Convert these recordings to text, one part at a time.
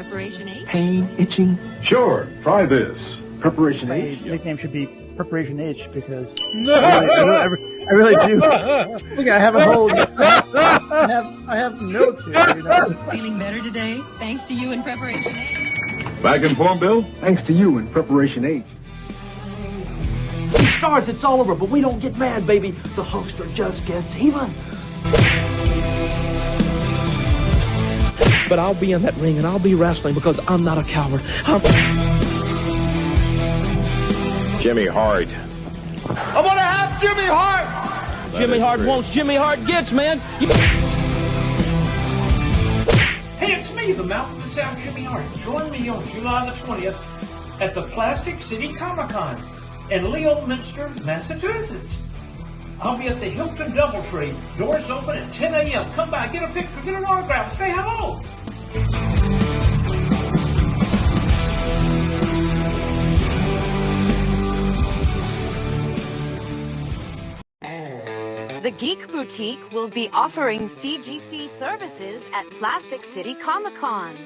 Preparation H? Pain, itching. Sure, try this. Preparation My H. nickname should be Preparation H because I really do. Look, I have a whole. I have notes here. You know? Feeling better today? Thanks to you and Preparation H. Back in form, Bill? Thanks to you and Preparation H. Stars, it's all over, but we don't get mad, baby. The Hulkster just gets even. But I'll be in that ring and I'll be wrestling because I'm not a coward. Jimmy Hart. I'm gonna have Jimmy Hart. Jimmy Hart wants, Jimmy Hart gets, man. Hey, it's me, the Mouth of the South, Jimmy Hart. Join me on July the 20th at the Plastic City Comic-Con in Leominster, Massachusetts. I'll be at the Hilton Doubletree. Doors open at 10 a.m. Come by, get a picture, get an autograph, say hello. The Geek Boutique will be offering CGC services at Plastic City Comic-Con.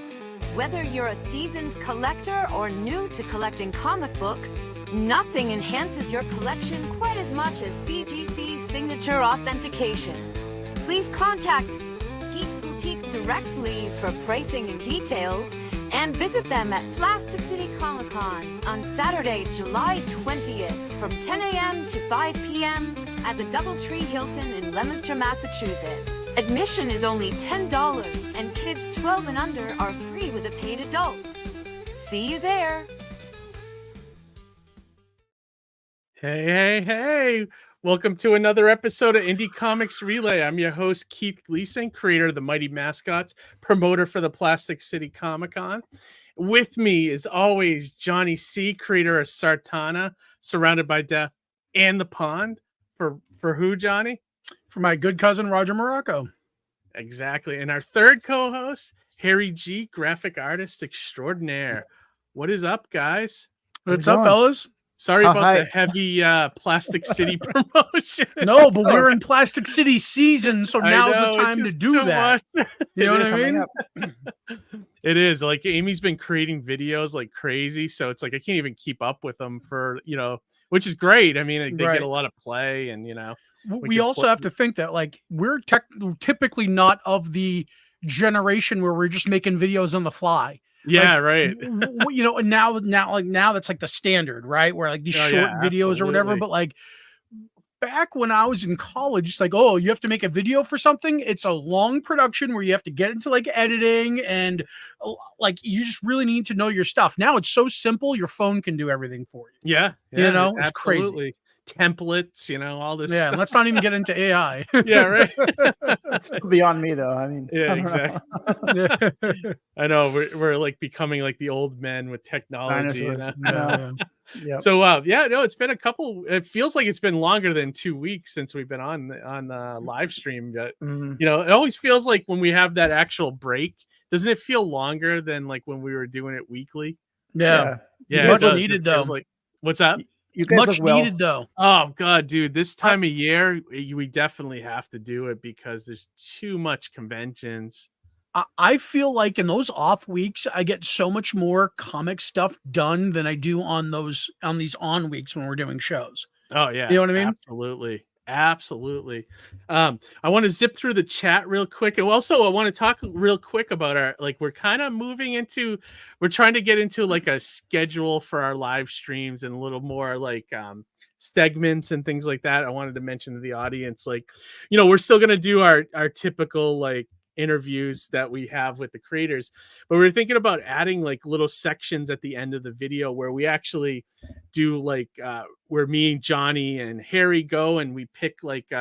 Whether you're a seasoned collector or new to collecting comic books, nothing enhances your collection quite as much as CGC's signature authentication. Please contact Geek Boutique directly for pricing and details, and visit them at Plastic City Comic-Con on Saturday, July 20th from 10 a.m. to 5 p.m. at the Doubletree Hilton in Leominster, Massachusetts. Admission is only $10, and kids 12 and under are free with a paid adult. See you there. Hey. Welcome to another episode of Indie Comics Relay. I'm your host, Keith Gleason, creator of the Mighty Mascots, promoter for the Plastic City Comic-Con. With me, as always, Johnny C., creator of Sartana, Surrounded by Death, and The Pond. For who, Johnny? For my good cousin, Roger Morocco. Exactly. And our third co-host, Harry G., graphic artist extraordinaire. What is up, guys? What's up, fellas? Sorry about the heavy Plastic City promotion. No, but we're in Plastic City season, so now's the time to do that. You know what I mean? It is. Like, Amy's been creating videos like crazy, so it's like I can't even keep up with them for, which is great. I mean, they get a lot of play, and, We also have to think that, like, we're typically not of the generation where we're just making videos on the fly. Yeah, right. And now that's like the standard, right? Where like these short videos or whatever. But like back when I was in college, it's like, oh, you have to make a video for something. It's a long production where you have to get into like editing and like you just really need to know your stuff. Now it's so simple, your phone can do everything for you. Yeah, it's absolutely. crazy. Templates, all this stuff. Let's not even get into AI. Yeah, right. It's beyond me, though. I mean, yeah, exactly. I know we're like becoming like the old men with technology. So, it's been a couple. It feels like it's been longer than 2 weeks since we've been on the live stream. But it always feels like when we have that actual break, doesn't it feel longer than like when we were doing it weekly? Yeah. Much needed though. Like, what's that? You guys much needed though. Oh god, dude, this time of year we definitely have to do it because there's too much conventions. I feel like in those off weeks I get so much more comic stuff done than I do on these on weeks when we're doing shows. Oh yeah, you know what I mean? Absolutely. I want to zip through the chat real quick, and also I want to talk real quick about we're kind of we're trying to get into like a schedule for our live streams and a little more like segments and things like that. I wanted to mention to the audience, like, we're still gonna do our typical like interviews that we have with the creators, but we're thinking about adding like little sections at the end of the video where we actually do like where me and Johnny and Harry go and we pick like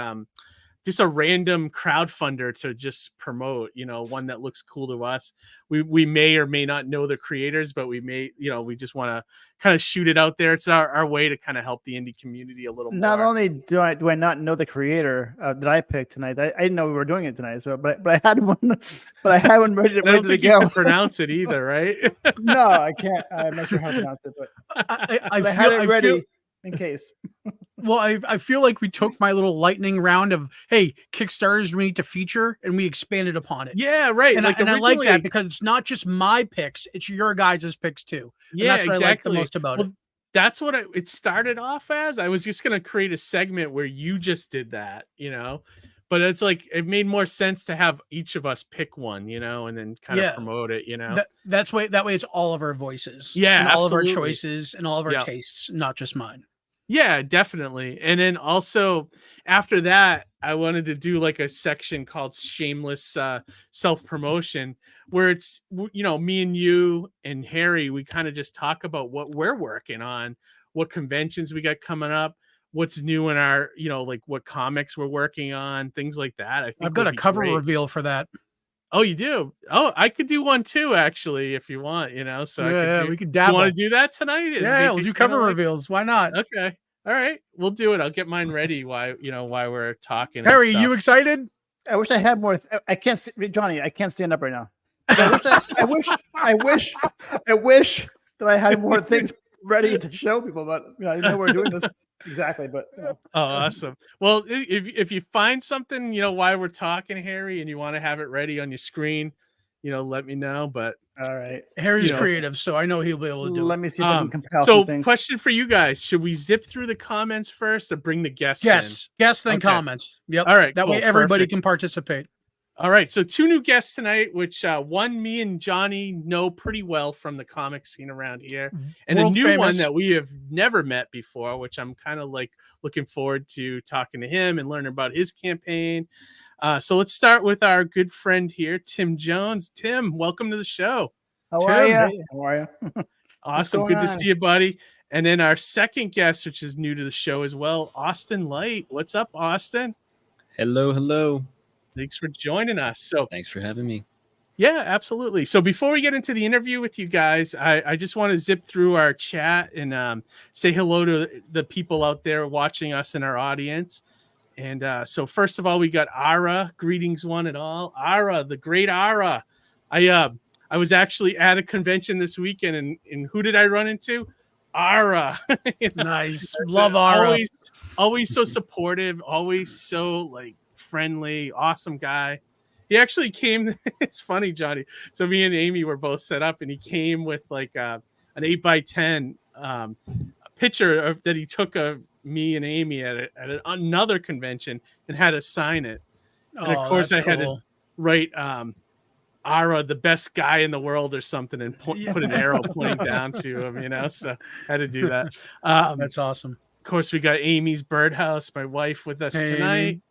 just a random crowdfunder to just promote, one that looks cool to us. We may or may not know the creators, but we may, we just want to kind of shoot it out there. It's our way to kind of help the indie community a little more. Not only do I not know the creator that I picked tonight, I didn't know we were doing it tonight. So, but I had one, ready to go. You can pronounce it either, right? No, I can't. I'm not sure how to pronounce it, but I had it ready in case. Well, I feel like we took my little lightning round of, hey, Kickstarters we need to feature, and we expanded upon it. Yeah, right. And, I like that because it's not just my picks; it's your guys' picks too. Yeah, and that's what exactly. I like the most about it. That's what it started off as. I was just gonna create a segment where you just did that, But it's like it made more sense to have each of us pick one, and then kind of promote it, That way it's all of our voices, and all of our choices, and all of our tastes, not just mine. Yeah, definitely. And then also after that, I wanted to do like a section called Shameless Self-Promotion, where it's, me and you and Harry, we kind of just talk about what we're working on, what conventions we got coming up, what's new in our, like what comics we're working on, things like that. I think I've got a cover reveal for that. Oh, you do? Oh, I could do one too, actually, if you want, So we could dabble. You want to do that tonight? We'll do cover reveals. Why not? Okay. All right. We'll do it. I'll get mine ready while we're talking. Harry, you excited? I wish I had more. I can't, Johnny, I can't stand up right now. I wish that I had more things ready to show people, but I know we're doing this. Exactly, but Oh, awesome. Well, if you find something, while we're talking, Harry, and you want to have it ready on your screen, let me know. But all right, Harry's creative, so I know he'll be able to do. Let me see if I can compile so, some things. Question for you guys: should we zip through the comments first, or bring the guests? Guests, then comments. Yep. All right. That way everybody can participate. All right, so 2 new guests tonight, which one me and Johnny know pretty well from the comic scene around here, and a new one that we have never met before, which I'm kind of like looking forward to talking to him and learning about his campaign. So let's start with our good friend here, Tim Jones. Tim, welcome to the show. How are you? How are you? Awesome, good to see you, buddy. And then our second guest, which is new to the show as well, Austin Light. What's up, Austin? Hello. Thanks for joining us. So thanks for having me. Yeah, absolutely. So before we get into the interview with you guys, I just want to zip through our chat and say hello to the people out there watching us in our audience. And so first of all, we got Ara. Greetings, one and all. Ara, the great Ara. I was actually at a convention this weekend, and who did I run into? Ara. Nice. Love Ara. Always so supportive, always so friendly, awesome guy. He actually came. It's funny, Johnny. So me and Amy were both set up, and he came with an 8x10 picture that he took of me and Amy at another convention and had us sign it. And of course, I had to write Ara, the best guy in the world, or something, and put an arrow pointing down to him. So I had to do that. That's awesome. Of course, we got Amy's Birdhouse, my wife, with us tonight.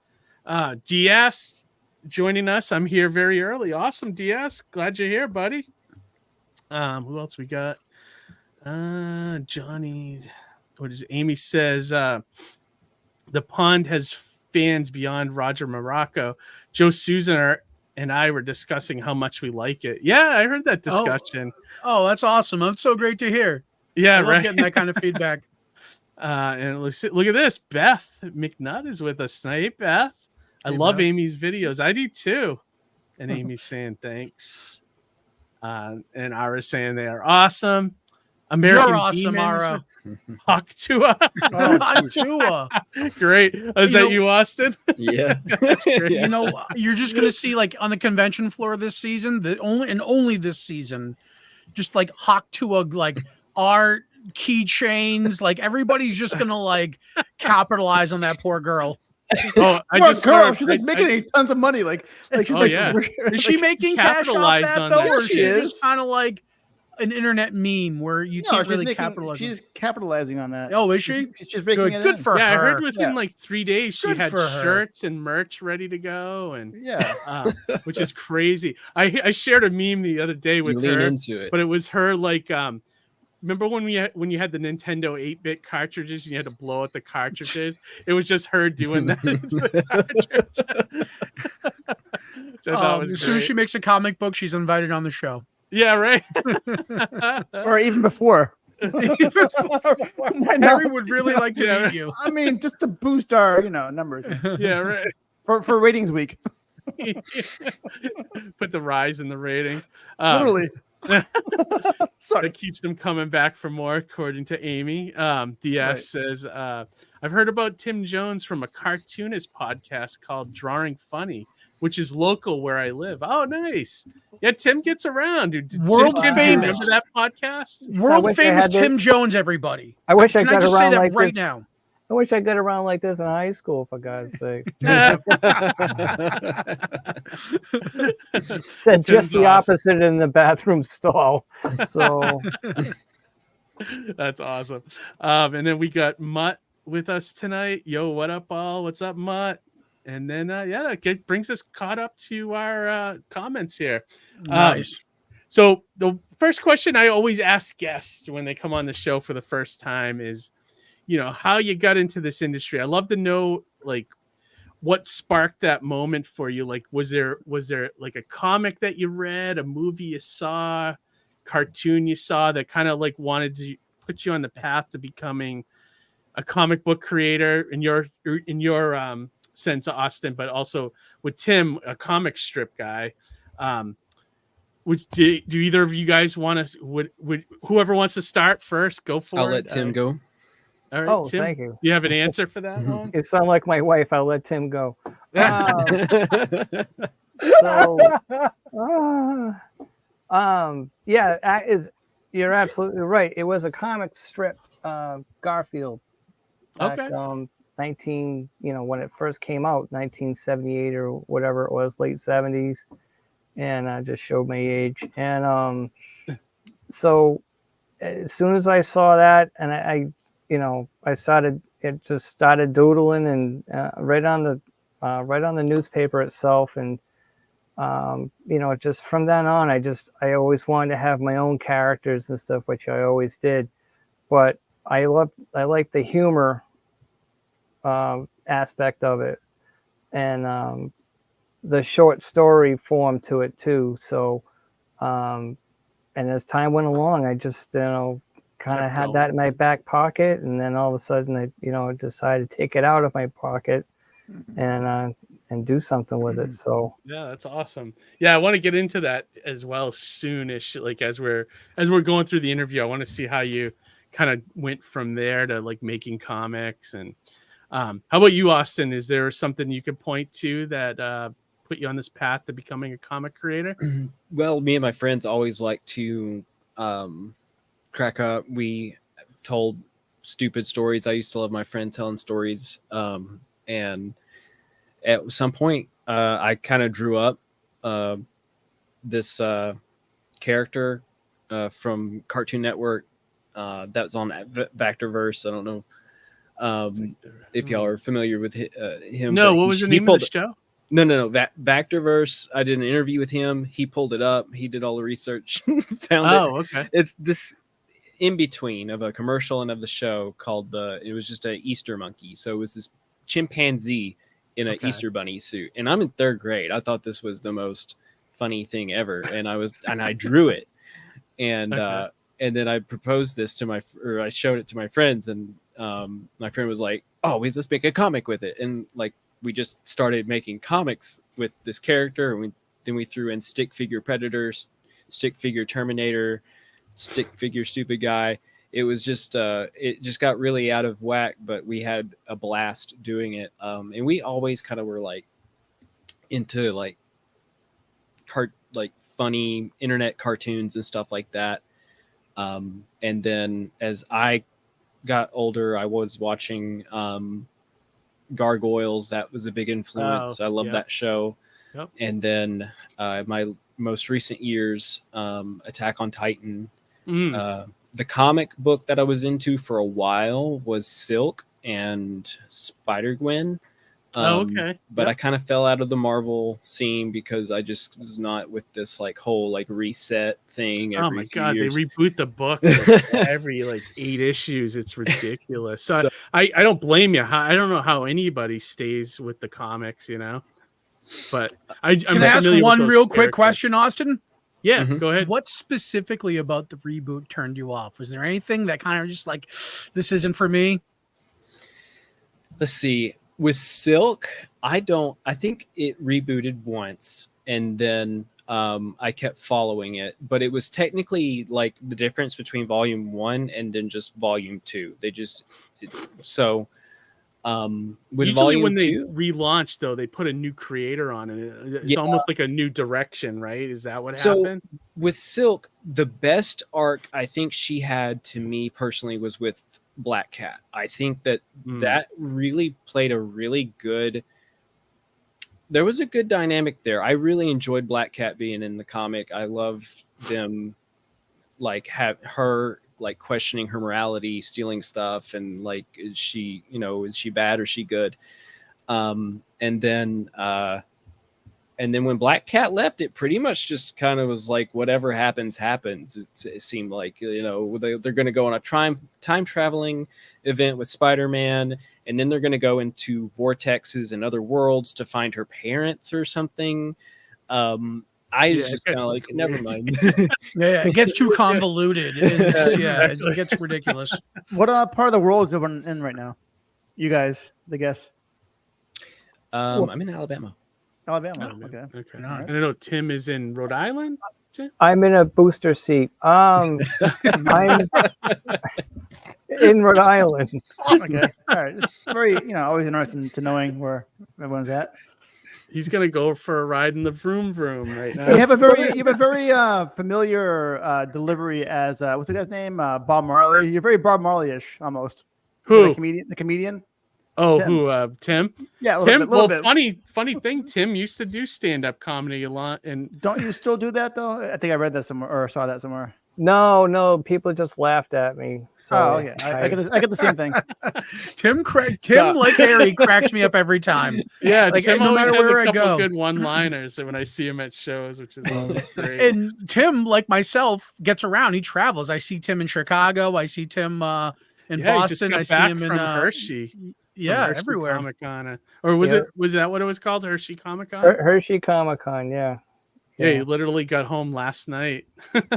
DS joining us. I'm here very early. Awesome, DS. Glad you're here, buddy. Who else we got? Johnny. What is Amy says? The pond has fans beyond Roger Morocco. Joe Susan and I were discussing how much we like it. Yeah, I heard that discussion. Oh, that's awesome. That's so great to hear. Yeah, I love getting that kind of feedback. And look at this. Beth McNutt is with us tonight. Beth. I love Amy's videos. I do too. And Amy's saying thanks. And Ara's saying they are awesome. American You're awesome, Demons. Ara. Haktua. Haktua. Great. Is that you, Austin? Yeah. That's great. You're just gonna see on the convention floor this season, only this season, just Haktua art, keychains, everybody's just gonna capitalize on that poor girl. Oh, she's making tons of money. Is she making cash off that though, or she is just kind of an internet meme where you can't really capitalize? She's capitalizing on that. Oh, is she? She's making it good for her. Yeah, I heard within 3 days she had for shirts and merch ready to go, and which is crazy. I shared a meme the other day with her, into it. But it was her remember when you had the Nintendo 8-bit cartridges and you had to blow out the cartridges? It was just her doing that into the cartridge. As soon as she makes a comic book, she's invited on the show. Yeah, right. Or even before. Harry would really like to meet you. I mean, just to boost our, numbers. Yeah, right. For ratings week. Put the rise in the ratings. Literally. Sorry. That keeps them coming back for more, according to Amy. DS says, I'm I've heard about Tim Jones from a cartoonist podcast called Drawing Funny, which is local where I live. Oh, nice. Yeah, Tim gets around, dude. World Tim, famous. remember that podcast? World famous Tim Jones, everybody. I wish I Can got just around say that like right this now? I wish I got around like this in high school, for God's sake. Said just the opposite in the bathroom stall. So that's awesome. And then we got Mutt with us tonight. Yo, what up, all? What's up, Mutt? And then that brings us caught up to our comments here. Nice. So the first question I always ask guests when they come on the show for the first time is, how you got into this industry. I love to know, like, what sparked that moment for you. Like, was there like a comic that you read, a movie you saw, cartoon you saw that kind of like wanted to put you on the path to becoming a comic book creator in your sense, Austin, but also with Tim, a comic strip guy. Do either of you guys want to? Would whoever wants to start first go for it? I'll let Tim go. All right, Tim, thank you. You have an answer for that one? You sound like my wife. I'll let Tim go. You're absolutely right. It was a comic strip, Garfield. Back, Okay. 19, when it first came out, 1978 or whatever it was, late 70s, and I just showed my age. And so as soon as I saw that, and I just started doodling and right on the newspaper itself, and just from then on, I always wanted to have my own characters and stuff, which I always did, but I like the humor aspect of it, and the short story form to it too. So, and as time went along, I just kind of had that in my back pocket, and then all of a sudden I decided to take it out of my pocket and do something with it. So yeah, that's awesome. Yeah, I want to get into that as well soonish. Like as we're going through the interview, I want to see how you kind of went from there to like making comics. And how about you, Austin? Is there something you could point to that put you on this path to becoming a comic creator? Well, me and my friends always like to crack up. We told stupid stories. I used to love my friend telling stories. And at some point, I kind of drew up this character from Cartoon Network that was on Vectorverse. I don't know if y'all are familiar with him. No, what was the name of the show? No. Vectorverse. I did an interview with him. He pulled it up. He did all the research. Found it. Oh, okay. It's this in between of a commercial and of the show called it was just an Easter monkey. So it was this chimpanzee in an Easter bunny suit. And I'm in third grade. I thought this was the most funny thing ever. And I drew it. And and then I proposed this I showed it to my friends, and my friend was like, "Oh, let's make a comic with it." And like we just started making comics with this character, and then we threw in stick figure Predators, stick figure Terminator, stick figure Stupid Guy. It was just it just got really out of whack, but we had a blast doing it. And we always kind of were like into like funny internet cartoons and stuff like that. And then as I got older, I was watching Gargoyles. That was a big influence. I love that show. Yep. And then my most recent years, Attack on Titan. The comic book that I was into for a while was Silk and Spider-Gwen. Okay. But I kind of fell out of the Marvel scene because I just was not with this like whole like reset thing. Oh my God, years. they reboot the book every like 8 issues. It's ridiculous. So I don't blame you. I don't know how anybody stays with the comics, but I'm Can I ask one real quick question, Austin? Yeah, go ahead. What specifically about the reboot turned you off? Was there anything that kind of just like, this isn't for me? Let's see. With Silk, I think it rebooted once, and then I kept following it, but it was technically like the difference between volume 1 and then just volume 2. With Usually volume when they 2, relaunch, though, they put a new creator on it. It's Yeah. almost like a new direction, right? Is that what So happened? with Silk, the best arc I think she had to me personally was with Black Cat. I think that that really played a really good. There was a good dynamic there. I really enjoyed Black Cat being in the comic. I loved them, like have her like questioning her morality, stealing stuff, and like is she bad or is she good? And then when Black Cat left, it pretty much just kind of was like whatever happens. It seemed like they're going to go on a time traveling event with Spider-Man, and then they're going to go into vortexes and other worlds to find her parents or something. I was just kind of like, never mind. Yeah, it gets too convoluted. It gets ridiculous. What part of the world is everyone in right now? You guys, the guess. I'm in Alabama. Alabama. Okay. I don't know. Tim is in Rhode Island. Tim? I'm in a booster seat. I'm in Rhode Island. Okay. All right. It's very, always interesting to knowing where everyone's at. He's gonna go for a ride in the vroom vroom right now. You have a very familiar delivery as what's the guy's name? Bob Marley. You're very Bob Marley-ish almost. Who? The comedian. Oh, Tim. who? Tim? Yeah, Tim. Bit. Funny thing. Tim used to do stand-up comedy a lot, and don't you still do that though? I think I read that somewhere or saw that somewhere. No, people just laughed at me. So yeah, I get the same thing. Tim, like Harry, cracks me up every time. Yeah, like, Tim no always matter has where a I couple go. good one-liners when I see him at shows, which is great. And Tim, like myself, gets around. He travels. I see Tim in Chicago. I see Tim in Boston. I see him in Hershey. Yeah, Hershey everywhere. Comic-Con. Or was that what it was called? Hershey Comic-Con? Hershey Comic-Con, yeah. Yeah, he literally got home last night.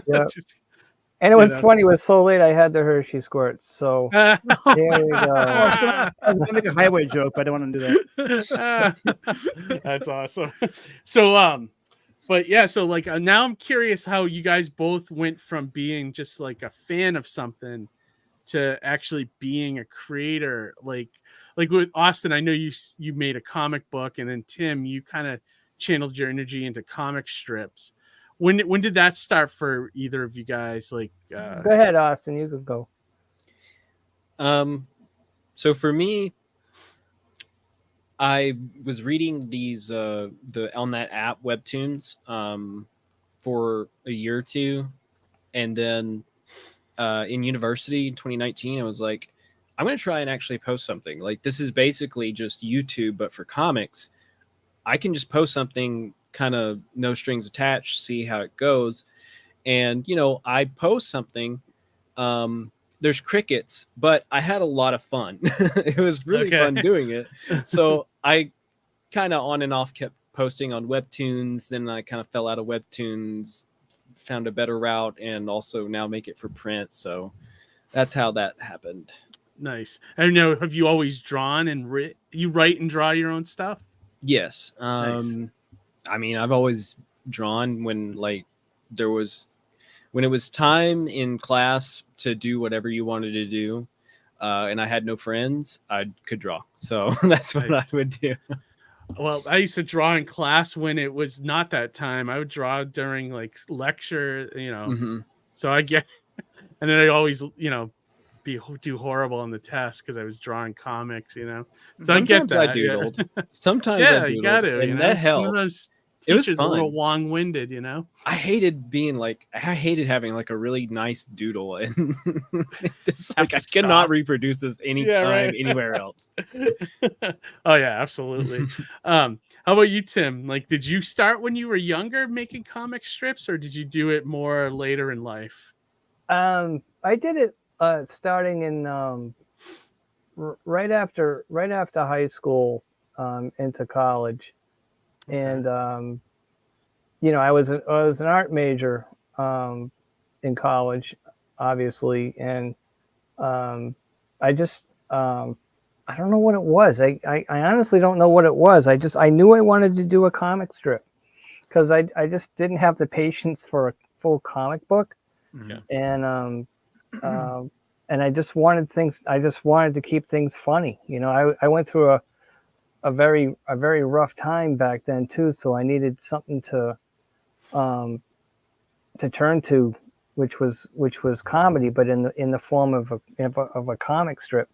Yeah. And it was funny. It was so late. I had the Hershey squirt. So there you go. I was going to make a highway joke, but I don't want to do that. That's awesome. So, but yeah. So like now I'm curious how you guys both went from being just like a fan of something to actually being a creator. Like with Austin, I know you made a comic book, and then Tim, you kind of channeled your energy into comic strips. When did that start for either of you guys? Like, go ahead, Austin. You could go. So for me, I was reading these on that app Webtoons for a year or two, and then in university in 2019, I was like, I'm going to try and actually post something. Like, this is basically just YouTube, but for comics. I can just post something, kind of no strings attached, see how it goes. And, I post something. There's crickets, but I had a lot of fun. It was really fun doing it. So I kind of on and off kept posting on Webtoons. Then I kind of fell out of Webtoons, found a better route, and also now make it for print. So that's how that happened. Nice. I know. Have you always drawn and you write and draw your own stuff? Yes. Nice. I mean, I've always drawn when it was time in class to do whatever you wanted to do, and I had no friends, I could draw. So that's what I would do. Well, I used to draw in class when it was not that time. I would draw during like lecture, So I get, and then I always, do horrible on the test because I was drawing comics, So sometimes I doodled. Yeah. Sometimes I doodled. You got to, and that helped. It was fun. A little long-winded, I hated having like a really nice doodle, and it's just like I cannot reproduce this anytime anywhere else. Oh yeah, absolutely. How about you, Tim? Like, did you start when you were younger making comic strips, or did you do it more later in life? I did it starting in right after high school into college. Okay. And I was an art major in college, obviously, and I just I don't know what it was. I honestly don't know what it was. I knew I wanted to do a comic strip because I just didn't have the patience for a full comic book. Yeah. And and I just wanted to keep things funny. You know, I went through a very rough time back then too, so I needed something to turn to, which was comedy, but in the form of a comic strip.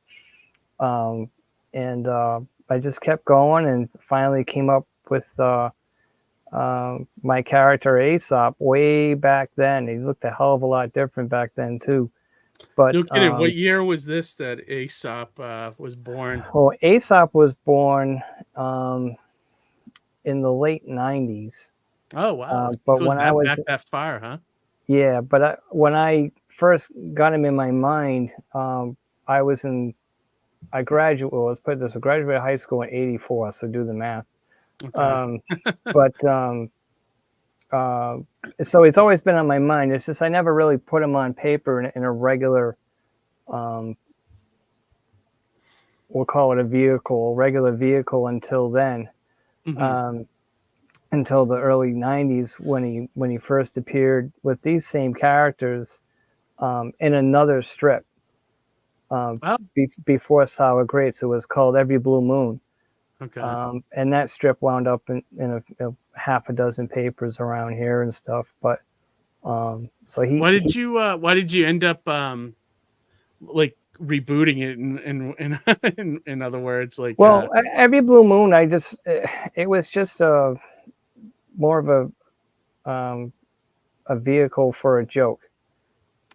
And I just kept going, and finally came up with my character Aesop way back then. He looked a hell of a lot different back then too. But no kidding. What year was this that Aesop was born? Well, Aesop was born in the late 90s. Oh wow! But when I was back that far, huh? Yeah, but when I first got him in my mind, I graduated. Well, let's put it this way: I graduated high school in '84. So do the math. Okay. So it's always been on my mind. It's just I never really put him on paper in a regular, we'll call it a regular vehicle until then, until the early '90s when he first appeared with these same characters in another strip. Before Sour Grapes, it was called Every Blue Moon. Okay. And that strip wound up in a half a dozen papers around here and stuff. But so why did you end up like rebooting it in other words, like? Well, Every Blue Moon, it was just more of a vehicle for a joke,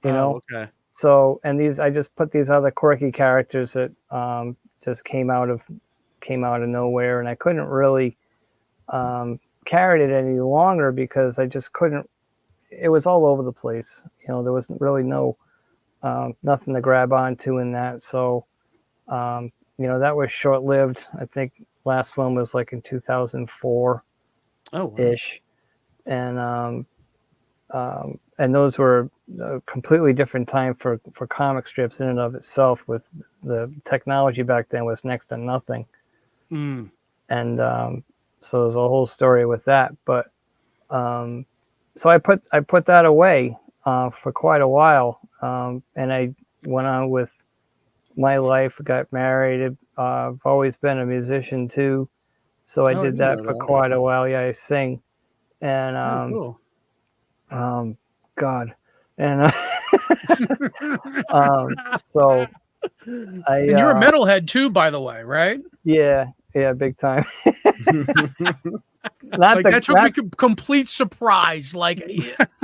you know. Okay. So, and I just put these other quirky characters that just came out of nowhere, and I couldn't really carry it any longer because I just couldn't. It was all over the place, you know. There was really nothing to grab onto in that. So, you know, that was short lived. I think last one was like in 2004. Oh, wow. Ish, and those were a completely different time for comic strips in and of itself. With the technology back then was next to nothing, and so there's a whole story with that. But so I put that away for quite a while, and I went on with my life. Got married. I've always been a musician too. So I did that for quite a while. Yeah, I sing, and cool. God, and so and you're a metalhead too, by the way, right? Yeah, big time. That took me complete surprise, like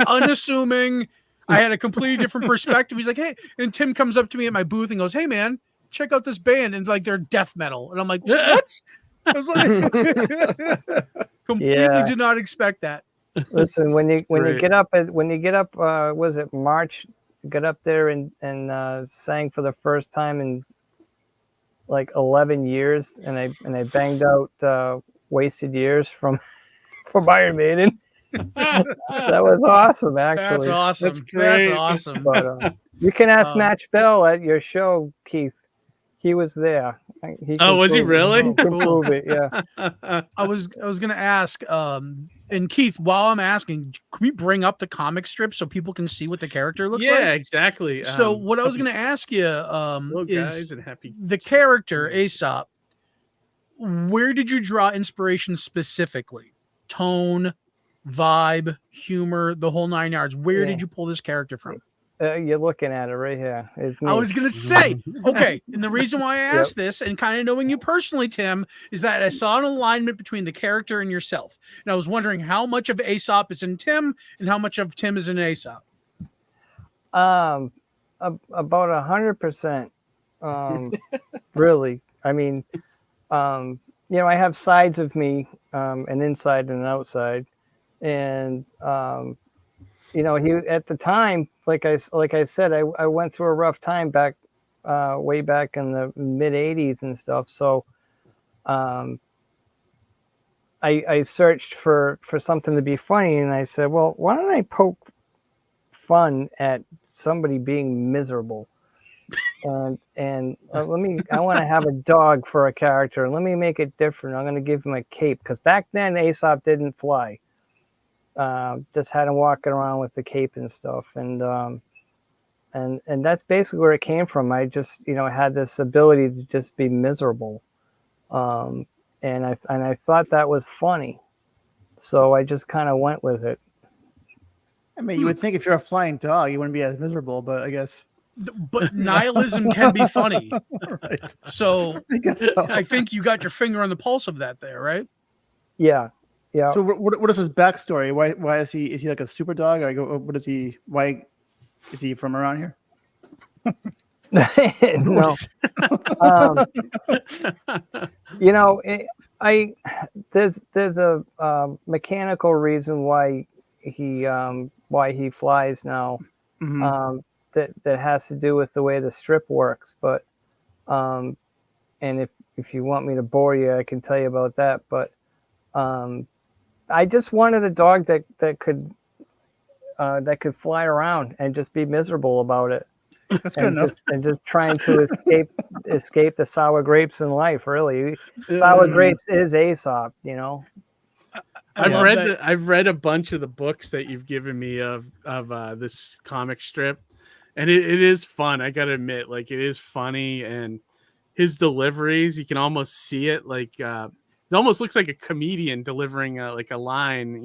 unassuming. I had a completely different perspective. He's like, hey, and Tim comes up to me at my booth and goes, hey man, check out this band, and like they're death metal, and I'm like, what? I was like, completely did not expect that. Listen, when you get up, was it March? Get up there and sang for the first time in like 11 years, and I banged out Wasted Years from Iron Maiden. That was awesome, actually. That's awesome. That's great. That's awesome. But you can ask Match Bell at your show, Keith. He was there. Was he really? He can prove it, yeah. I was going to ask, and Keith, while I'm asking, can we bring up the comic strip so people can see what the character looks like? Yeah, exactly. So what I was going to ask you is the character Aesop. Where did you draw inspiration specifically? Tone, vibe, humor, the whole 9 yards. Where did you pull this character from? You're looking at it right here. It's me. I was going to say, okay. And the reason why I asked this, and kind of knowing you personally, Tim, is that I saw an alignment between the character and yourself. And I was wondering how much of Aesop is in Tim and how much of Tim is in Aesop. About 100%. Really. I mean, you know, I have sides of me, an inside and an outside. And, you know, he at the time, like I said, I went through a rough time back, way back in the mid '80s and stuff. So, I searched for something to be funny, and I said, well, why don't I poke fun at somebody being miserable? I want to have a dog for a character. Let me make it different. I'm going to give him a cape, because back then Aesop didn't fly. Just had him walking around with the cape and stuff, and and that's basically where it came from. I just, had this ability to just be miserable, and I thought that was funny, so I just kind of went with it. I mean, you would think if you're a flying dog, you wouldn't be as miserable, but I guess. But nihilism can be funny. Right. So I guess so. I think you got your finger on the pulse of that there, right? Yeah. So what is his backstory? Why is he like a super dog? What is he? Why is he from around here? No. There's a mechanical reason why he flies now. Mm-hmm. That has to do with the way the strip works, but and if you want me to bore you, I can tell you about that. But I just wanted a dog that could fly around and just be miserable about it. That's good enough. And just trying to escape the sour grapes in life. Really, sour grapes is Aesop. I've read a bunch of the books that you've given me of this comic strip, and it is fun. I gotta admit, like, it is funny, and his deliveries, you can almost see it. Like it almost looks like a comedian delivering like a line.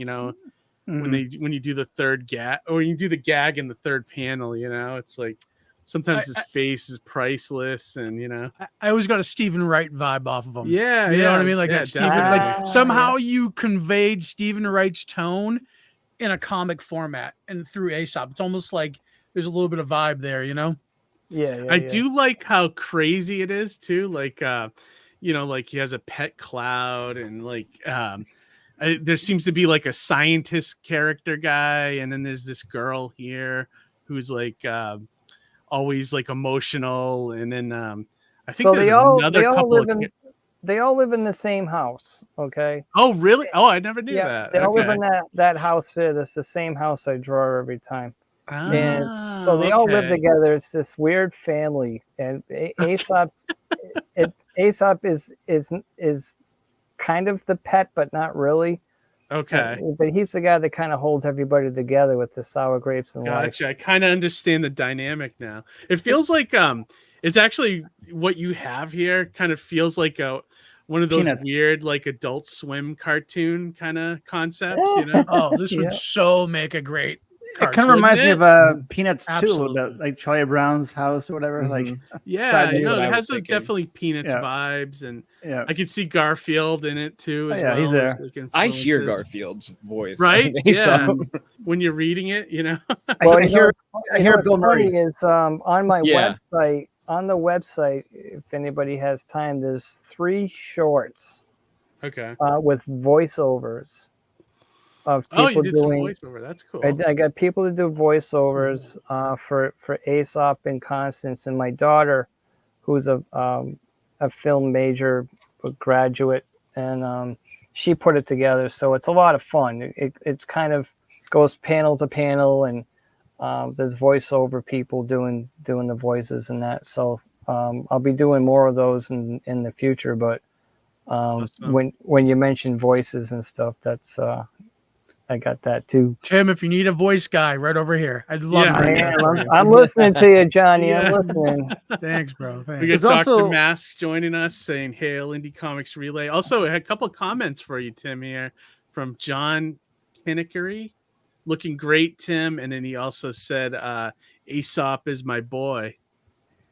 When you do the third gag, or you do the gag in the third panel. It's like sometimes his face is priceless, and I always got a Stephen Wright vibe off of him. Yeah, you know what I mean. Like yeah, that Stephen, like somehow you conveyed Stephen Wright's tone in a comic format and through Aesop. It's almost like there's a little bit of vibe there, Yeah. I do like how crazy it is too. Like, like he has a pet cloud, and like, there seems to be like a scientist character guy, and then there's this girl here who's like always like emotional, and then I think there's another couple. They all live in the same house. Okay. Oh, really? Oh, I never knew that. They all live in that house there. That's the same house I draw every time. And so they all live together. It's this weird family, and Aesop is kind of the pet, but not really. Okay. But he's the guy that kind of holds everybody together with the sour grapes and Gotcha. I kind of understand the dynamic now. It feels like it's actually what you have here kind of feels like one of those Peanuts. weird like Adult Swim cartoon kind of concepts, Oh, this would so make a great It kind of reminds me of Peanuts too, a little bit, like Charlie Brown's house or whatever. Mm-hmm. Like, it has definitely Peanuts vibes, and I could see Garfield in it too. As well, he's there. I hear Garfield's voice, right? Yeah, when you're reading it, Well, I hear Bill Murray. Is on my website. On the website, if anybody has time, there's 3 shorts. Okay. With voiceovers. Of people you did doing, some voiceover. That's cool. I got people to do voiceovers for Aesop and Constance, and my daughter, who's a film major, a graduate, and she put it together. So it's a lot of fun. It's kind of goes panel to panel, and there's voiceover people doing the voices and that. So I'll be doing more of those in the future. But when you mention voices and stuff, that's I got that too. Tim, if you need a voice guy, right over here. I'd love I'm listening to you, Johnny. I'm listening. Thanks, bro. Thanks. We got Dr. Mask joining us saying, "Hail Indie Comics Relay." Also, I had a couple of comments for you, Tim, here from John Kinnickery. Looking great, Tim. And then he also said, Aesop is my boy.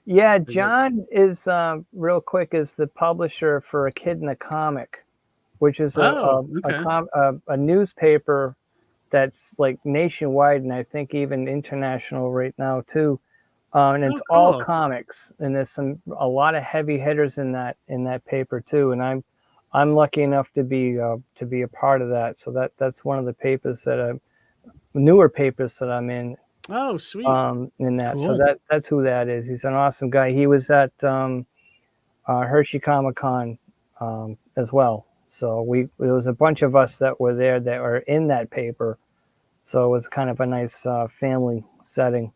Yeah, John is, real quick, is the publisher for A Kid in a Comic, which is a newspaper that's like nationwide, and I think even international right now too. And it's all comics, and there's a lot of heavy hitters in that paper too. And I'm lucky enough to be a part of that. So that's one of the papers newer papers that I'm in. Oh, sweet. In that. Cool. So that's who that is. He's an awesome guy. He was at Hershey Comic-Con as well. So there was a bunch of us that were there that were in that paper. So it was kind of a nice family setting.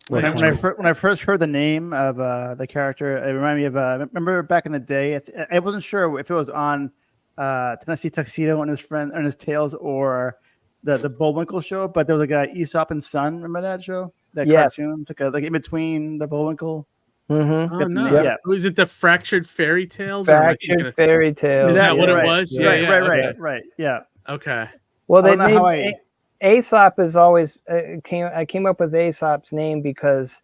When I first heard the name of the character, it reminded me of remember back in the day. I wasn't sure if it was on Tennessee Tuxedo and his friend and his Tales or the Bullwinkle show, but there was a guy Aesop and Son. Remember that show? that Yes. cartoon. It's like in between the Bullwinkle. Mm-hmm. Oh no! Yeah. Was it the Fractured Fairy Tales? Or am I thinking Fractured of- Fairy Tales. Is that what it right. was? Yeah. Yeah, yeah. Right. Yeah. Okay. Well, I they don't know how named Aesop is always I came up with Aesop's name because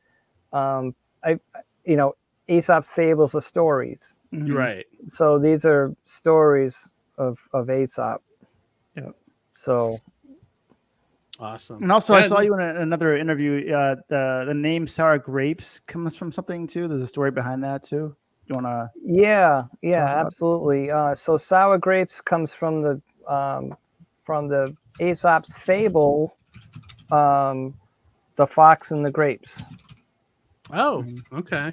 Aesop's fables are stories. Mhm. Right. So these are stories of Aesop. Yeah. So Awesome. And also, I saw you in another interview. The name Sour Grapes comes from something too. There's a story behind that too. You want to? Yeah, about- absolutely. So sour grapes comes from the Aesop's fable, The Fox and the Grapes. Oh, okay.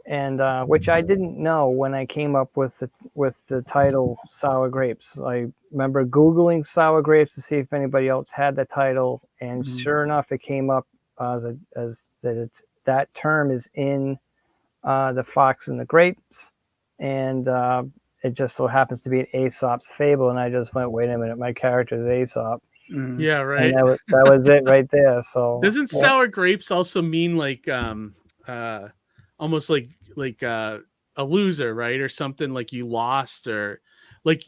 And which I didn't know when I came up with the title Sour Grapes. I remember Googling sour grapes to see if anybody else had the title, and sure enough, it came up as that term is in The Fox and the Grapes, and it just so happens to be an Aesop's fable, and I just went, wait a minute, my character is Aesop. Yeah, right. And that was it right there. So doesn't sour grapes also mean like almost like a loser, right? Or something like you lost, or like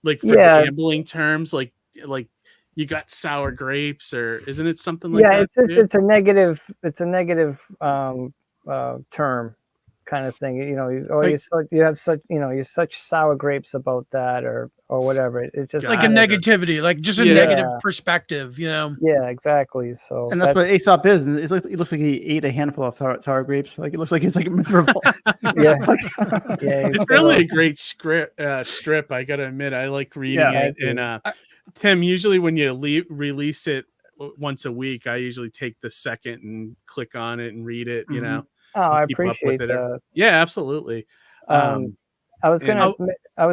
like for gambling terms, like you got sour grapes, or isn't it something like that? It's a negative term kind of thing, you're such sour grapes about that, or whatever. It's just like a negativity, like just a negative perspective, Yeah, exactly. So and that's what Aesop is. It looks like he ate a handful of sour grapes. Like it looks like he's like miserable. It's really a great strip. I gotta admit, I like reading it. And Tim, usually when you release it once a week, I usually take the second and click on it and read it. You know. Oh, I keep up appreciate with it. that. Yeah, absolutely. I was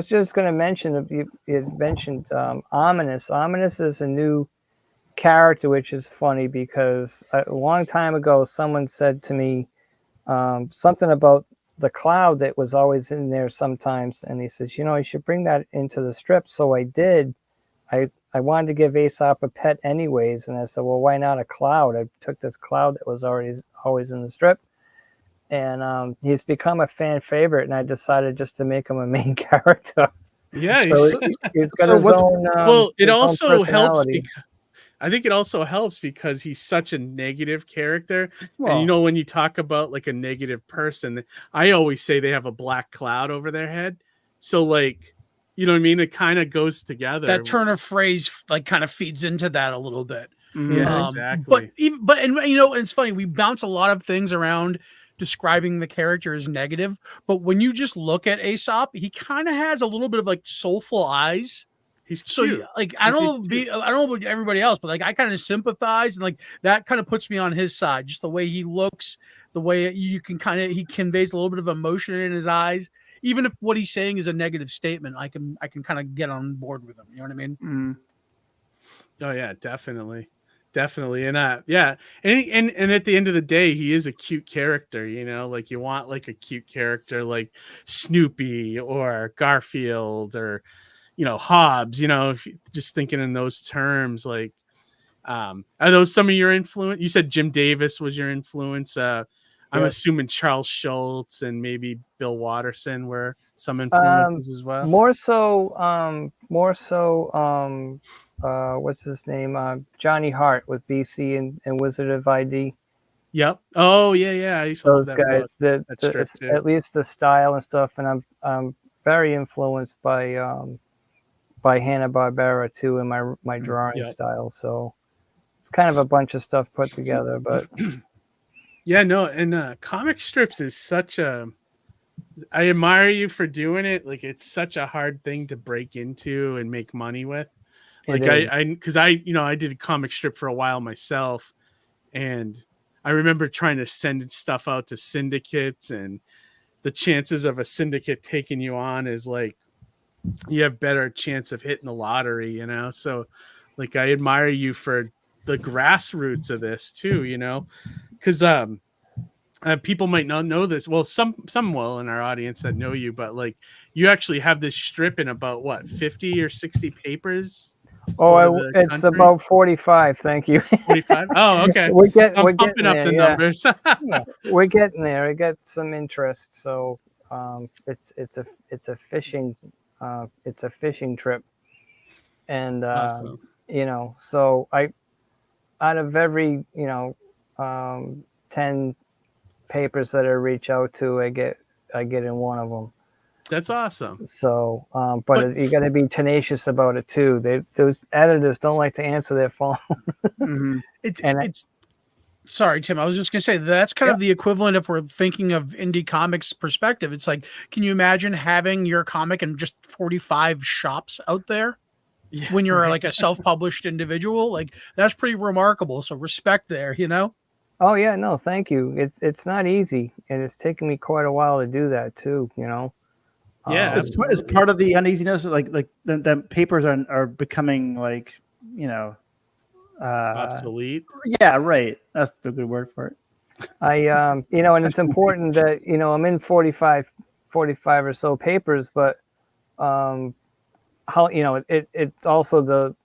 just gonna mention, you had mentioned Ominous. Ominous is a new character, which is funny because a long time ago someone said to me something about the cloud that was always in there sometimes, and he says, you should bring that into the strip. So I did. I wanted to give Aesop a pet anyways, and I said, well, why not a cloud? I took this cloud that was always in the strip, and he's become a fan favorite, and I decided just to make him a main character. Yeah, so he's got his own. Well, it also helps. personality. I think it also helps because he's such a negative character. Well, and when you talk about like a negative person, I always say they have a black cloud over their head. So like, you know what I mean? It kind of goes together. That turn of phrase like kind of feeds into that a little bit. Yeah, exactly. But it's funny. We bounce a lot of things around describing the character as negative, but when you just look at Aesop, he kind of has a little bit of like soulful eyes. He's so cute. like I don't know about everybody else, but like I kind of sympathize, and like that kind of puts me on his side. Just the way he looks, the way he conveys a little bit of emotion in his eyes. Even if what he's saying is a negative statement, I can kind of get on board with him. You know what I mean? Oh yeah, definitely. And and at the end of the day, he is a cute character, like you want like a cute character like Snoopy or Garfield or Hobbs, if you, just thinking in those terms, like are those some of your influence? You said Jim Davis was your influence. I'm assuming Charles Schultz and maybe Bill Watterson were some influences as well. More so, what's his name? Johnny Hart with BC and Wizard of ID. Yep. Oh yeah. I used to love Those that guys, at least the style and stuff, and I'm very influenced by Hanna-Barbera too in my drawing style. So it's kind of a bunch of stuff put together, but. Yeah, no, and comic strips is such a. I admire you for doing it. Like it's such a hard thing to break into and make money with. Like I did a comic strip for a while myself, and I remember trying to send stuff out to syndicates, and the chances of a syndicate taking you on is like you have better chance of hitting the lottery, So, like I admire you for the grassroots of this too, because people might not know this. Well, some will in our audience that know you, but like you actually have this strip in about what 50 or 60 papers. It's about 45. Thank you. 45. Oh, okay. we're pumping getting up there, the yeah. numbers. Yeah, we're getting there. I got some interest, so it's a fishing trip, and Awesome. so out of every 10 papers that I reach out to, I get in one of them. That's awesome. So, but you got to be tenacious about it too. Those editors don't like to answer their phone. Mm-hmm. It's sorry, Tim. I was just gonna say that's kind of the equivalent if we're thinking of indie comics perspective. It's like, can you imagine having your comic in just 45 shops out there when you're like a self-published individual? Like that's pretty remarkable. So respect there, Oh yeah, no, thank you. It's not easy, and it's taken me quite a while to do that too. Yeah, it's part of the uneasiness. Like the papers are becoming like obsolete. Yeah, right. That's the good word for it. And it's important that I'm in 45 or so papers, but how it's also the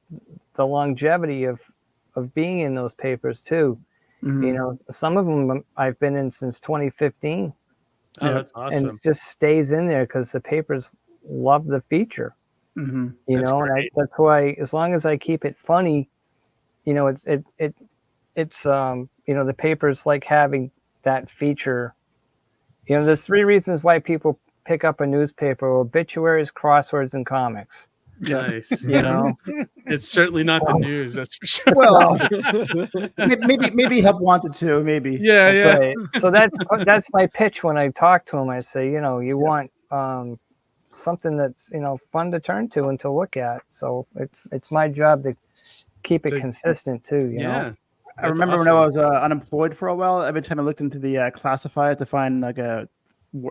longevity of being in those papers too. Mm-hmm. Some of them I've been in since 2015. Oh, that's awesome. And it just stays in there because the papers love the feature. Mm-hmm. That's why, as long as I keep it funny, it's the papers like having that feature. There's 3 reasons why people pick up a newspaper: obituaries, crosswords, and comics. Nice. It's certainly not the news, that's for sure. Well, maybe help wanted to, maybe. Yeah. Right. So that's my pitch when I talk to them. I say, you want something that's fun to turn to and to look at. So it's my job to keep it consistent too. You know. I remember when I was unemployed for a while. Every time I looked into the classified to find like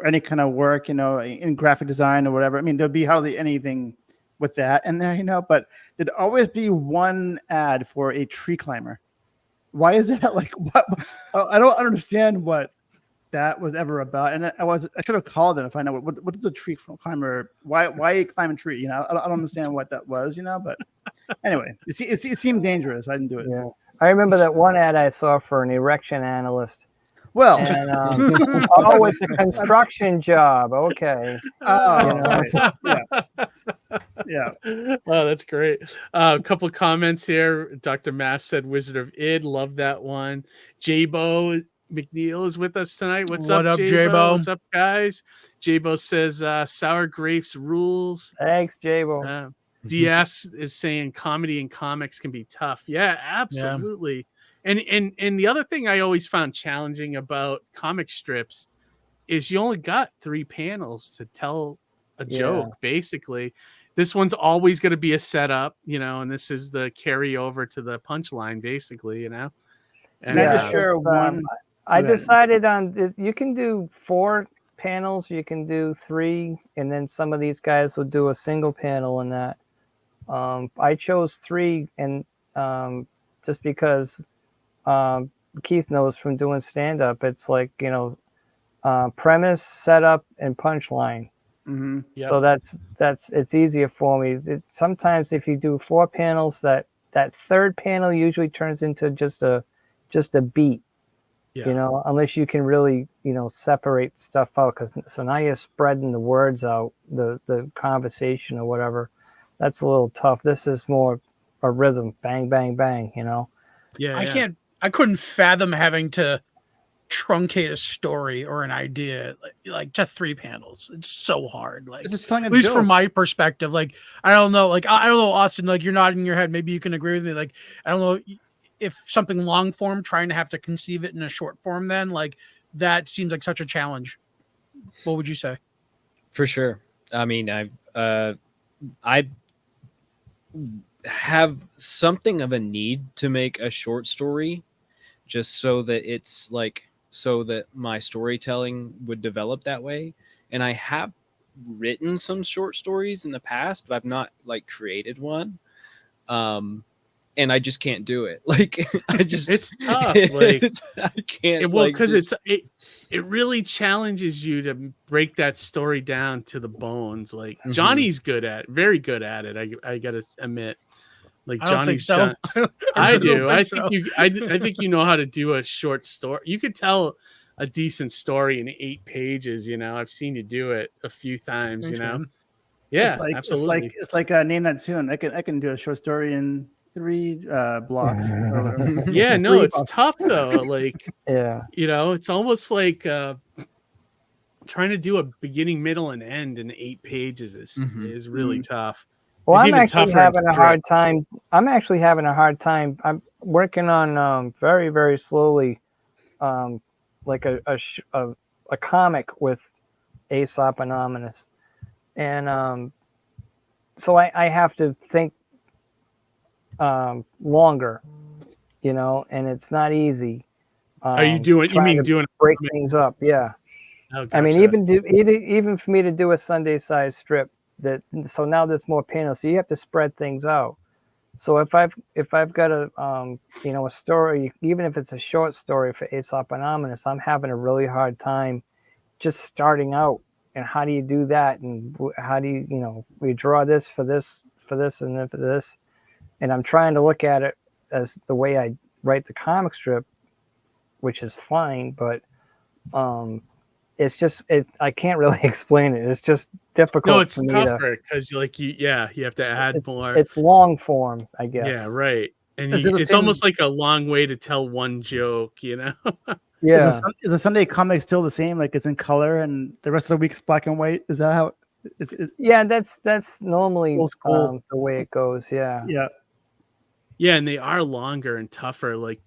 any kind of work, in graphic design or whatever. I mean, there'd be hardly anything with that in there, but there'd always be one ad for a tree climber. Why is that? Like, what? I don't understand what that was ever about. And I should have called them to find out what is a tree climber? Why climb a tree? I don't understand what that was. But anyway, it seemed dangerous. I didn't do it. Yeah, I remember that one ad I saw for an erection analyst. Well, and, it's a construction job. Okay. Yeah. Oh, that's great. A couple comments here. Dr. Mass said Wizard of Id. Love that one. J-Bo McNeil is with us tonight. What's up, J-Bo? What's up, guys? J-Bo says sour grapes rules. Thanks, J-Bo. DS is saying comedy and comics can be tough. Yeah, absolutely. And the other thing I always found challenging about comic strips is you only got 3 panels to tell a joke, basically. This one's always going to be a setup, and this is the carryover to the punchline, basically, And I just share one? I decided on, you can do 4 panels, you can do 3, and then some of these guys will do a single panel in that. I chose 3, and just because Keith knows from doing stand-up, it's like, premise, setup, and punchline. Mm-hmm. Yep. So it's easier for me. Sometimes if you do 4 panels, that 3rd panel usually turns into just a beat. Unless you can really separate stuff out, so now you're spreading the words out, the conversation or whatever. That's a little tough. This is more a rhythm, bang bang bang. I couldn't fathom having to truncate a story or an idea like just 3 panels. It's so hard. Like, at least from my perspective, like I don't know, Austin, like you're nodding your head, maybe you can agree with me. Like I don't know if something long form, trying to have to conceive it in a short form, then like that seems like such a challenge. What would you say? For sure. I mean, I have something of a need to make a short story just so that my storytelling would develop that way. And I have written some short stories in the past, but I've not created one. And I just can't do it. It's tough. I can't. Because it really challenges you to break that story down to the bones. Like Johnny's very good at it. I gotta admit. Like I don't think Johnny's so. done. I I do. don't I think think so. I think you know how to do a short story. You could tell a decent story in 8 pages. You know, I've seen you do it a few times. Thanks, you know, man. yeah, It's absolutely. like name that soon. I can do a short story in 3 blocks or whatever. Yeah, no, it's tough though. Like, Yeah. you know, it's almost like trying to do a beginning, middle, and end in 8 pages is really tough. Well, It's I'm even actually tougher in having a script. hard time. I'm actually having a hard time. I'm working on very, very slowly, like a comic with Aesop Anonymous, and so I have to think longer, you know, and it's not easy. Are you doing? You Trying mean to doing? break things up? Yeah. Oh, I mean, gotcha. even for me to do a Sunday size strip, so now there's more panels, so you have to spread things out. So if I've got a you know, a story, even if it's a short story for Aesop Anonymous, I'm having a really hard time just starting out. And how do you do that? And how do you know, we draw this for this, and then for this. And I'm trying to look at it as the way I write the comic strip, which is fine, but it's just I can't really explain it. It's just difficult. No, it's for me tougher because you have to add more. It's long form, I guess. Yeah, right. And Is it the it's same- almost like a long way to tell one joke, you know? Yeah. Is the Sunday comic still the same? Like it's in color and the rest of the week's black and white? Is that how it's Yeah, that's normally Old school. the way it goes. Yeah. yeah. Yeah, and they are longer and tougher. Like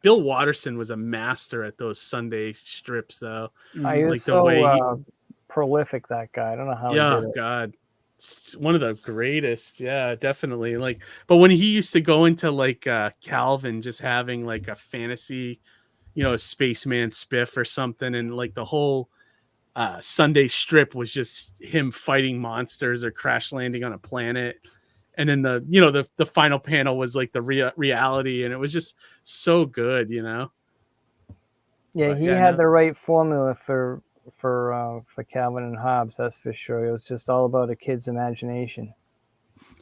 Bill Watterson was a master at those Sunday strips, though. He like was the way so prolific, that guy. I don't know how he yeah, did it. God, it's one of the greatest. Yeah, definitely. Like, but when he used to go into like Calvin, just having like a fantasy, you know, a spaceman spiff or something, and like the whole Sunday strip was just him fighting monsters or crash landing on a planet. And then the final panel was like the reality, and it was just so good, you know. Yeah, But he had the right formula for Calvin and Hobbes. That's for sure. It was just all about a kid's imagination.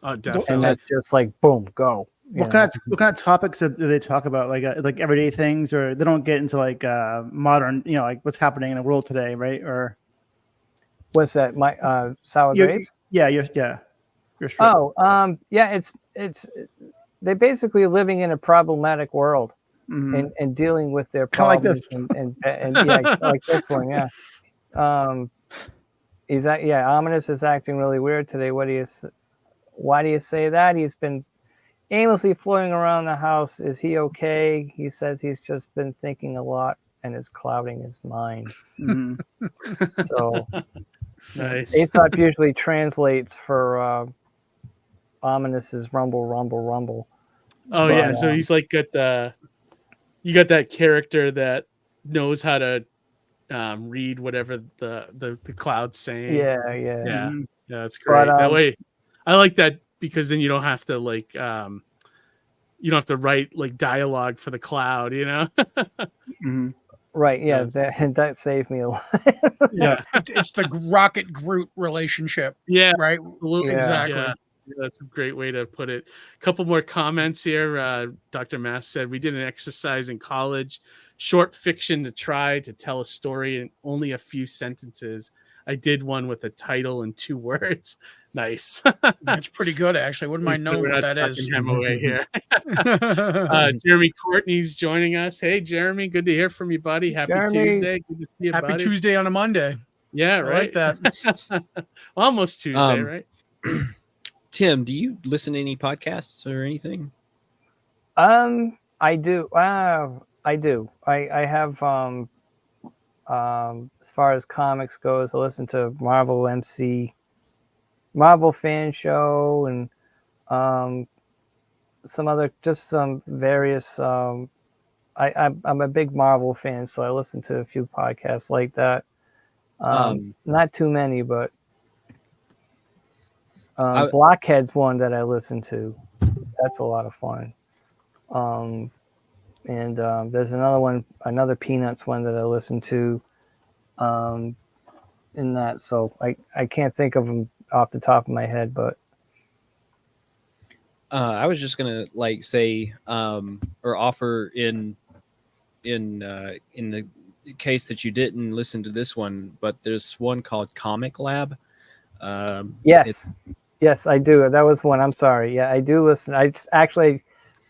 Oh, definitely. And that's just like boom, go. What kind of topics do they talk about? Like everyday things, or they don't get into like modern, you know, like what's happening in the world today, right? Or what's that? My sour grapes? Yeah, you're straight. Oh, yeah. It's they're basically living in a problematic world. Mm-hmm. And dealing with their problems, and yeah, like this one, yeah. Ominous is acting really weird today. Why do you say that? He's been aimlessly floating around the house. Is he okay? He says he's just been thinking a lot and is clouding his mind. Mm-hmm. So nice. Aesop usually translates for Ominous is rumble, rumble, rumble. Oh, but, yeah, so he's like you got that character that knows how to read whatever the cloud's saying. Yeah. Mm-hmm. Yeah, that's great. That way, I like that, because then you don't have to like you don't have to write like dialogue for the cloud, you know. Mm-hmm. Right. Yeah, that saved me a lot. Yeah, it's the Rocket Groot relationship. Yeah, right. Absolutely. Exactly. Yeah. That's a great way to put it. A couple more comments here. Dr. Mass said, we did an exercise in college, short fiction to try to tell a story in only a few sentences. I did one with a title and 2 words. Nice. That's pretty good, actually. Wouldn't mind knowing what that is. Him away here. Jeremy Courtney's joining us. Hey, Jeremy, good to hear from you, buddy. Happy Tuesday. Good to see you, Happy buddy. Tuesday on a Monday. Yeah, right. I like that. Almost Tuesday, right? Tim, do you listen to any podcasts or anything? I do. I do. I have as far as comics goes, I listen to Marvel Fan Show, and some various I'm a big Marvel fan, so I listen to a few podcasts like that. Not too many, but Blockhead's one that I listen to. That's a lot of fun. And there's another Peanuts one that I listen to. In that, so I can't think of them off the top of my head, but I was just gonna like say or offer in the case that you didn't listen to this one, but there's one called Comic Lab. Yes, I do. That was one. I'm sorry. Yeah, I do listen. I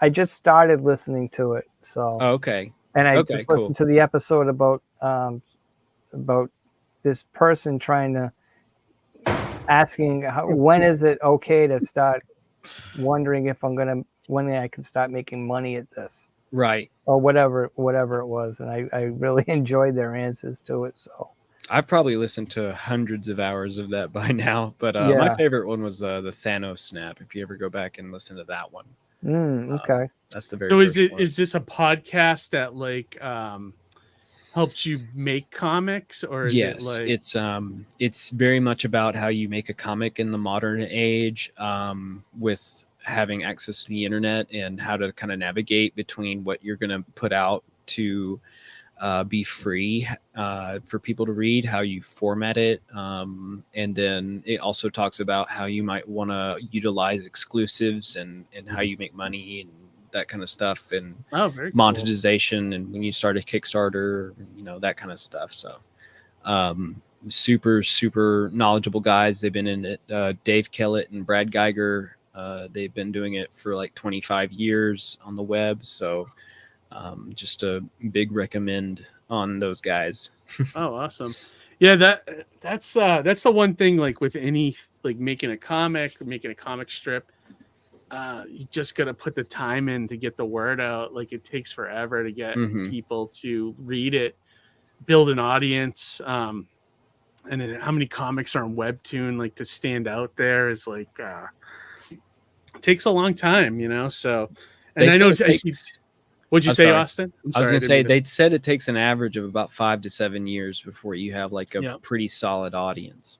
just started listening to it. So okay, and I okay, just cool. listened to the episode about this person trying to asking when is it okay to start wondering if when I can start making money at this. Right. Or whatever it was. And I really enjoyed their answers to it. So I've probably listened to hundreds of hours of that by now, but my favorite one was the Thanos snap. If you ever go back and listen to that one. Okay. That's the very So first one. is this a podcast that like helps you make comics, or is it like it's very much about how you make a comic in the modern age with having access to the internet and how to kind of navigate between what you're going to put out to be free for people to read, how you format it, and then it also talks about how you might want to utilize exclusives and how you make money and that kind of stuff, and very monetization cool. And when you start a Kickstarter, that kind of stuff. So super knowledgeable guys. They've been in it. Dave Kellett and Brad Geiger, they've been doing it for like 25 years on the web. So just a big recommend on those guys. Oh, awesome. Yeah, that's the one thing, like with any, like making a comic or making a comic strip, you just got to put the time in to get the word out. Like it takes forever to get people to read it, build an audience. And then how many comics are on Webtoon, like to stand out there is like, it takes a long time, So, and I know what'd you say, Austin? I was going to say, they said it takes an average of about 5 to 7 years before you have like a pretty solid audience.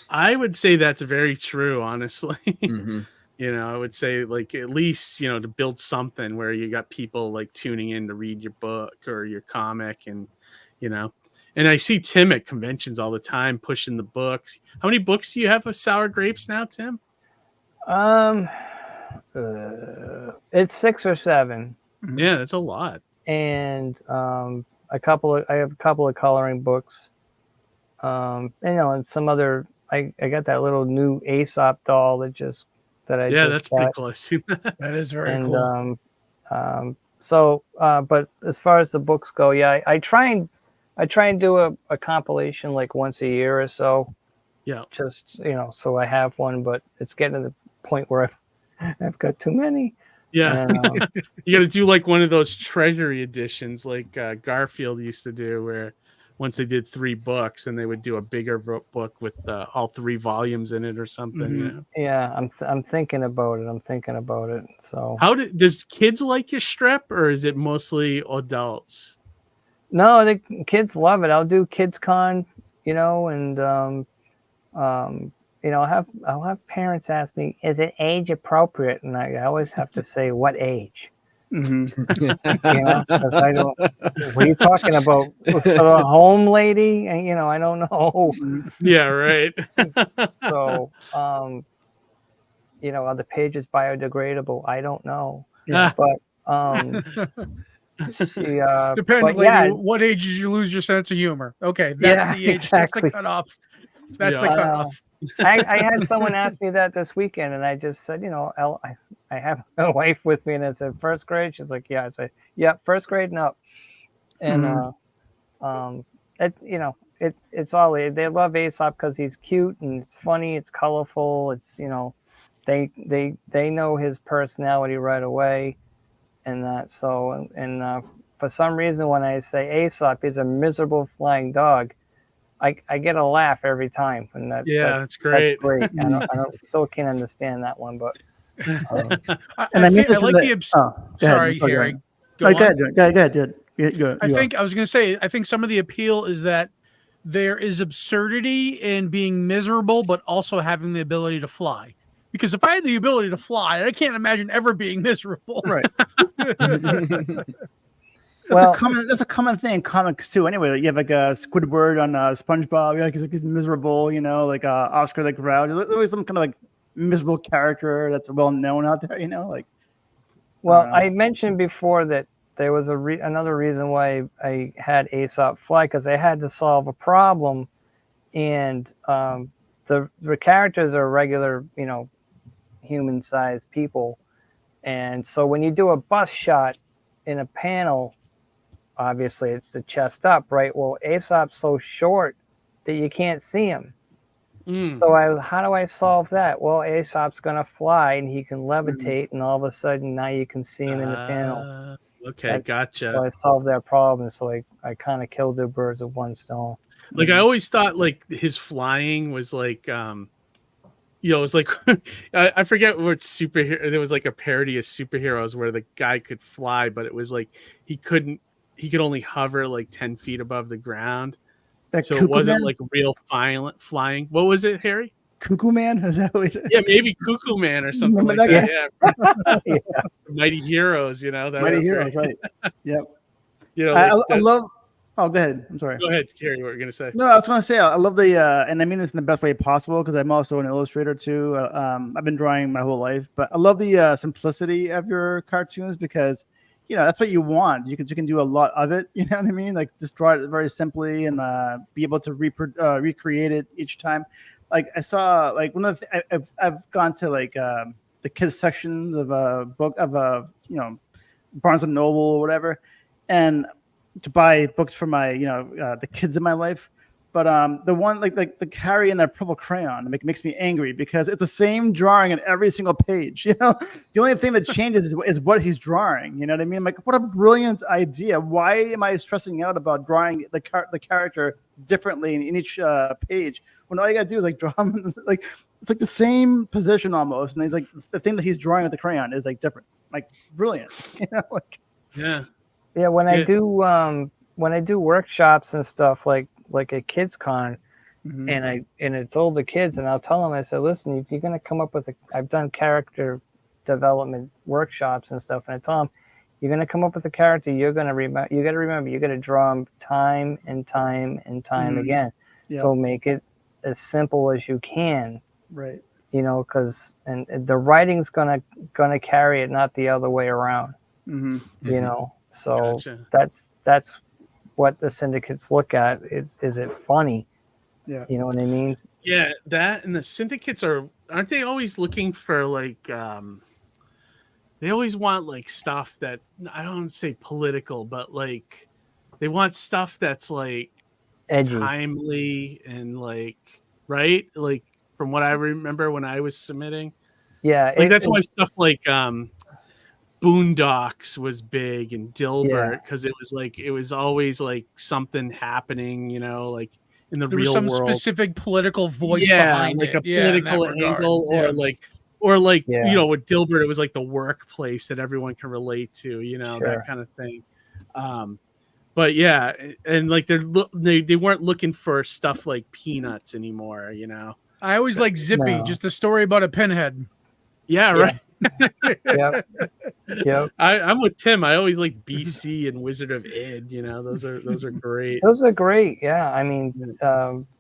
I would say that's very true, honestly. I would say like at least, to build something where you got people like tuning in to read your book or your comic and I see Tim at conventions all the time pushing the books. How many books do you have of Sour Grapes now, Tim? It's 6 or 7. Yeah, that's a lot. And I have a couple of coloring books. And some other I got that little new Aesop doll that's pretty cool. I've seen that. That is very cool. But as far as the books go, I try and do a compilation like once a year or so. Yeah. Just so I have one, but it's getting to the point where I've got too many. Yeah. And, you got to do like one of those treasury editions like Garfield used to do, where once they did 3 books and they would do a bigger book with all 3 volumes in it or something. Yeah, I'm thinking about it. So does kids like your strip, or is it mostly adults? No, the kids love it. I'll do Kids Con, and I'll have parents ask me, is it age appropriate? And I always have to say, what age? Because I don't. What are you talking about? A home lady? And I don't know. Yeah, right. So, are the pages biodegradable? I don't know. Yeah. But depending on what age did you lose your sense of humor? Okay, that's the age. Exactly. That's the cutoff. That's the cutoff. I had someone ask me that this weekend, and I just said, I have a wife with me, and I said, 1st grade? She's like, yeah. I said, yeah, 1st grade and up. And it's all they love Aesop because he's cute and it's funny, it's colorful, it's they know his personality right away, and that. So for some reason, when I say Aesop is a miserable flying dog, I get a laugh every time, and that's great. That's great. I still can't understand that one, but I sorry, Harry. Go ahead. I was going to say, I think some of the appeal is that there is absurdity in being miserable, but also having the ability to fly. Because if I had the ability to fly, I can't imagine ever being miserable. Right. That's a common thing in comics too. Anyway, like you have like a Squidward on SpongeBob, like he's miserable, like Oscar the Grouch. There's always some kind of like miserable character that's well known out there. Like. Well, I mentioned before that there was another reason why I had Aesop fly, because I had to solve a problem, and the characters are regular, human-sized people, and so when you do a bust shot in a panel, obviously it's the chest up, right? Well, Aesop's so short that you can't see him. So how do I solve that? Well, Aesop's gonna fly and he can levitate, and all of a sudden now you can see him in the panel. Okay, gotcha. So I solved that problem. So I kind of killed two birds with one stone. Like I always thought, like his flying was like, it was like I forget what superhero. There was like a parody of superheroes where the guy could fly, but it was like he could only hover like 10 feet above the ground. So it wasn't like real violent flying. What was it, Harry? Cuckoo Man? Is that what yeah, maybe Cuckoo Man or something like that. Yeah. Mighty Heroes, Mighty Heroes, right. Yep. I love. Oh, go ahead. I'm sorry. Go ahead, Harry. What were you going to say? No, I was going to say I love the, and I mean this in the best way possible because I'm also an illustrator too. I've been drawing my whole life, but I love the simplicity of your cartoons because that's what you want. You can do a lot of it. You know what I mean? Like just draw it very simply and be able to recreate it each time. Like I saw, like one of the I've gone to like the kids sections of a book of Barnes and Noble or whatever, and to buy books for my the kids in my life. But the one like the Harry and that purple crayon makes me angry because it's the same drawing in every single page. The only thing that changes is what he's drawing. You know what I mean? I'm like, what a brilliant idea! Why am I stressing out about drawing the character differently in each page when all you gotta do is like draw him like it's like the same position almost, and he's like the thing that he's drawing with the crayon is like different, like brilliant. Yeah. When I do workshops and stuff like at Kids Con, and I told the kids, and I'll tell them, I said, listen, if you're going to come up with I've done character development workshops and stuff, and I tell them, you're going to come up with a character, you got to remember, you got to draw them time and time and time again. Yeah. So make it as simple as you can. Right. Because and the writing's gonna carry it, not the other way around. So gotcha. That's what the syndicates look at. Is it funny? Yeah. You know what I mean? Yeah, that and the syndicates aren't they always looking for like they always want like stuff that I don't want to say political, but like they want stuff that's like edgy, timely, and like right? Like from what I remember when I was submitting. Yeah. Like that's why stuff like Boondocks was big and Dilbert because it was always like something happening, like in the real world. Some specific political voice behind like it. a political angle, or like with Dilbert, it was like the workplace that everyone can relate to, that kind of thing. But yeah, and like they weren't looking for stuff like Peanuts anymore, I always like Zippy, just a story about a pinhead. Yeah, right. Yep. I'm with Tim. I always like BC and Wizard of Id. Those are great. Those are great. Yeah, I mean,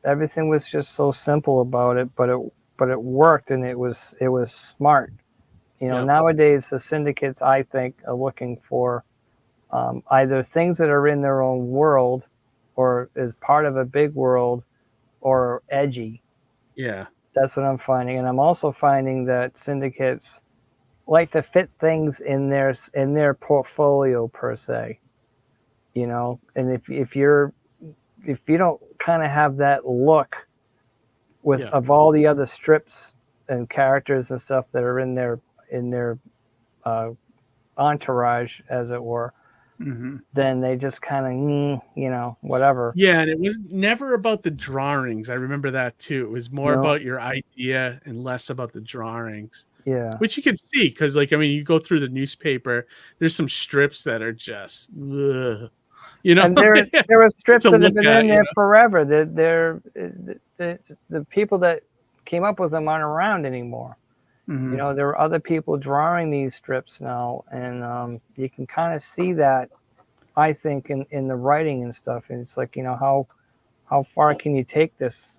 everything was just so simple about it, but it worked, and it was smart. Nowadays the syndicates, I think, are looking for either things that are in their own world, or as part of a big world, or edgy. Yeah, that's what I'm finding, and I'm also finding that syndicates like to fit things in their portfolio per se, and if you don't kind of have that look of all the other strips and characters and stuff that are in their entourage, as it were, then they just kind of whatever. Yeah, and it was never about the drawings. I remember that too. It was more about your idea and less about the drawings. Yeah, which you can see because, you go through the newspaper. There's some strips that are just, and there are strips that have been in there forever. The people that came up with them aren't around anymore. There are other people drawing these strips now, and you can kind of see that, I think, in the writing and stuff. And it's like, how far can you take this?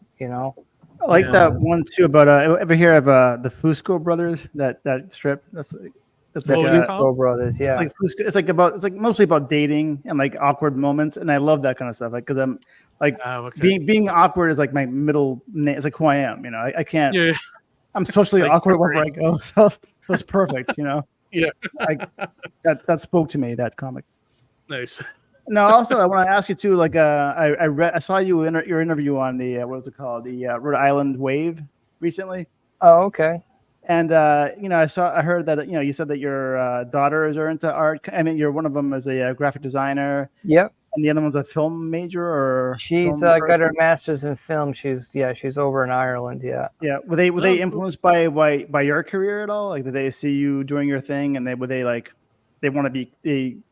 I like that one too about ever hear of the Fusco brothers, that strip? That's like Fusco brothers, yeah. Like Fusco, it's like mostly about dating and like awkward moments, and I love that kind of stuff. Like, because I'm like being awkward is like my middle name. It's like who I am. You know, I can't. Yeah. I'm socially like awkward wherever I go, so it's perfect. You know. Yeah. That spoke to me, that comic. Nice. No, also I want to ask you too. Like, I saw your interview on the what was it called, the Rhode Island Wave recently. Oh, okay. And I heard that you said that your daughters are into art. I mean, you're one of them as a graphic designer. Yep. And the other one's a film major, or she's got her master's in film. She's over in Ireland. Yeah. Yeah. Were they influenced by your career at all? Like, did they see you doing your thing, and they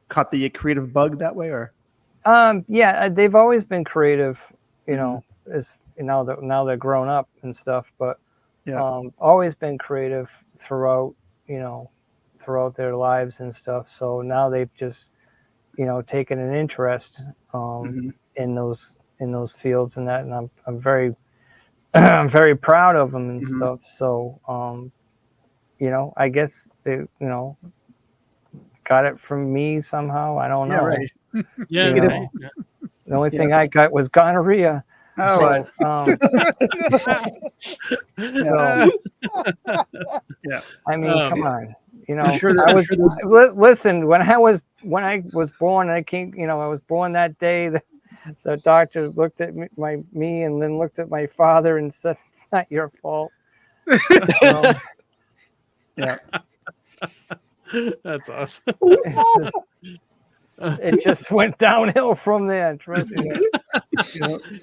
caught the creative bug that way, or? Yeah, they've always been creative, as now they're grown up and stuff, but always been creative throughout their lives and stuff. So now they've just, taken an interest in those fields and that, and I'm very I'm very proud of them and stuff. So I guess they, got it from me somehow. I don't know. Right. The only thing I got was gonorrhea. Oh, but, I mean, come on. Listen. When I was born, I came. I was born that day. The doctor looked at me and then looked at my father and said, "It's not your fault." Yeah. That's awesome. It just went downhill from there. Trust me.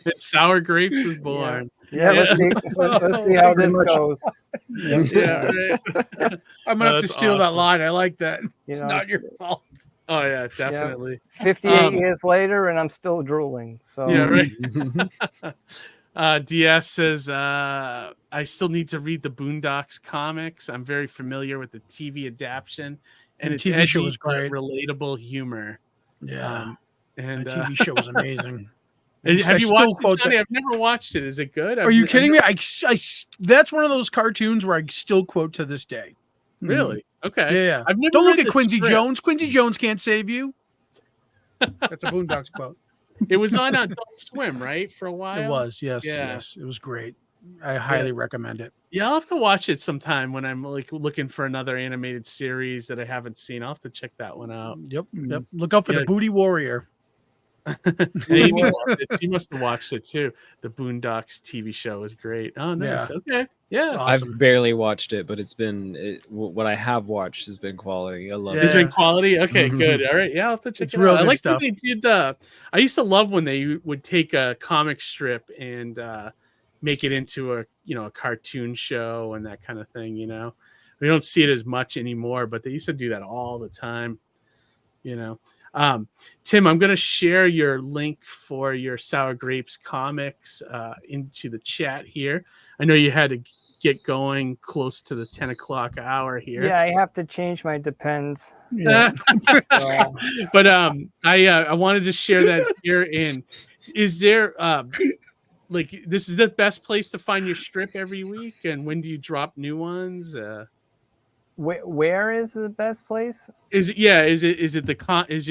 It's Sour Grapes was born. Yeah. Let's see how this goes. Yeah. I'm gonna have to steal that line. I like that. It's not your fault. Oh yeah, definitely. 58 years later, and I'm still drooling. So DS says, I still need to read the Boondocks comics. I'm very familiar with the TV adaptation, and its TV show was great. Relatable humor. Yeah, and the TV show was amazing. Have you watched it, Johnny? I've never watched it. Is it good? Are you kidding me? I that's one of those cartoons where I still quote to this day. Really? Okay. Yeah. I've never Don't look read at Quincy script. Jones. Quincy Jones can't save you. That's a Boondocks quote. It was on Adult Swim, right? For a while. It was, yes. Yeah. Yes. It was great. I highly recommend it. Yeah, I'll have to watch it sometime when I'm like looking for another animated series that I haven't seen. I'll have to check that one out. Yep. Look out for the Booty Warrior. Amy she must have watched it too. The Boondocks TV show is great. Oh, nice. Yeah. Okay. Yeah. I've barely watched it, but what I have watched has been quality. I love it. It's been quality. Okay, good. All right. Yeah, I'll have to check It's it real out. I good like stuff. when they did I used to love when they would take a comic strip and make it into a cartoon show and that kind of thing. We don't see it as much anymore, but they used to do that all the time. Tim, I'm going to share your link for your Sour Grapes comics into the chat here. I know you had to get going close to the 10 o'clock hour here. Yeah, I have to change my Depends. Yeah. But I wanted to share that here. And is there this is the best place to find your strip every week? And when do you drop new ones? Where is the best place? Is it is it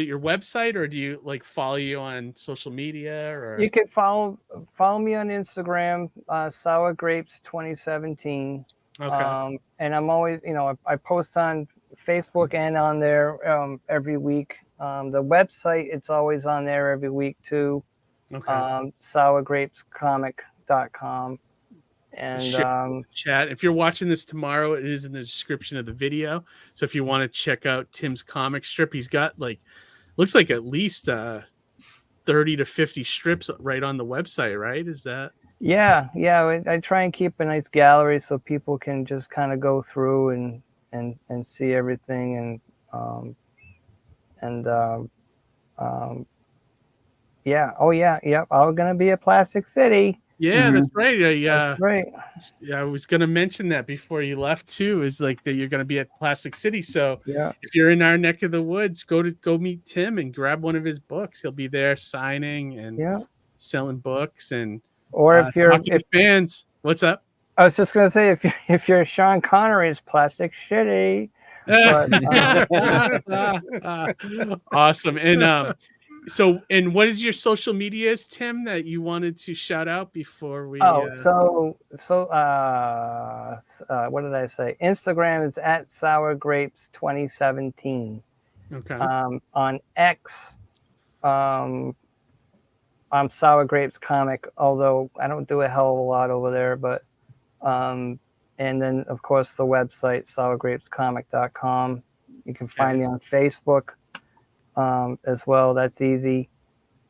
your website, or do you follow you on social media? Or you can follow me on Instagram, Sour Grapes 2017. Okay. And I'm always, I post on Facebook and on there every week. The website, it's always on there every week too. Okay. sourgrapescomic.com. And chat. If you're watching this tomorrow, it is in the description of the video. So if you want to check out Tim's comic strip, he's got looks like at least 30 to 50 strips right on the website, right? Is that? Yeah. I try and keep a nice gallery so people can just kind of go through and see everything yeah. Oh yeah. Yep. I'm gonna be at Plastic City. Yeah, that's right. That's right. Yeah, I was going to mention that before you left too. Is that you're going to be at Plastic City. So if you're in our neck of the woods, go meet Tim and grab one of his books. He'll be there signing and selling books and or if you're fans. What's up? I was just gonna say if you're Sean Connery, it's plastic shitty. But, awesome. And so, and what is your social medias, Tim, that you wanted to shout out before we? what did I say? Instagram is at Sour Grapes 2017. Okay. On X, I'm Sour Grapes Comic, although I don't do a hell of a lot over there, but and then of course the website sourgrapescomic.com. You can find me on Facebook as well. That's easy.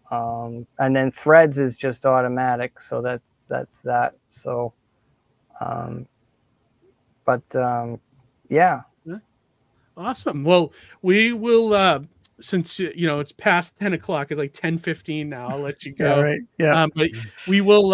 And then Threads is just automatic, so that's that. So yeah. Awesome. Well, we will since it's past 10 o'clock, it's like 10:15 now. I'll let you go. Yeah, right. Yeah. But we will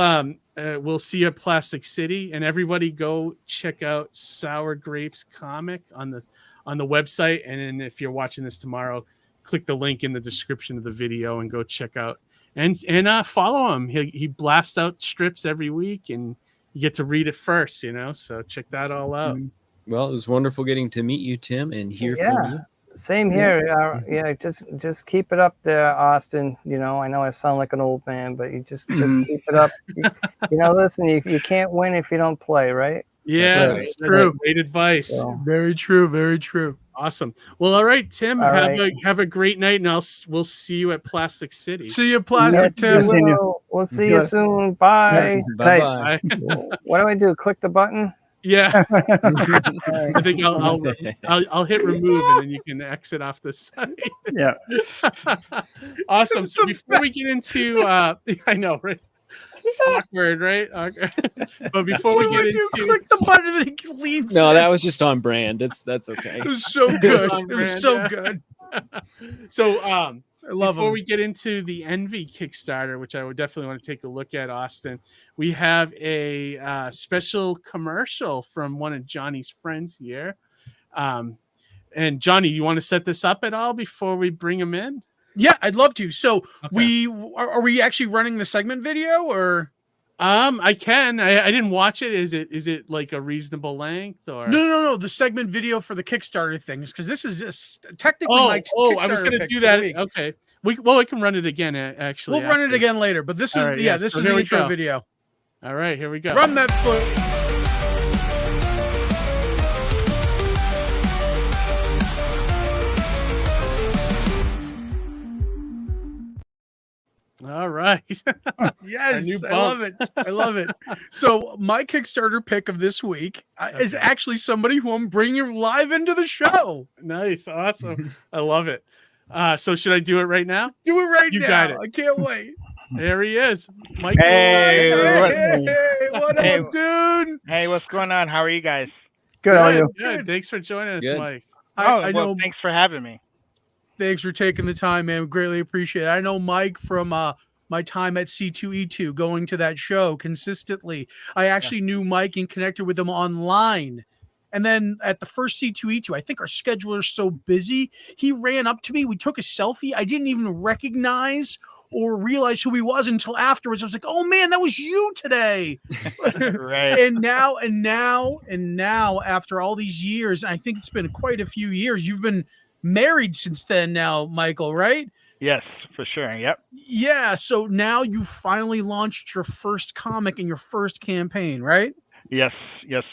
we'll see you at Plastic City, and everybody go check out Sour Grapes Comic on the website. And then if you're watching this tomorrow, click the link in the description of the video and go check out and follow him. He blasts out strips every week, and you get to read it first, so check that all out. Well, it was wonderful getting to meet you, Tim, and hear from you. Same here. Just keep it up there, Austin. I know I sound like an old man, but you just keep it up. Listen, you can't win if you don't play, right? Yeah, that's true. Great advice. So. Very true. Very true. Awesome. Well, all right, Tim. All have a great night, and we'll see you at Plastic City. See you, Plastic Tim. We'll see you soon. Bye. Bye. What do I do? Click the button. Yeah. I think I'll hit remove, and then you can exit off the site. Yeah. Awesome. So before we get into, I know, right? Awkward, right? But before we get into, click the button and it leaves. No, that was just on brand. That's okay. It was so good. It was so good. So I love before we get into the Envy Kickstarter, which I would definitely want to take a look at, Austin, we have a special commercial from one of Johnny's friends here. And Johnny, you want to set this up at all before we bring him in? Yeah, I'd love to. So are we actually running the segment video, or? I can. I didn't watch it. Is it like a reasonable length, or? No. The segment video for the Kickstarter things, because this is just technically my Kickstarter. I was going to do that. Okay. We can run it again. Actually, we'll run it again later. But this is this is the intro video. All right, here we go. Run that foot. All right. Yes, I love it. I love it. So my Kickstarter pick of this week is actually somebody who I'm bringing live into the show. Nice. Awesome. I love it. So should I do it right now? Do it right now. You got it. I can't wait. There he is. Michael. Hey, what up, dude? Hey, what's going on? How are you guys? Good. How are you? Good. Thanks for joining us, Mike. I know. Thanks for having me. Thanks for taking the time, man. We greatly appreciate it. I know Mike from my time at C2E2, going to that show consistently. I actually knew Mike and connected with him online. And then at the first C2E2, I think our scheduler's so busy, he ran up to me. We took a selfie. I didn't even recognize or realize who he was until afterwards. I was like, oh man, that was you today. Right. And now, after all these years, I think it's been quite a few years, you've been married since then now, Michael, right? Yes, for sure. Yep. Yeah. So now you finally launched your first comic and your first campaign, right? Yes,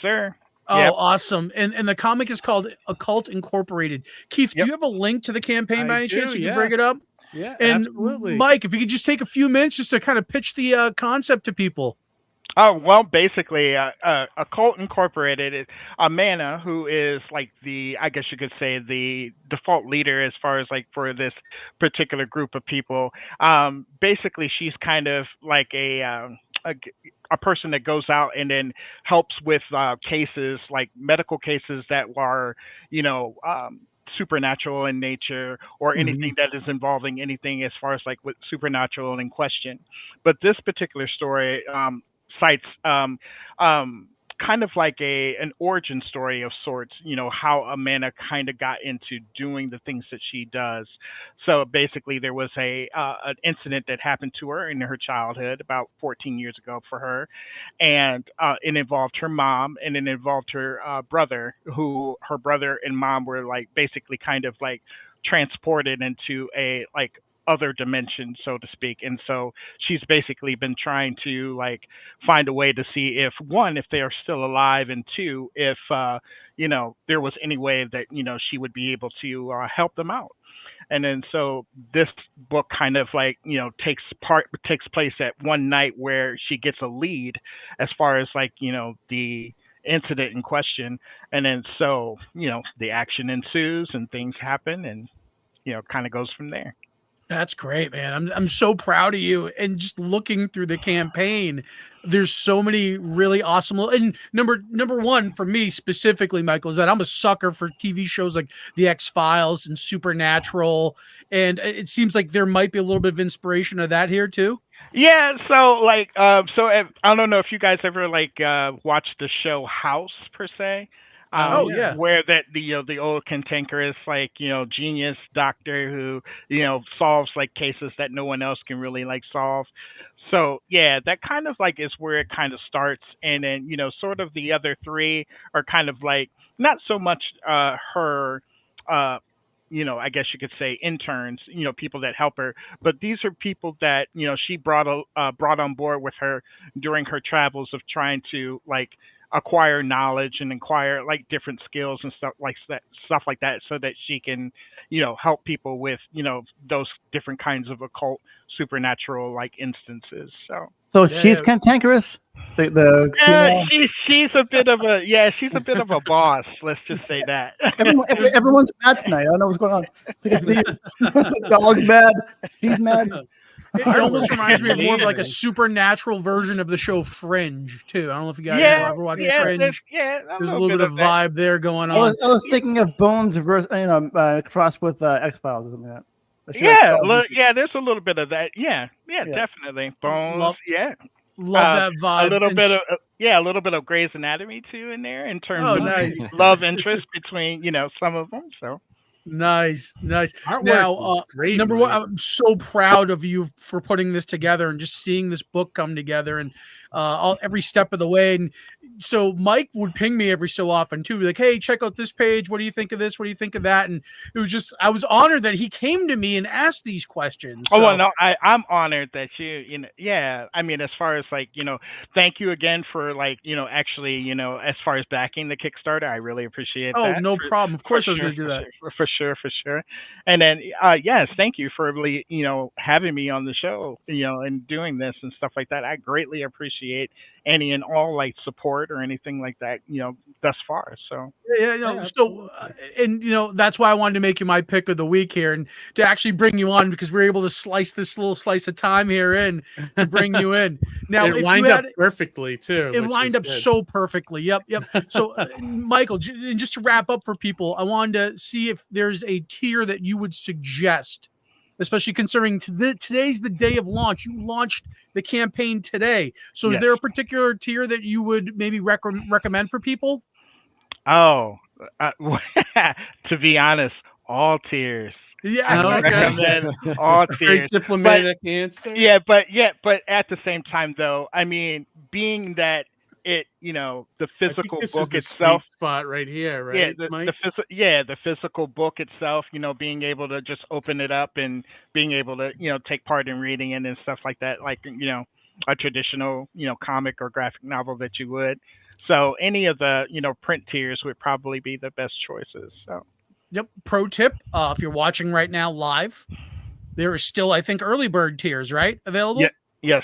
sir. Oh, yep. Awesome. And the comic is called Occult Incorporated. Keith, do you have a link to the campaign by any chance? You can bring it up? Yeah, and absolutely. Mike, if you could just take a few minutes just to kind of pitch the concept to people. Oh, well, basically, Occult Incorporated is Amanda, who is like I guess you could say the default leader as far as like for this particular group of people. Basically, she's kind of like a person that goes out and then helps with cases, like medical cases that are, supernatural in nature, or anything that is involving anything as far as like with supernatural in question. But this particular story cites kind of like an origin story of sorts, how Amanda kind of got into doing the things that she does. So basically there was an incident that happened to her in her childhood about 14 years ago for her, and it involved her mom, and it involved her brother, who her brother and mom were like basically kind of like transported into a like other dimension, so to speak. And so she's basically been trying to like find a way to see if one, if they are still alive, and two, if there was any way that she would be able to help them out. And then so this book kind of like takes place at one night where she gets a lead as far as like the incident in question. And then so the action ensues and things happen, and kind of goes from there. That's great, man. I'm so proud of you. And just looking through the campaign, there's so many really awesome. And number one for me specifically, Michael, is that I'm a sucker for TV shows like The X-Files and Supernatural, and it seems like there might be a little bit of inspiration of that here too. Yeah, so like, I don't know if you guys ever like watched the show House per se. Where that the old cantankerous like genius doctor who solves like cases that no one else can really like solve. So yeah, that kind of like is where it kind of starts, and then sort of the other three are kind of like not so much her I guess you could say interns, people that help her, but these are people that she brought on board with her during her travels of trying to like acquire knowledge and acquire like different skills and stuff like that, so that she can help people with those different kinds of occult supernatural like instances. So she's cantankerous. She's a bit of a boss. Let's just say that. Everyone's mad tonight. I don't know what's going on. The dog's mad. She's mad. It almost reminds me of more of like a supernatural version of the show Fringe too. I don't know if you guys ever watched Fringe. There's a little bit of vibe there going on. I was thinking of Bones versus crossed with X-Files or something like that. There's a little bit of that. Yeah, definitely. Bones. Love that vibe. A little bit of Grey's Anatomy too in there in terms of love interest between some of them. So. Nice. Artwork Now, great, number one, I'm so proud of you for putting this together and just seeing this book come together and every step of the way. And so Mike would ping me every so often too, like, hey, check out this page. What do you think of this? What do you think of that? And it was just, I was honored that he came to me and asked these questions. Oh, well, no, I'm honored that I mean, as far as like, thank you again for like, actually, as far as backing the Kickstarter, I really appreciate that. Oh, no problem. Of course I was going to do that. For sure. And then, yes, thank you for really, having me on the show, and doing this and stuff like that. I greatly appreciate any and all like support or anything like that, thus far. So that's why I wanted to make you my pick of the week here and to actually bring you on, because we're able to slice this little slice of time here in to bring you in. Now it lined up perfectly too. It lined up so perfectly. Yep. So Michael, just to wrap up for people, I wanted to see if there's a tier that you would suggest, especially considering today's the day of launch. You launched the campaign today. So is there a particular tier that you would maybe recommend for people? Oh, to be honest, all tiers. Yeah, I recommend all tiers. Very diplomatic answer. Yeah, but at the same time, though, I mean, being that it, the physical book itself, spot right here, right? The physical book itself, being able to just open it up and being able to, take part in reading it and stuff like that, like, a traditional, comic or graphic novel that you would. So any of the, print tiers would probably be the best choices. So. Yep. Pro tip: if you're watching right now live, there is still, I think, early bird tiers, right, available? Yes.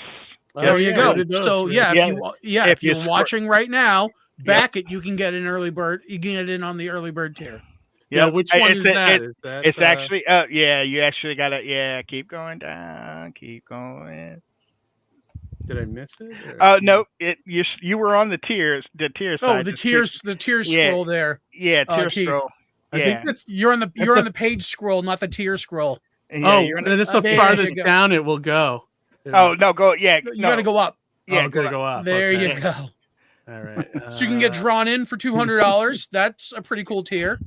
There you go. So if you're watching right now, back it. You can get an early bird. You can get in on the early bird tier. Yeah, which one is that? It's actually, you actually gotta, keep going down, keep going. Did I miss it? No, you were on the tiers side. Oh, the tiers scroll there. Yeah, tier scroll. I think you're on the page scroll, not the tier scroll. Yeah, that's the farthest down it will go. Oh no, go. Yeah, you got to go up. Yeah, gotta go up. There you go. All right. So you can get drawn in for $200. That's a pretty cool tier.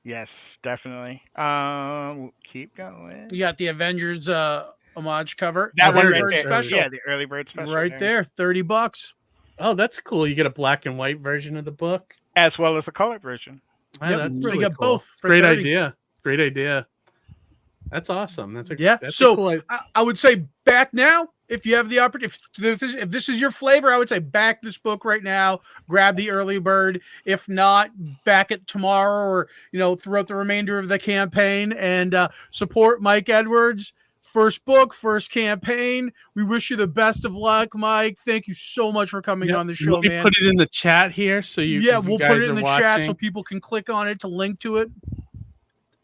Yes, definitely. Keep going. You got the Avengers homage cover. That one right Bird there. special. Yeah, the early bird special. Right there, $30. Oh, that's cool. You get a black and white version of the book, as well as a colored version. Wow, Yep, that's so really you get cool. both for Great 30. idea. Great idea. That's awesome. That's a That's so a cool I would say back now if you have the opportunity. If this is your flavor, I would say back this book right now. Grab the early bird. If not, back it tomorrow or throughout the remainder of the campaign and support Mike Edwards. First book, first campaign. We wish you the best of luck, Mike. Thank you so much for coming on the show, Let me man. put it in the chat here so you. Yeah, if you we'll guys put it in are the chat watching. so people can click on it to link to it.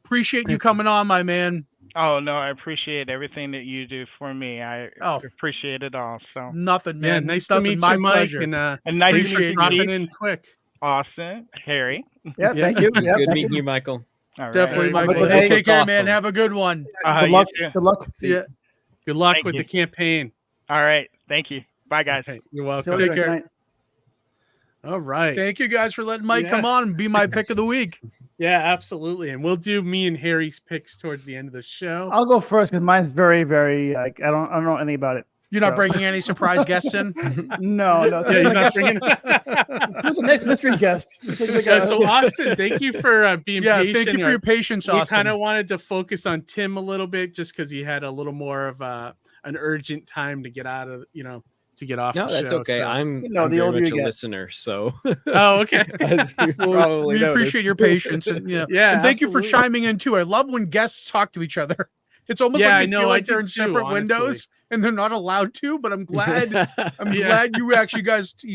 Appreciate you coming on, my man. Oh no, I appreciate everything that you do for me. I appreciate it all. So nothing, man. Yeah, nice to Nothing. meet My you, Mike, pleasure. and nice to thanks meet for you, dropping Keith. in quick. Austin, Harry. Yeah, thank you. It was Yeah, good thank meeting you, Michael. All right. Definitely, Very Michael. good. Hey, Hey, take care, awesome. man. Have a good one. Good luck. You too. Good luck. Yeah. Good luck Thank with you. the campaign. All right. Thank you. Bye, guys. Okay, you're See welcome. you later. Take care. Good night. All right. Thank you guys for letting Mike Yeah. come on and be my pick of the week. Yeah, absolutely. And we'll do me and Harry's picks towards the end of the show. I'll go first because mine's very, very like I don't know anything about it. You're not So- bringing any surprise guests in? No. Yeah, he's not bringing. Who's the next mystery guest? It's like Yeah, so Austin, thank you for being Yeah, patient. thank you for your patience, We Austin. kind of wanted to focus on Tim a little bit just because he had a little more of an urgent time to get out of, to get off No, the that's show. okay. So. I'm the very older much you a get. listener, so Oh, okay. as you Well, probably we appreciate noticed. your patience. And, Yeah, and thank you for absolutely. chiming in too. I love when guests talk to each other. It's almost Yeah, I like they know, feel I like they're do in too, separate honestly. windows and they're not allowed to. But I'm glad. I'm Yeah. glad you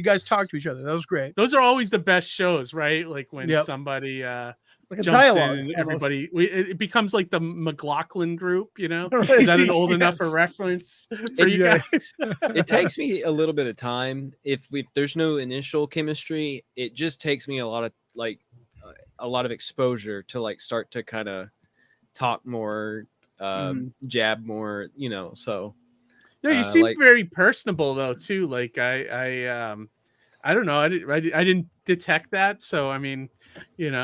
guys talk to each other. That was great. Those are always the best shows, right? Like when Yep. somebody like a jumps dialogue. in and almost. everybody, it becomes like the McLaughlin group, Right. Is that an old enough a Yes. reference for you Yeah. guys? It takes me a little bit of time. If there's no initial chemistry, it just takes me a lot of exposure to start to kind of talk more, jab more, So No, you seem like- very personable though too. Like I don't know. I didn't detect that. So I mean,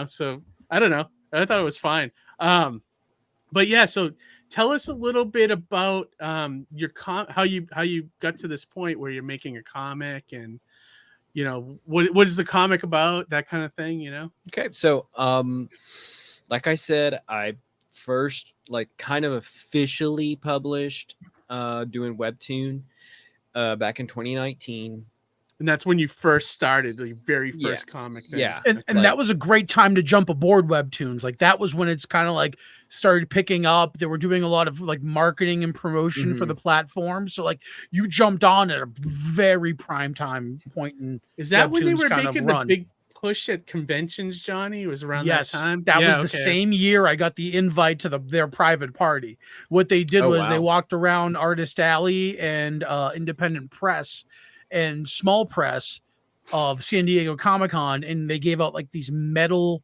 so I don't know. I thought it was fine. But yeah. So tell us a little bit about your how you got to this point where you're making a comic and what is the comic about, that kind of thing. Okay, so like I said, I first kind of officially published doing webtoon back in 2019. And that's when you first started the very first comic. Thing. Yeah. And that was a great time to jump aboard webtoons. Like that was when it's kind of started picking up. They were doing a lot of marketing and promotion for the platform. So you jumped on at a very prime time point. In Is that when they Webtoons were kind of making the run. big push at conventions, Johnny? It was around Yes, that time. that Yeah, was the okay. same year I got the invite to their private party. What they did Oh, was wow. they walked around Artist Alley and Independent Press and Small Press of San Diego Comic-Con, and they gave out these metal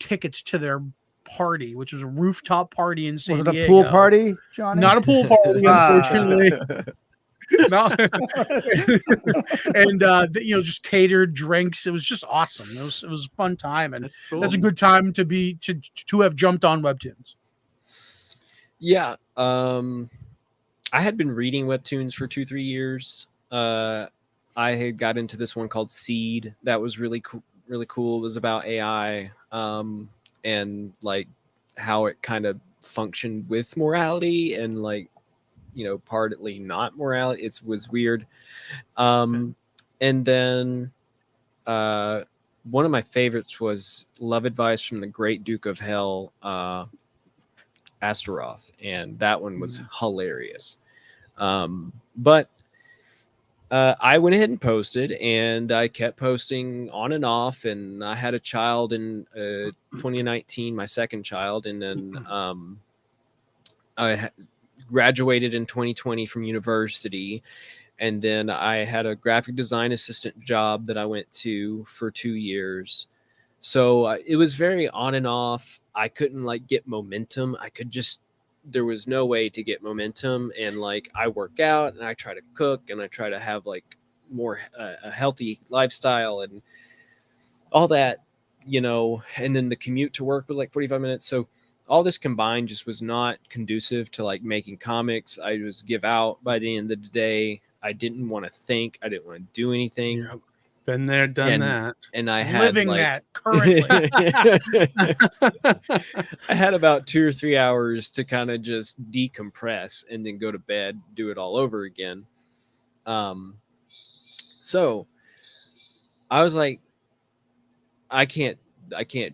tickets to their party, which was a rooftop party in San Was it Diego. a pool party, Johnny? Not a pool party, unfortunately. No. And just catered drinks. It was just awesome. It was a fun time, and that's a good time to have jumped on webtoons. Yeah. I had been reading webtoons for 2-3 years. I had got into this one called Seed. That was really cool. Really cool. It was about AI, and how it kind of functioned with morality and partly not morality. It was weird. And then one of my favorites was Love Advice from the Great Duke of Hell, Astaroth, and that one was hilarious. But I went ahead and posted, and I kept posting on and off, and I had a child in 2019, my second child, and then I graduated in 2020 from university, and then I had a graphic design assistant job that I went to for 2 years. So it was very on and off. I couldn't get momentum. There was no way to get momentum. And I work out and I try to cook and I try to have more a healthy lifestyle and all that, you know, and then the commute to work was like 45 minutes. So all this combined just was not conducive to like making comics. I was give out by the end of the day. I didn't want to think. I didn't want to do anything. Yep. Been there, done that. And I had living like, that currently. I had about 2 or 3 hours to kind of just decompress and then go to bed, do it all over again. So I was like, I can't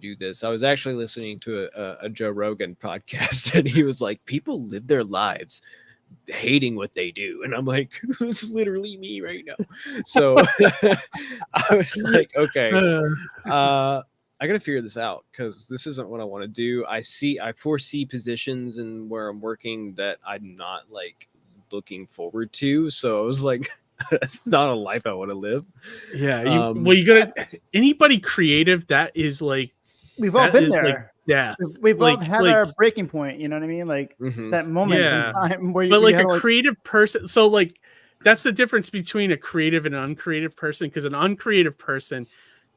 do this. I was actually listening to a Joe Rogan podcast, and he was like, people live their lives hating what they do. And I'm like, it's literally me right now. So I was like, okay, I gotta figure this out, because this isn't what I want to do. I foresee positions and where I'm working that I'm not like looking forward to. So I was like, that's not a life I want to live. Yeah. You gotta, anybody creative, that is like, we've all been there. Like, yeah, we've all had our breaking point. You know what I mean? Like that moment in time where you. But like a creative person, so like that's the difference between a creative and an uncreative person. Because an uncreative person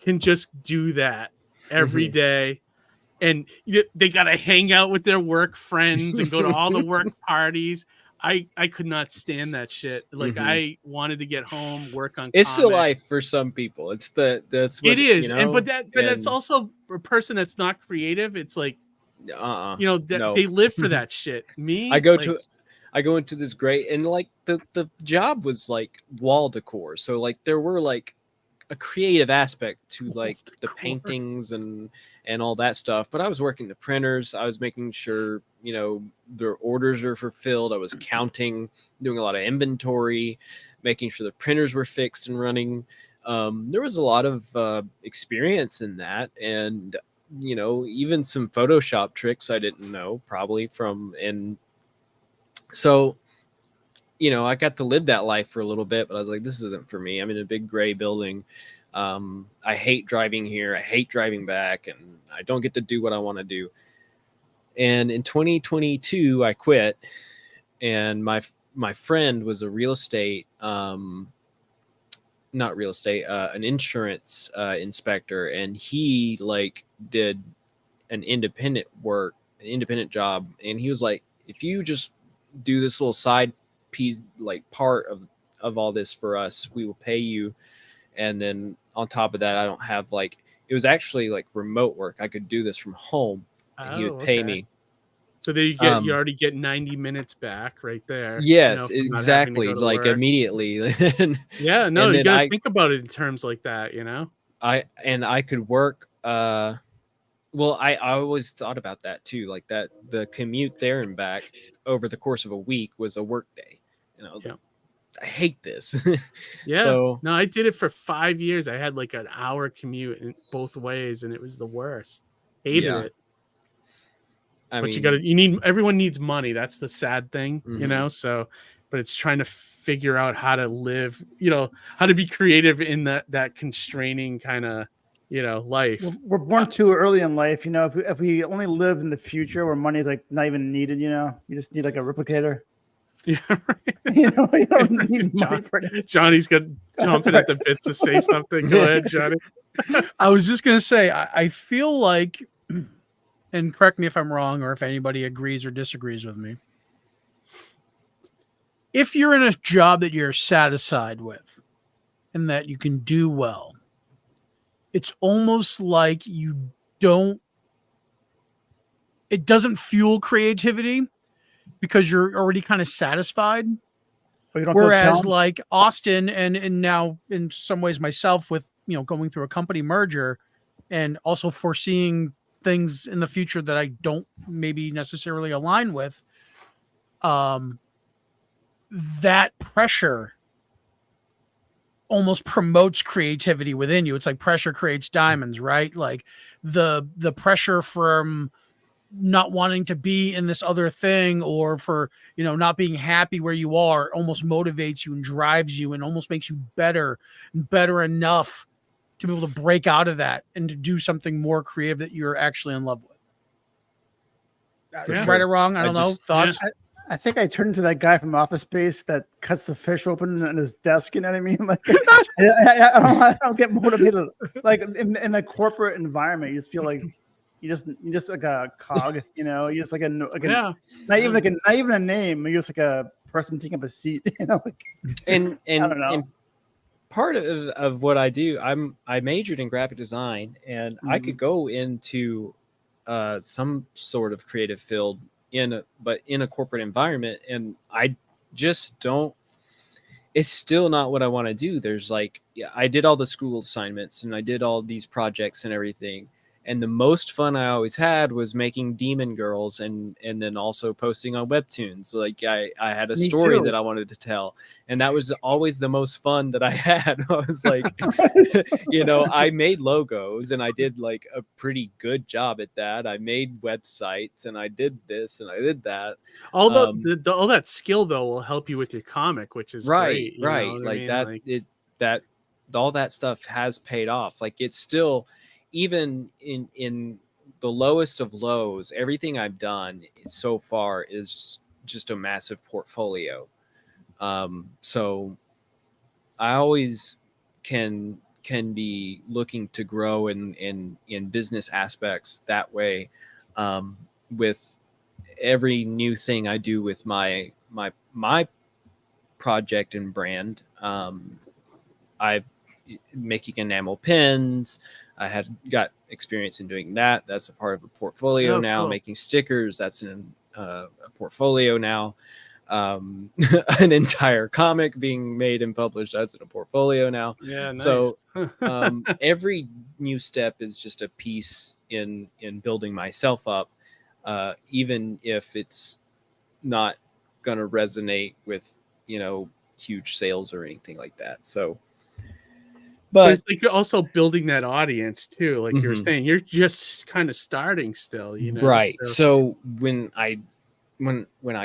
can just do that every day, and they gotta hang out with their work friends and go to all the work parties. I could not stand that shit. Like I wanted to get home, work on. It's the life for some people. That's what it is, you know? but that's also a person that's not creative. It's like, they live for that shit. Me, I go into this great, and like the job was like wall decor, so like there were like a creative aspect to like the paintings and all that stuff. But I was working the printers. I was making sure, you know, their orders are fulfilled. I was counting, doing a lot of inventory, making sure the printers were fixed and running. There was a lot of experience in that. And, you know, even some Photoshop tricks I didn't know probably from. And so, you know, I got to live that life for a little bit, but I was like, this isn't for me. I'm in a big gray building. I hate driving here. I hate driving back, and I don't get to do what I want to do. And in 2022, I quit, and my friend was a real estate, not real estate, an insurance inspector, and he like did an independent job, and he was like, if you just do this little side piece, like part of all this for us, we will pay you. And then on top of that, I don't have like, it was actually like remote work. I could do this from home, and he would pay me. So there you get, you already get 90 minutes back right there. Yes, exactly. Like work. Immediately. Yeah, no, you gotta think about it in terms like that, you know? I could work, well, I always thought about that too. Like that, the commute there and back over the course of a week was a work day. And I was like, I hate this. Yeah. So, no, I did it for 5 years. I had like an hour commute in both ways, and it was the worst. Hated it. Everyone needs money. That's the sad thing, you know? So, but it's trying to figure out how to live, you know, how to be creative in that constraining kind of, you know, life. We're born too early in life. You know, if we only live in the future where money is like not even needed, you know, you just need like a replicator. Yeah, right. You know, you don't need money for it. Johnny's got jumping at the bits to say something. Go ahead, Johnny. I was just gonna say, I feel like, and correct me if I'm wrong, or if anybody agrees or disagrees with me. If you're in a job that you're satisfied with and that you can do well, it's almost like it doesn't fuel creativity because you're already kind of satisfied. Whereas like Austin and now in some ways myself with, you know, going through a company merger and also foreseeing things in the future that I don't maybe necessarily align with, that pressure almost promotes creativity within you. It's like pressure creates diamonds, right? Like the pressure from not wanting to be in this other thing, or for, you know, not being happy where you are, almost motivates you and drives you and almost makes you better and better enough to be able to break out of that and to do something more creative that you're actually in love with. Right or wrong, I don't know. Thoughts? I I think I turned into that guy from Office Space that cuts the fish open on his desk. You know what I mean? Like, I don't get motivated. Like in a corporate environment, you just feel like you just like a cog. You know, you just not even a name. You're just like a person taking up a seat. You know, like, and I don't know. And part of what I do, I majored in graphic design, and I could go into some sort of creative field in a corporate environment, and I just don't. It's still not what I want to do. There's like, I did all the school assignments and I did all these projects and everything. And the most fun I always had was making demon girls and then also posting on webtoons. Like I had a story that I wanted to tell, and that was always the most fun that I had. I was like, you know, I made logos and I did like a pretty good job at that. I made websites and I did this and I did that. All all that skill though will help you with your comic, which is right. great, Right. Like all that stuff has paid off. Like it's still, even in the lowest of lows, everything I've done so far is just a massive portfolio. So I always can be looking to grow in business aspects that way. With every new thing I do with my project and brand, I'm making enamel pins. I had got experience in doing that. That's a part of a portfolio now. Cool. Making stickers, that's in a portfolio now. An entire comic being made and published, that's in a portfolio now. Yeah, nice. So every new step is just a piece in building myself up, even if it's not going to resonate with, you know, huge sales or anything like that. So but it's like you're also building that audience too, like you were saying, you're just kind of starting still, you know. Right. So when I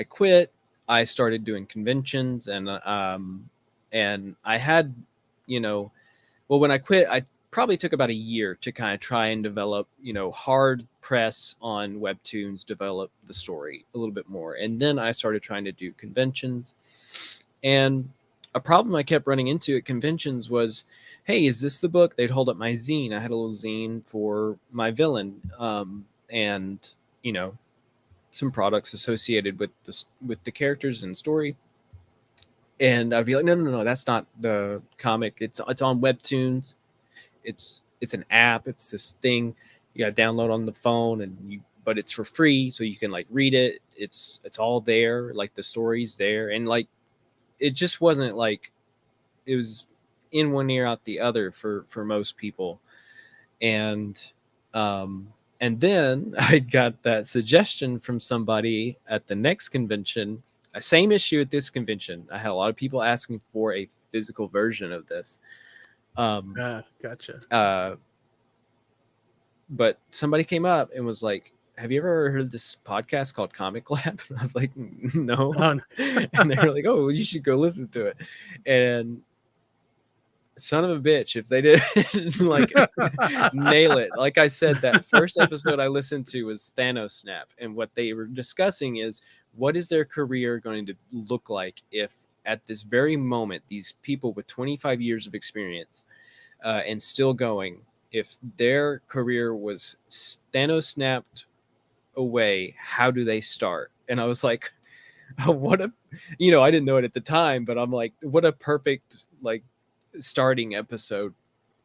quit, I started doing conventions, and I had, you know, well, when I quit, I probably took about a year to kind of try and develop, you know, hard press on webtoons, develop the story a little bit more, and then I started trying to do conventions. And a problem I kept running into at conventions was, hey, is this the book? They'd hold up my zine. I had a little zine for my villain, and, you know, some products associated with the characters and story. And I'd be like, no, that's not the comic. It's on webtoons. It's an app. It's this thing you got to download on the phone, but it's for free, so you can like read it. It's all there, like the story's there, and like, it just wasn't like, it was in one ear out the other for most people. And then I got that suggestion from somebody at the next convention, same issue at this convention. I had a lot of people asking for a physical version of this. Gotcha. But somebody came up and was like, have you ever heard of this podcast called Comic Lab? And I was like, no. Oh, nice. And they were like, oh, well, you should go listen to it. And son of a bitch, if they didn't like nail it. Like I said, that first episode I listened to was Thanos Snap. And what they were discussing is, what is their career going to look like if at this very moment, these people with 25 years of experience and still going, if their career was Thanos snapped away, how do they start? And I was like, what a, you know, I didn't know it at the time, but I'm like, what a perfect like starting episode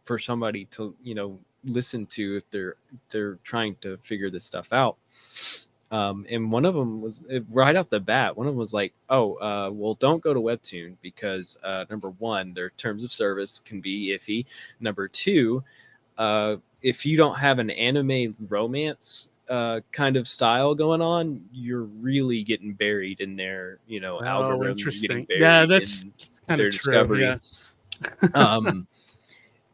for somebody to, you know, listen to if they're trying to figure this stuff out. And one of them was right off the bat, one of them was like, well, don't go to Webtoon because number one, their terms of service can be iffy. Number two, if you don't have an anime romance kind of style going on, you're really getting buried in their, you know, algorithm. Interesting. Yeah, that's kind of discovery. Yeah.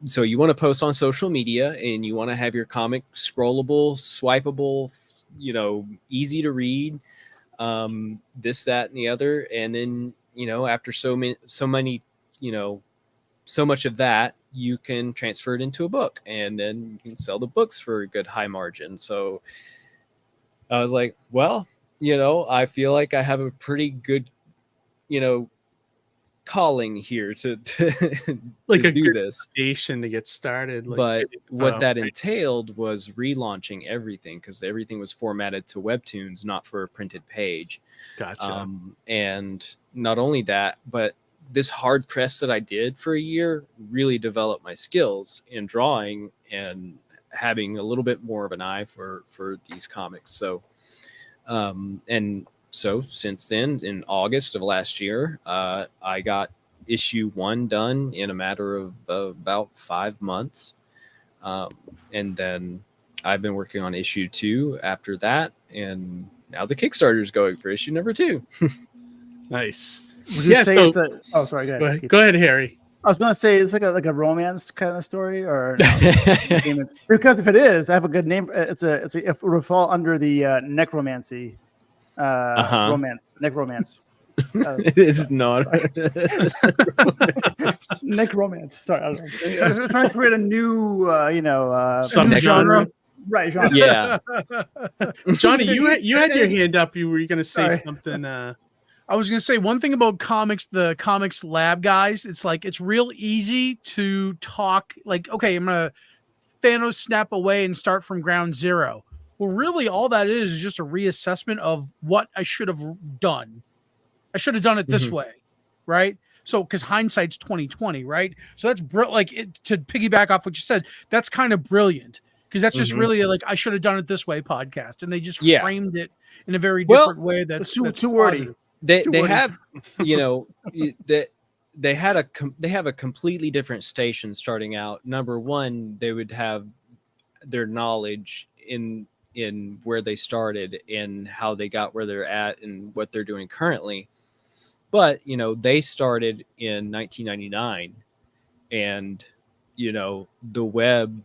So you want to post on social media and you want to have your comic scrollable, swipeable, you know, easy to read, this, that, and the other. And then, you know, after so many, you know, so much of that, you can transfer it into a book and then you can sell the books for a good high margin. So I was like, well, I feel like I have a pretty good, calling here to like to a do good this foundation to get started. But what that entailed was relaunching everything, because everything was formatted to webtoons, not for a printed page. Gotcha. And not only that, but this hard press that I did for a year really developed my skills in drawing and having a little bit more of an eye for these comics. So so since then, in August of last year, I got issue 1 done in a matter of about 5 months. And then I've been working on issue 2 after that. And now the Kickstarter is going for issue number 2. Nice. Would you say it's a... Oh, sorry. Go ahead. Go ahead, Harry. I was going to say it's like a romance kind of story, or no? Because if it is, I have a good name. It would fall under the necromancy romance. Necromance. It is not necromance. Sorry, I don't know. I was trying to create a new, some genre. Right, genre. Yeah. Johnny, you had your hand up. You were going to say something. I was going to say one thing about comics, the comics lab guys. It's like, it's real easy to talk like, okay, I'm going to Thanos snap away and start from ground zero. Well, really all that is just a reassessment of what I should have done. I should have done it this way. Right. So, because hindsight's 2020, right? So that's to piggyback off what you said, that's kind of brilliant, because that's just really like, I should have done it this way podcast. And they just framed it in a very different way. That's too wordy. They have, they have a completely different station starting out. Number one, they would have their knowledge in where they started and how they got where they're at and what they're doing currently. But, they started in 1999, and, the web,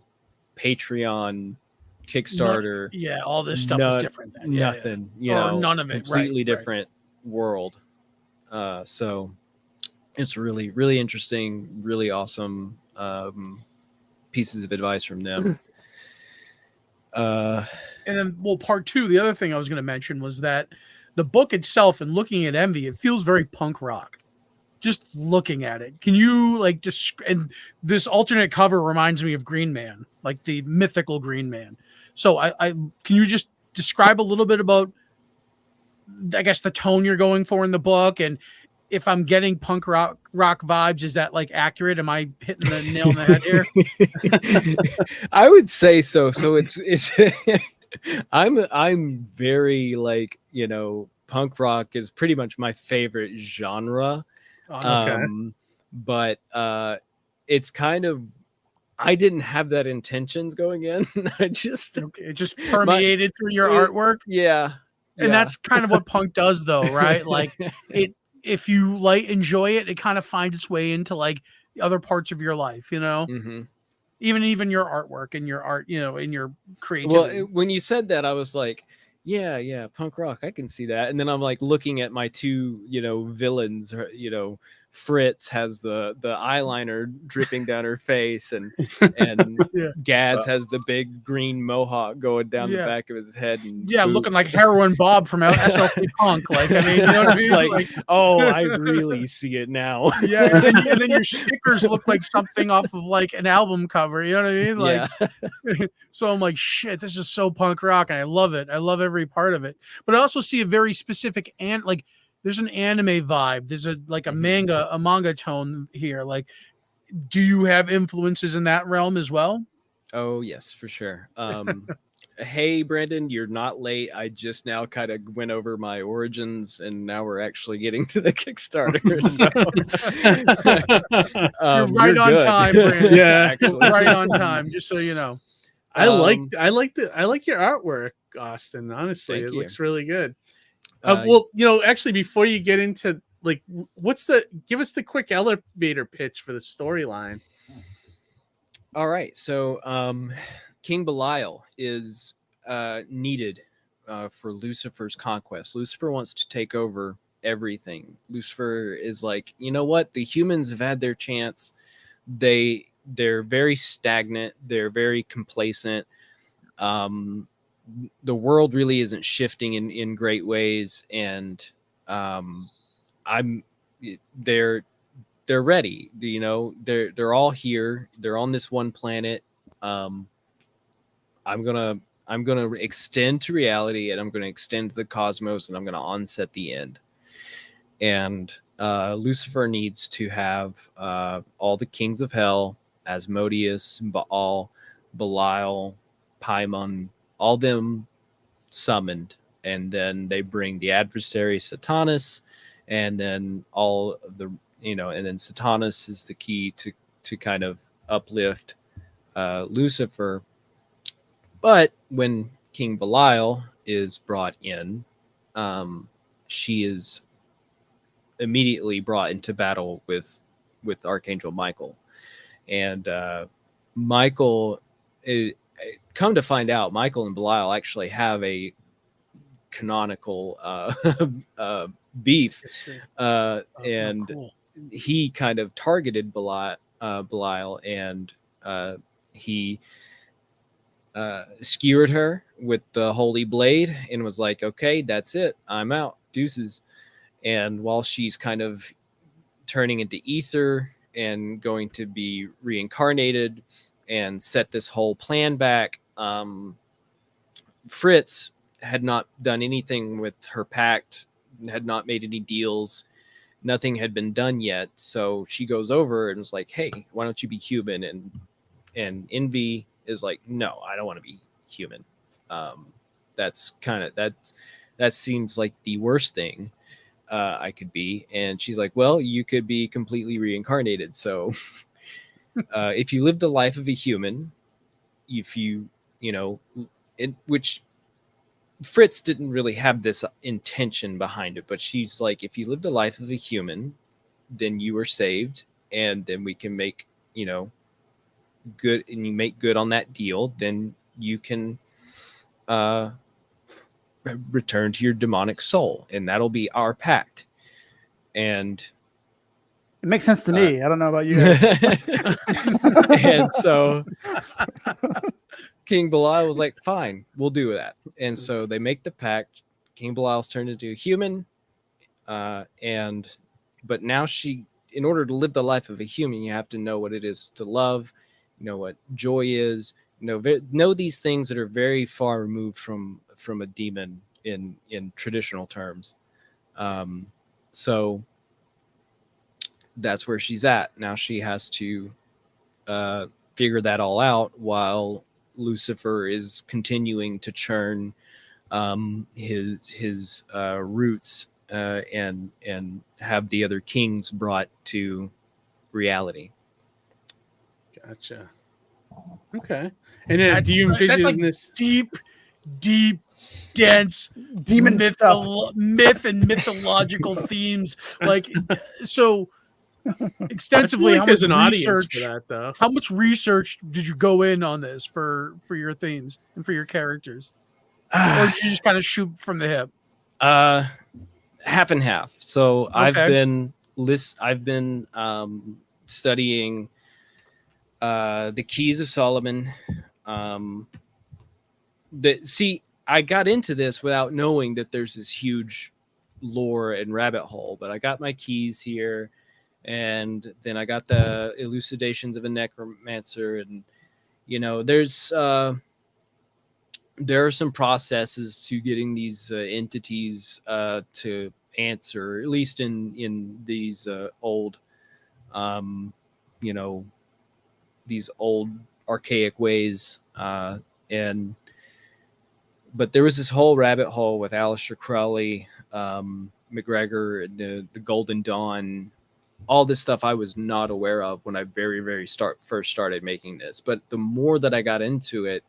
Patreon, Kickstarter. All this stuff is different then. Nothing, none of it. Completely different world. So it's really, really interesting, really awesome pieces of advice from them. And then, part 2, the other thing I was going to mention was that the book itself, and looking at Envy, it feels very punk rock. Just looking at it, can you and this alternate cover reminds me of Green Man, like the mythical Green Man. So I can you just describe a little bit about, I guess, the tone you're going for in the book, and if I'm getting punk rock vibes, is that accurate? Am I hitting the nail on the head here? I would say so. So it's I'm very punk rock is pretty much my favorite genre. Okay. But it's kind of, I didn't have that intentions going in. It just permeated through your artwork. Yeah. And that's kind of what punk does, though, right? Like if you enjoy it, it kind of finds its way into the other parts of your life, Mm-hmm. even your artwork and your art, in your creativity. Well, when you said that, I was like, yeah, punk rock, I can see that. And then I'm looking at my 2, villains, Fritz has the eyeliner dripping down her face, and Gaz has the big green mohawk going down the back of his head, and looking like Heroin Bob from SLC Punk. You know what I mean? Oh, I really see it now. And then your stickers look like something off of an album cover. You know what I mean? So I'm like, shit, this is so punk rock, and I love it. I love every part of it. But I also see a very specific there's an anime vibe. There's a manga tone here. Do you have influences in that realm as well? Oh yes, for sure. Hey Brandon, you're not late. I just now kind of went over my origins, and now we're actually getting to the Kickstarter. So you're right on time, Brandon. Yeah, right on time. Just so you know. I like your artwork, Austin. Honestly, it looks really good. Actually, before you get into give us the quick elevator pitch for the storyline. All right, so King Belial is needed for Lucifer's conquest. Lucifer wants to take over everything. Lucifer is like, you know what? The humans have had their chance. They're very stagnant. They're very complacent. the world really isn't shifting in great ways, and they're ready. You know, they're all here. They're on this one planet. I'm gonna extend to reality, and I'm gonna extend to the cosmos, and I'm gonna onset the end. And Lucifer needs to have all the kings of hell, Asmodeus, Baal, Belial, Paimon, all them summoned, and then they bring the adversary Satanus, and then all of the, you know, and then Satanus is the key to kind of uplift Lucifer. But when King Belial is brought in, she is immediately brought into battle with Archangel Michael. And Michael, come to find out, Michael and Belial actually have a canonical beef, and cool. He kind of targeted Belial, and he skewered her with the holy blade and was like, okay, that's it, I'm out, deuces. And while she's kind of turning into ether and going to be reincarnated and set this whole plan back, Fritz had not done anything with her pact, had not made any deals, nothing had been done yet. So she goes over and was like, hey, why don't you be human? And Envy is like, no, I don't want to be human. That seems like the worst thing I could be. And she's like, well, you could be completely reincarnated. So if you live the life of a human, if you know, which Fritz didn't really have this intention behind it, but she's like, if you live the life of a human, then you are saved, and then we can make, you know, good, and you make good on that deal, then you can return to your demonic soul, and that'll be our pact. And it makes sense to me. I don't know about you guys. And so King Belial was like, fine, we'll do that. And so they make the pact. King Belial's turned into a human, but now in order to live the life of a human, you have to know what it is to love, you know what joy is, know these things that are very far removed from a demon in traditional terms. So that's where she's at now. She has to figure that all out while Lucifer is continuing to churn his roots and have the other kings brought to reality. Gotcha. Okay. And then do you envision like this deep, dense demon myth and mythological themes? Like, so extensively, like there's an audience for that, though. How much research did you go in on this for your themes and for your characters? Or did you just kind of shoot from the hip? Half and half. So Okay. I've been studying the Keys of Solomon. I got into this without knowing that there's this huge lore and rabbit hole, but I got my keys here, and then I got the elucidations of a necromancer, and there are some processes to getting these entities to answer, at least in these old these old archaic ways, but there was this whole rabbit hole with Aleister Crowley, McGregor, and the Golden Dawn, all this stuff I was not aware of when I first started making this. But the more that I got into it,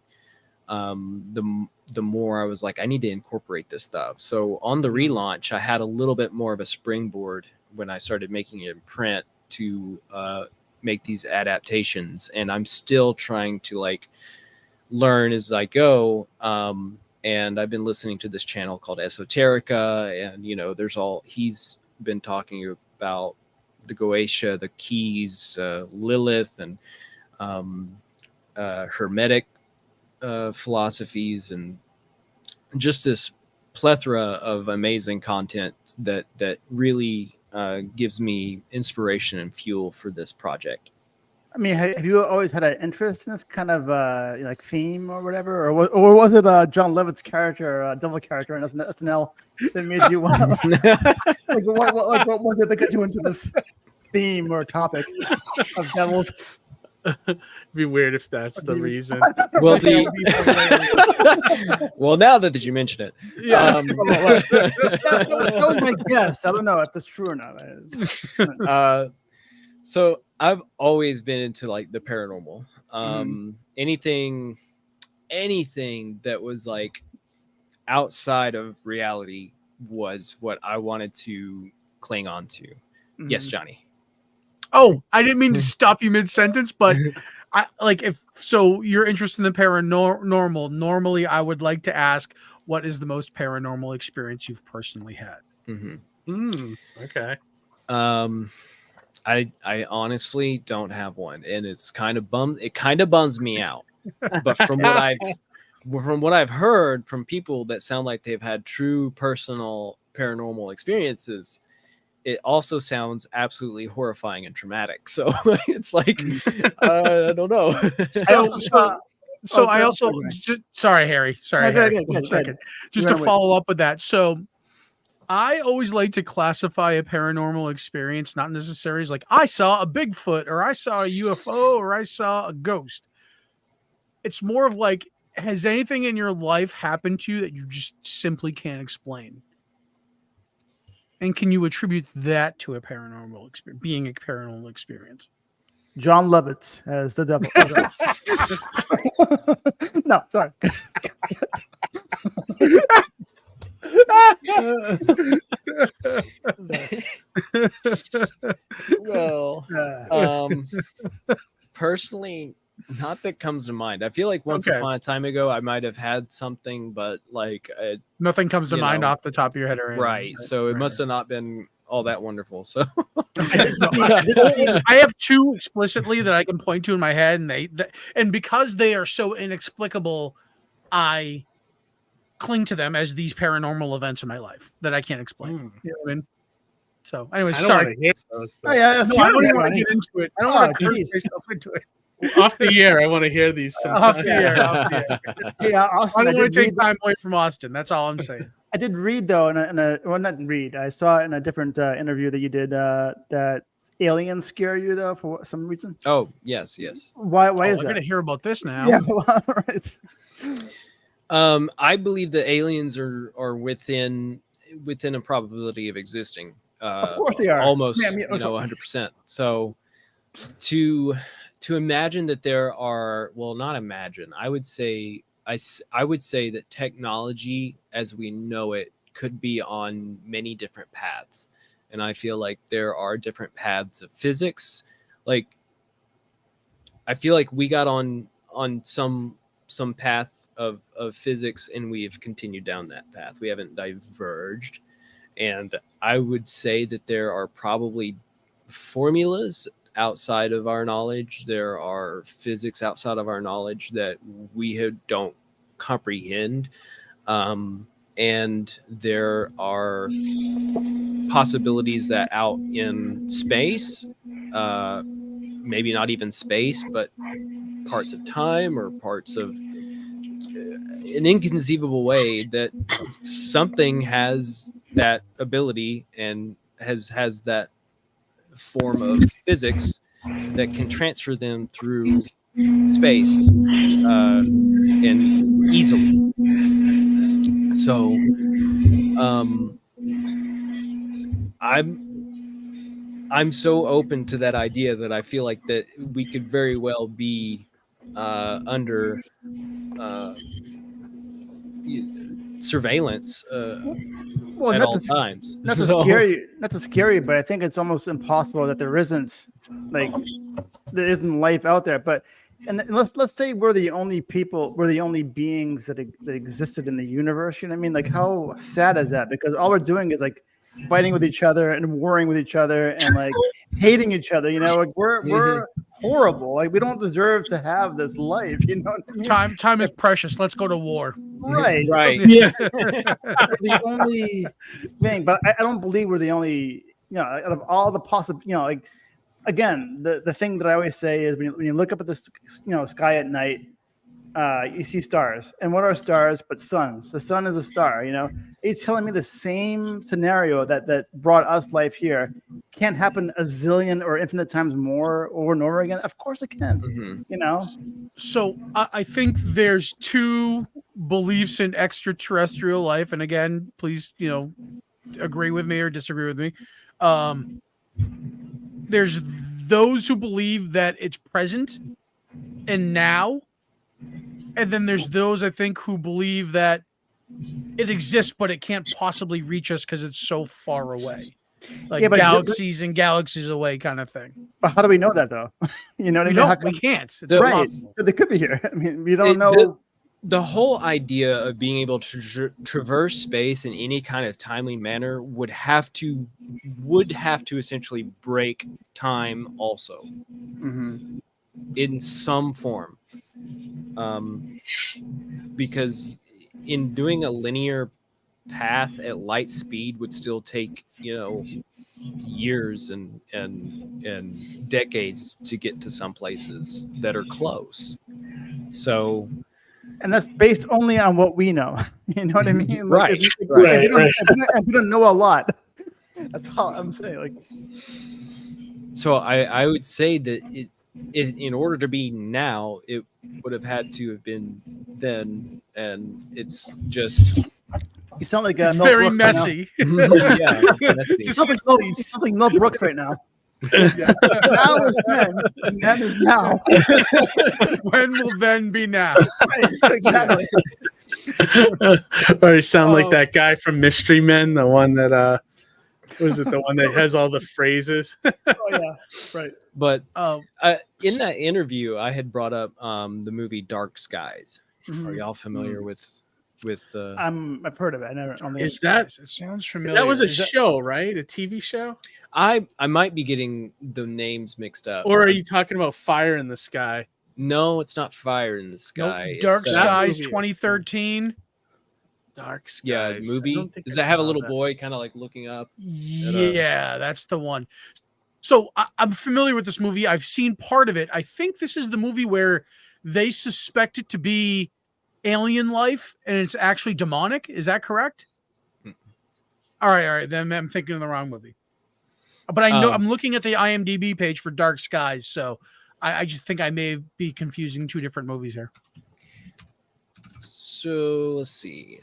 the more I was like, I need to incorporate this stuff. So on the relaunch, I had a little bit more of a springboard when I started making it in print to make these adaptations, and I'm still trying to learn as I go. And I've been listening to this channel called Esoterica, and he's been talking about the Goetia, the keys, Lilith, and Hermetic philosophies, and just this plethora of amazing content that really gives me inspiration and fuel for this project. I mean, have you always had an interest in this kind of like theme or whatever, or was it John Levitt's character, devil character in SNL, that made you want? What was it that got you into this theme or topic of devils? It'd be weird if that's the reason. Well, well, now that you mention it, yeah, that was my guess. I don't know if that's true or not. So I've always been into like the paranormal. Anything that was like outside of reality was what I wanted to cling on to. Yes, Johnny. Oh, I didn't mean to stop you mid-sentence, but I like if so you're interested in the paranormal. Normally, I would like to ask, what is the most paranormal experience you've personally had? Okay. I honestly don't have one, and it kind of bums me out. But from what I've heard from people that sound like they've had true personal paranormal experiences, it also sounds absolutely horrifying and traumatic. So it's like I don't know. Sorry, Harry. Sorry, no, Harry. One second. Just to follow up with that. So I always like to classify a paranormal experience not necessarily as like I saw a Bigfoot or I saw a UFO or I saw a ghost. It's more of like, has anything in your life happened to you that you just simply can't explain? And can you attribute that to a paranormal experience, being a paranormal experience? John Levitt as the devil. No, sorry. Well, personally, not that comes to mind. I feel like once upon a time ago, I might have had something, but like nothing comes to mind off the top of your head, or anything, right? So it must have not been all that wonderful. So I have two explicitly that I can point to in my head, and because they are so inexplicable, I cling to them as these paranormal events in my life that I can't explain. You know what I mean? So, anyways, sorry. Hear those, I don't even want to get into it. I don't want to curse myself into it. Off the air, I want to hear these. Off the air. Yeah, Austin, I don't want to take time away from Austin. That's all I'm saying. I did read though, not read. I saw in a different interview that you did that aliens scare you though for some reason. Oh yes. Why is that? I'm gonna hear about this now. Yeah, right. I believe the aliens are within a probability of existing. Of course they are. Almost 100%. So to imagine that there are, well, not imagine, I would say that technology as we know it could be on many different paths. And I feel like there are different paths of physics. Like, I feel like we got on some path of physics and we've continued down that path. We haven't diverged. And I would say that there are probably formulas outside of our knowledge. There are physics outside of our knowledge that we don't comprehend. And there are possibilities that out in space, maybe not even space, but parts of time or parts of an inconceivable way, that something has that ability and has that form of physics that can transfer them through space and easily. So I'm so open to that idea that I feel like that we could very well be under surveillance at all times. Not to scare you, but I think it's almost impossible that there isn't life out there. But let's say we're the only beings that existed in the universe. You know what I mean? Like, how sad is that? Because all we're doing is like fighting with each other and warring with each other and like hating each other. You know, like we're horrible. Like we don't deserve to have this life. You know what I mean? Time is precious. Let's go to war. Right. Right. Yeah. That's the only thing. But I don't believe we're the only. Out of all the possible, like again, the thing that I always say is when you look up at the sky at night, you see stars. And what are stars but suns? The sun is a star. Are you telling me the same scenario that brought us life here can't happen a zillion or infinite times more over and over again? Of course it can. So I think there's two beliefs in extraterrestrial life, and again, please agree with me or disagree with me. There's those who believe that it's present and now, and then there's those I think who believe that it exists but it can't possibly reach us because it's so far away, like galaxies and galaxies away kind of thing. But how do we know that though? You know what I mean? We can't. It's right. impossible. So they could be here. I mean, we don't know. The whole idea of being able to traverse space in any kind of timely manner would have to essentially break time also, in some form, because in doing a linear path at light speed would still take years and decades to get to some places that are close. So. And that's based only on what we know. You know what I mean? Right. If we don't know a lot. That's all I'm saying. So I would say that in order to be now, it would have had to have been then, and it's just. You sound like it's Mel very Brooks messy. Yeah, messy. You sound like Mel Brooks right now. Now is then, and then is now. When will then be now? Right, exactly. Or you sound like that guy from Mystery Men, the one that was it the one that has all the phrases? Oh yeah, right. But in that interview, I had brought up the movie Dark Skies. Are y'all familiar with? I've heard of it. I never. Is that? It sounds familiar. That was a show, right? A TV show. I might be getting the names mixed up. Or are you talking about Fire in the Sky? No, it's not Fire in the Sky. Nope. Dark Skies 2013. Dark Skies. Yeah, movie. Does that have a little boy kind of like looking up? Yeah, that's the one. So I'm familiar with this movie. I've seen part of it. I think this is the movie where they suspect it to be alien life and it's actually demonic. Is that correct? All right. Then I'm thinking of the wrong movie. But I know I'm looking at the IMDb page for Dark Skies, so I just think I may be confusing two different movies here. So let's see.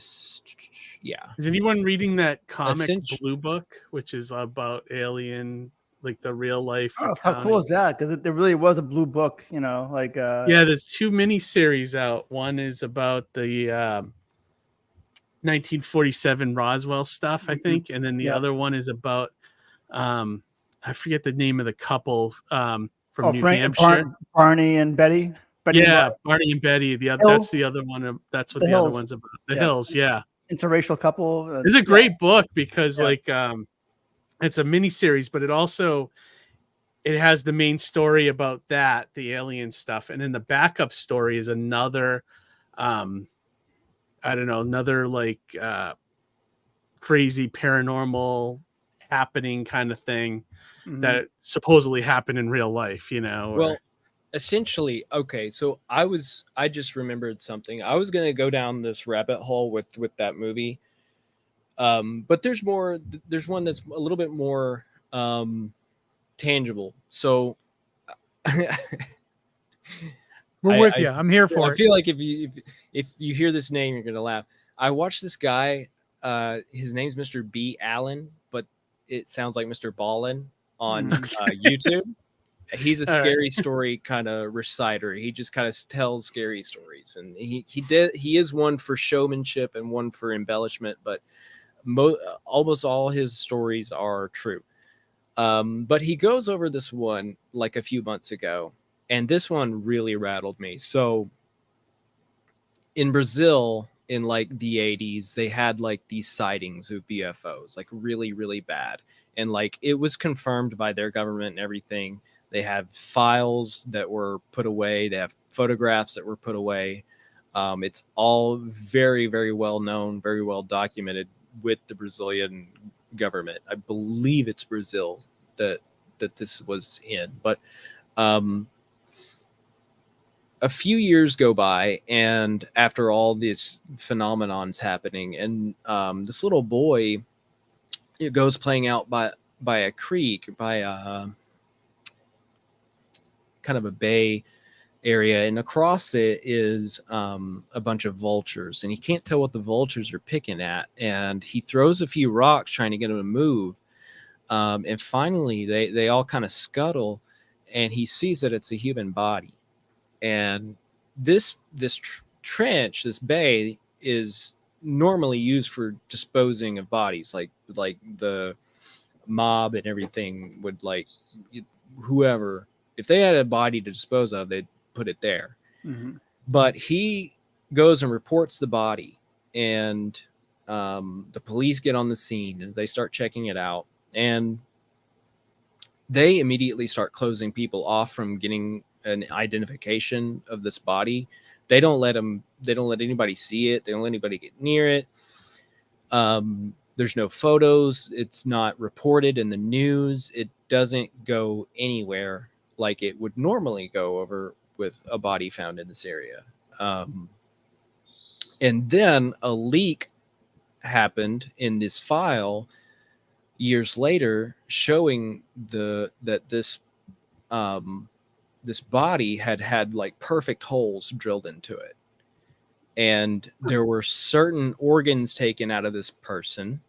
Yeah. Is anyone reading that comic Essentially. Blue Book, which is about alien, like the real life? Oh, how cool is that? Because there really was a blue book, Yeah, there's two miniseries out. One is about the 1947 Roswell stuff, I think, and then the other one is about I forget the name of the couple from New Hampshire. Barney and Betty. Barney and Betty. That's the other one. That's what the other one's about. The Hills, yeah. Interracial couple. It's a great book because it's a mini series, but it has the main story about that, the alien stuff, and then the backup story is another another crazy paranormal happening kind of thing that supposedly happened in real life, Well, essentially, okay, so I just remembered something. I was gonna go down this rabbit hole with that movie, but there's one that's a little bit more tangible. So we're with you. I'm here for it. I feel like if you hear this name, you're gonna laugh. I watched this guy. His name's Mr. B. Allen, but it sounds like Mr. Ballin on YouTube. He's a scary story kind of reciter. He just kind of tells scary stories, and he is one for showmanship and one for embellishment, but almost all his stories are true. But he goes over this one like a few months ago, and this one really rattled me. So in Brazil in like the 80s, they had like these sightings of UFOs, like really, really bad. And like it was confirmed by their government and everything They have files that were put away. They have photographs that were put away. It's all very, very well known, very well documented with the Brazilian government. I believe it's Brazil that this was in. But a few years go by, and after all this phenomenon's happening, and this little boy, it goes playing out by a creek, by a kind of a bay area, and across it is a bunch of vultures, and he can't tell what the vultures are picking at, and he throws a few rocks trying to get them to move, and finally they all kind of scuttle, and he sees that it's a human body. And this trench, this bay, is normally used for disposing of bodies, like the mob and everything would, like, whoever, if they had a body to dispose of, they'd put it there. Mm-hmm. But he goes and reports the body, and the police get on the scene and they start checking it out, and they immediately start closing people off from getting an identification of this body. They don't let anybody see it. They don't let anybody get near it. There's no photos. It's not reported in the news. It doesn't go anywhere like it would normally go over with a body found in this area. And then a leak happened in this file years later, showing that this body had like perfect holes drilled into it, and there were certain organs taken out of this person.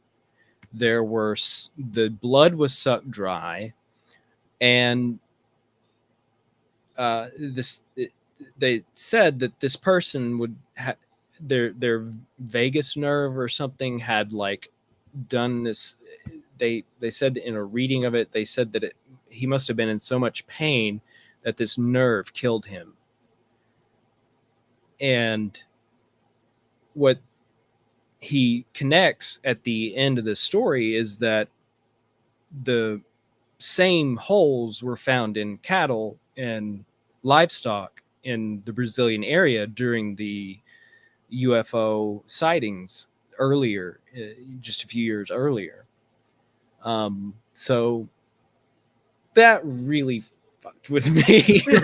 The blood was sucked dry, and they said that this person would have their vagus nerve or something had like done this. They said in a reading of it, they said that he must have been in so much pain that this nerve killed him. And what he connects at the end of the story is that the same holes were found in cattle and livestock in the Brazilian area during the UFO sightings earlier, just a few years earlier. So that really fucked with me. Who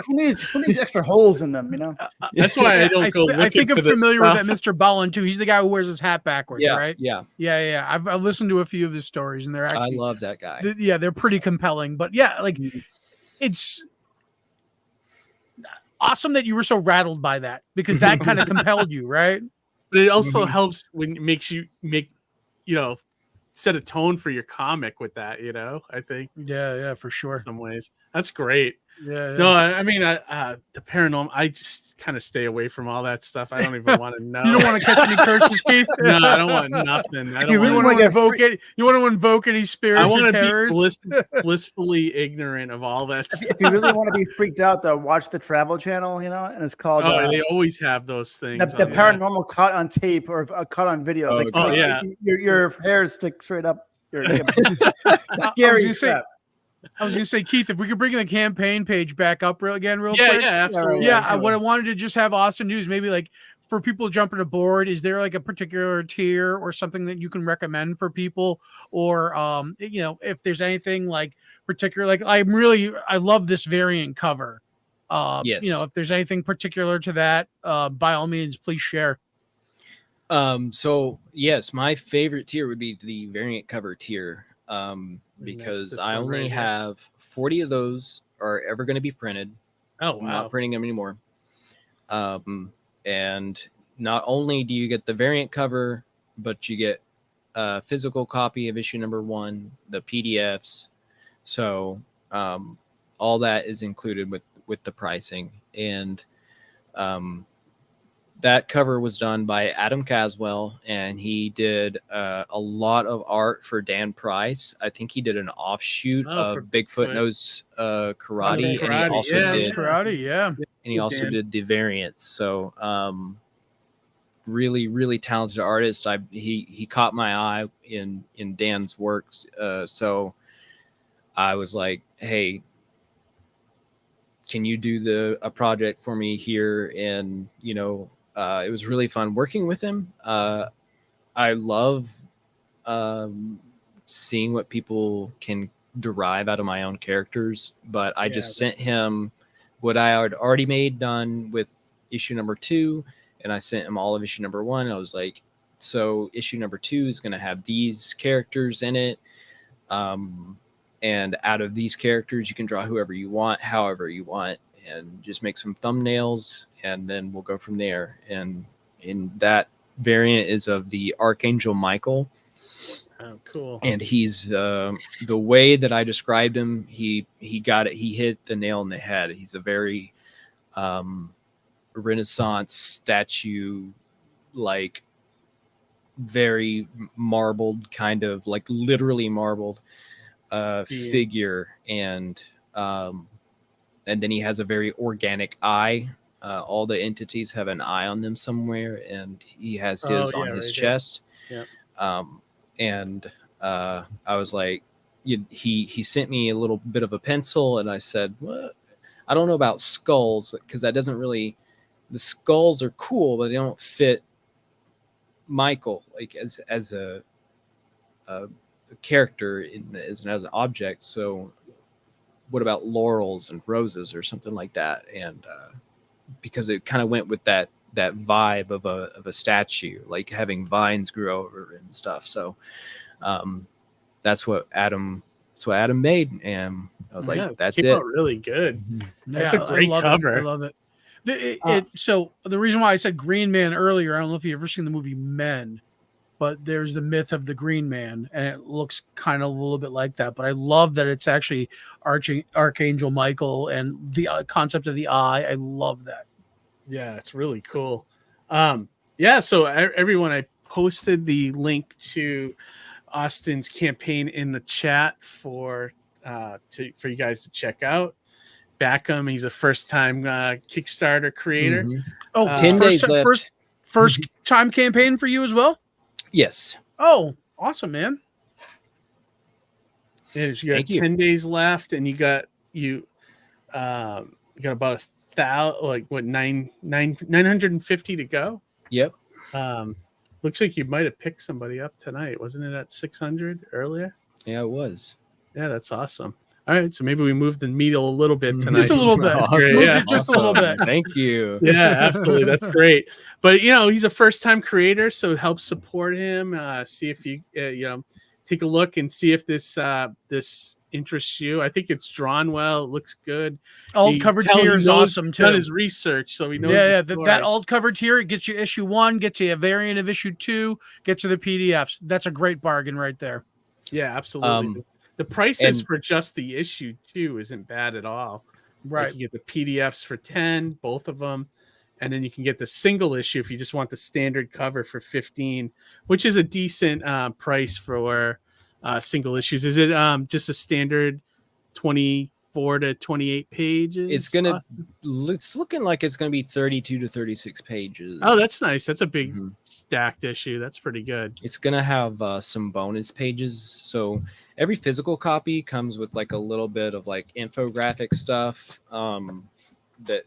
needs extra holes in them, you know? That's why I don't go looking I think for I'm this familiar stuff. with that Mr. Ballin too. He's the guy who wears his hat backwards, right? Yeah. I've listened to a few of his stories, and they're actually, I love that guy. They're pretty compelling. But yeah, like it's awesome that you were so rattled by that, because that kind of compelled you, right? But it also helps when it makes you set a tone for your comic with that, I think. Yeah, for sure. In some ways. That's great. Yeah. No, I mean, the paranormal, I just kind of stay away from all that stuff. I don't even want to know. You don't want to catch any curses, Keith? No, I don't want nothing. I don't you want to invoke it. You want to invoke any spirits? I want or to terrors? be blissfully ignorant of all that stuff. If you really want to be freaked out, though, watch the Travel Channel, and it's called. They always have those things. The paranormal caught on tape or caught on video. Your hairs stick straight up. Scary stuff. I was gonna say, Keith, if we could bring the campaign page back up real quick. Yeah, absolutely. Yeah, what I wanted to just have Austin do is maybe like for people jumping aboard, is there like a particular tier or something that you can recommend for people, or if there's anything like particular, like I love this variant cover. Yes. If there's anything particular to that, by all means, please share. So yes, my favorite tier would be the variant cover tier. Because I only have 40 of those are ever going to be printed. Oh, wow. I'm not printing them anymore. And not only do you get the variant cover, but you get a physical copy of issue number 1, the PDFs. So all that is included with the pricing. And that cover was done by Adam Caswell, and he did a lot of art for Dan Price. I think he did an offshoot of Bigfoot Knows Karate, and he also did karate, and he also did the variants. So really, really talented artist. He caught my eye in Dan's works. So I was like, hey, can you do a project for me here? And, you know, it was really fun working with him. I love seeing what people can derive out of my own characters, but I just sent him what I had already made done with issue number 2, and I sent him all of issue number 1. I was like, so issue number 2 is going to have these characters in it. And out of these characters, you can draw whoever you want, however you want, and just make some thumbnails, and then we'll go from there. And in that variant is of the Archangel Michael. Oh, cool. And he's the way that I described him, he got it. He hit the nail on the head. He's a very Renaissance statue, like very marbled, kind of like literally marbled figure, and then he has a very organic eye. All the entities have an eye on them somewhere, and he has his on his chest. Yep. And I was like, he sent me a little bit of a pencil, and I said, well, I don't know about skulls, because that doesn't really, the skulls are cool, but they don't fit Michael like as a character as an object. So what about laurels and roses or something like that? And because it kind of went with that vibe of a statue, like having vines grow over and stuff. So that's what Adam made, and I was like, that's it. Out really good. That's a great cover. I love it. So the reason why I said Green Man earlier, I don't know if you've ever seen the movie Men, but there's the myth of the Green Man, and it looks kind of a little bit like that. But I love that it's actually Archangel Michael and the concept of the eye. I love that. Yeah, it's really cool. So everyone, I posted the link to Austin's campaign in the chat for you guys to check out. Back him. He's a first-time Kickstarter creator. Mm-hmm. Oh, 10 days left. First time campaign for you as well? Yes. Oh, awesome, man. Yeah, you got 10 days left, and you got about 950 to go. Yep. Looks like you might have picked somebody up tonight. Wasn't it at 600 earlier? Yeah, it was. Yeah, that's awesome. All right, so maybe we moved the needle a little bit tonight. Just a little bit. Awesome. Yeah, just a little bit. Thank you. Yeah, absolutely. That's great. But he's a first-time creator, so help support him. See if you take a look and see if this interests you. I think it's drawn well. It looks good. Alt cover tier is awesome too. Done his research, so he knows. Yeah, that alt cover tier, it gets you issue 1, gets you a variant of issue 2, gets you the PDFs. That's a great bargain right there. Yeah, absolutely. The prices for just the issue 2 isn't bad at all. Right. Like you get the PDFs for 10, both of them, and then you can get the single issue if you just want the standard cover for 15, which is a decent price for single issues. Is it just a standard 24 to 28 pages? It's looking like it's gonna be 32 to 36 pages. Oh, that's nice. That's a big stacked issue. That's pretty good. It's gonna have some bonus pages. So every physical copy comes with like a little bit of like infographic stuff that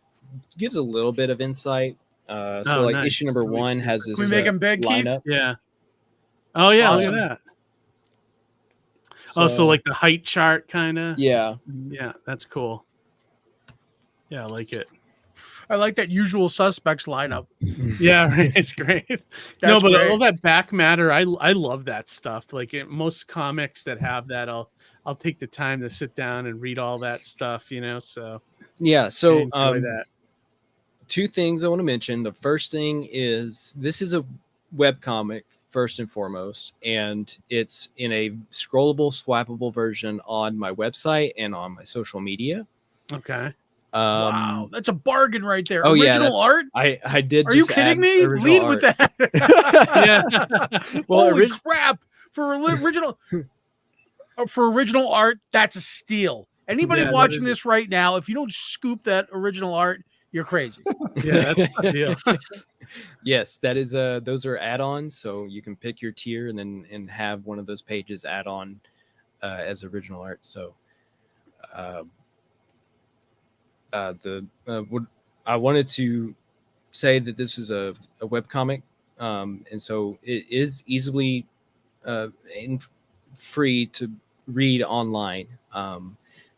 gives a little bit of insight. Nice. Issue number 1 has this. Can we make them big, lineup. Keith? Yeah. Oh yeah, awesome. Look at that. So like the height chart kind of. Yeah, that's cool. Yeah, I like it. I like that Usual Suspects lineup. Yeah, right. It's great. But great. All that back matter, I love that stuff. Like most comics that have that, I'll take the time to sit down and read all that stuff. So yeah. So that. 2 things I want to mention. The first thing is this is a webcomic first and foremost, and it's in a scrollable, swappable version on my website and on my social media. Okay. Wow, that's a bargain right there. Oh, original art. I did. Are you kidding me? Lead art. with that. Yeah. Well, holy crap! For original art, that's a steal. Anybody watching this right now, if you don't scoop that original art, you're crazy. Yeah, that's the deal. Yes, that is those are add-ons, so you can pick your tier and have one of those pages add on as original art. So I wanted to say that this is a webcomic, and so it is easily and free to read online.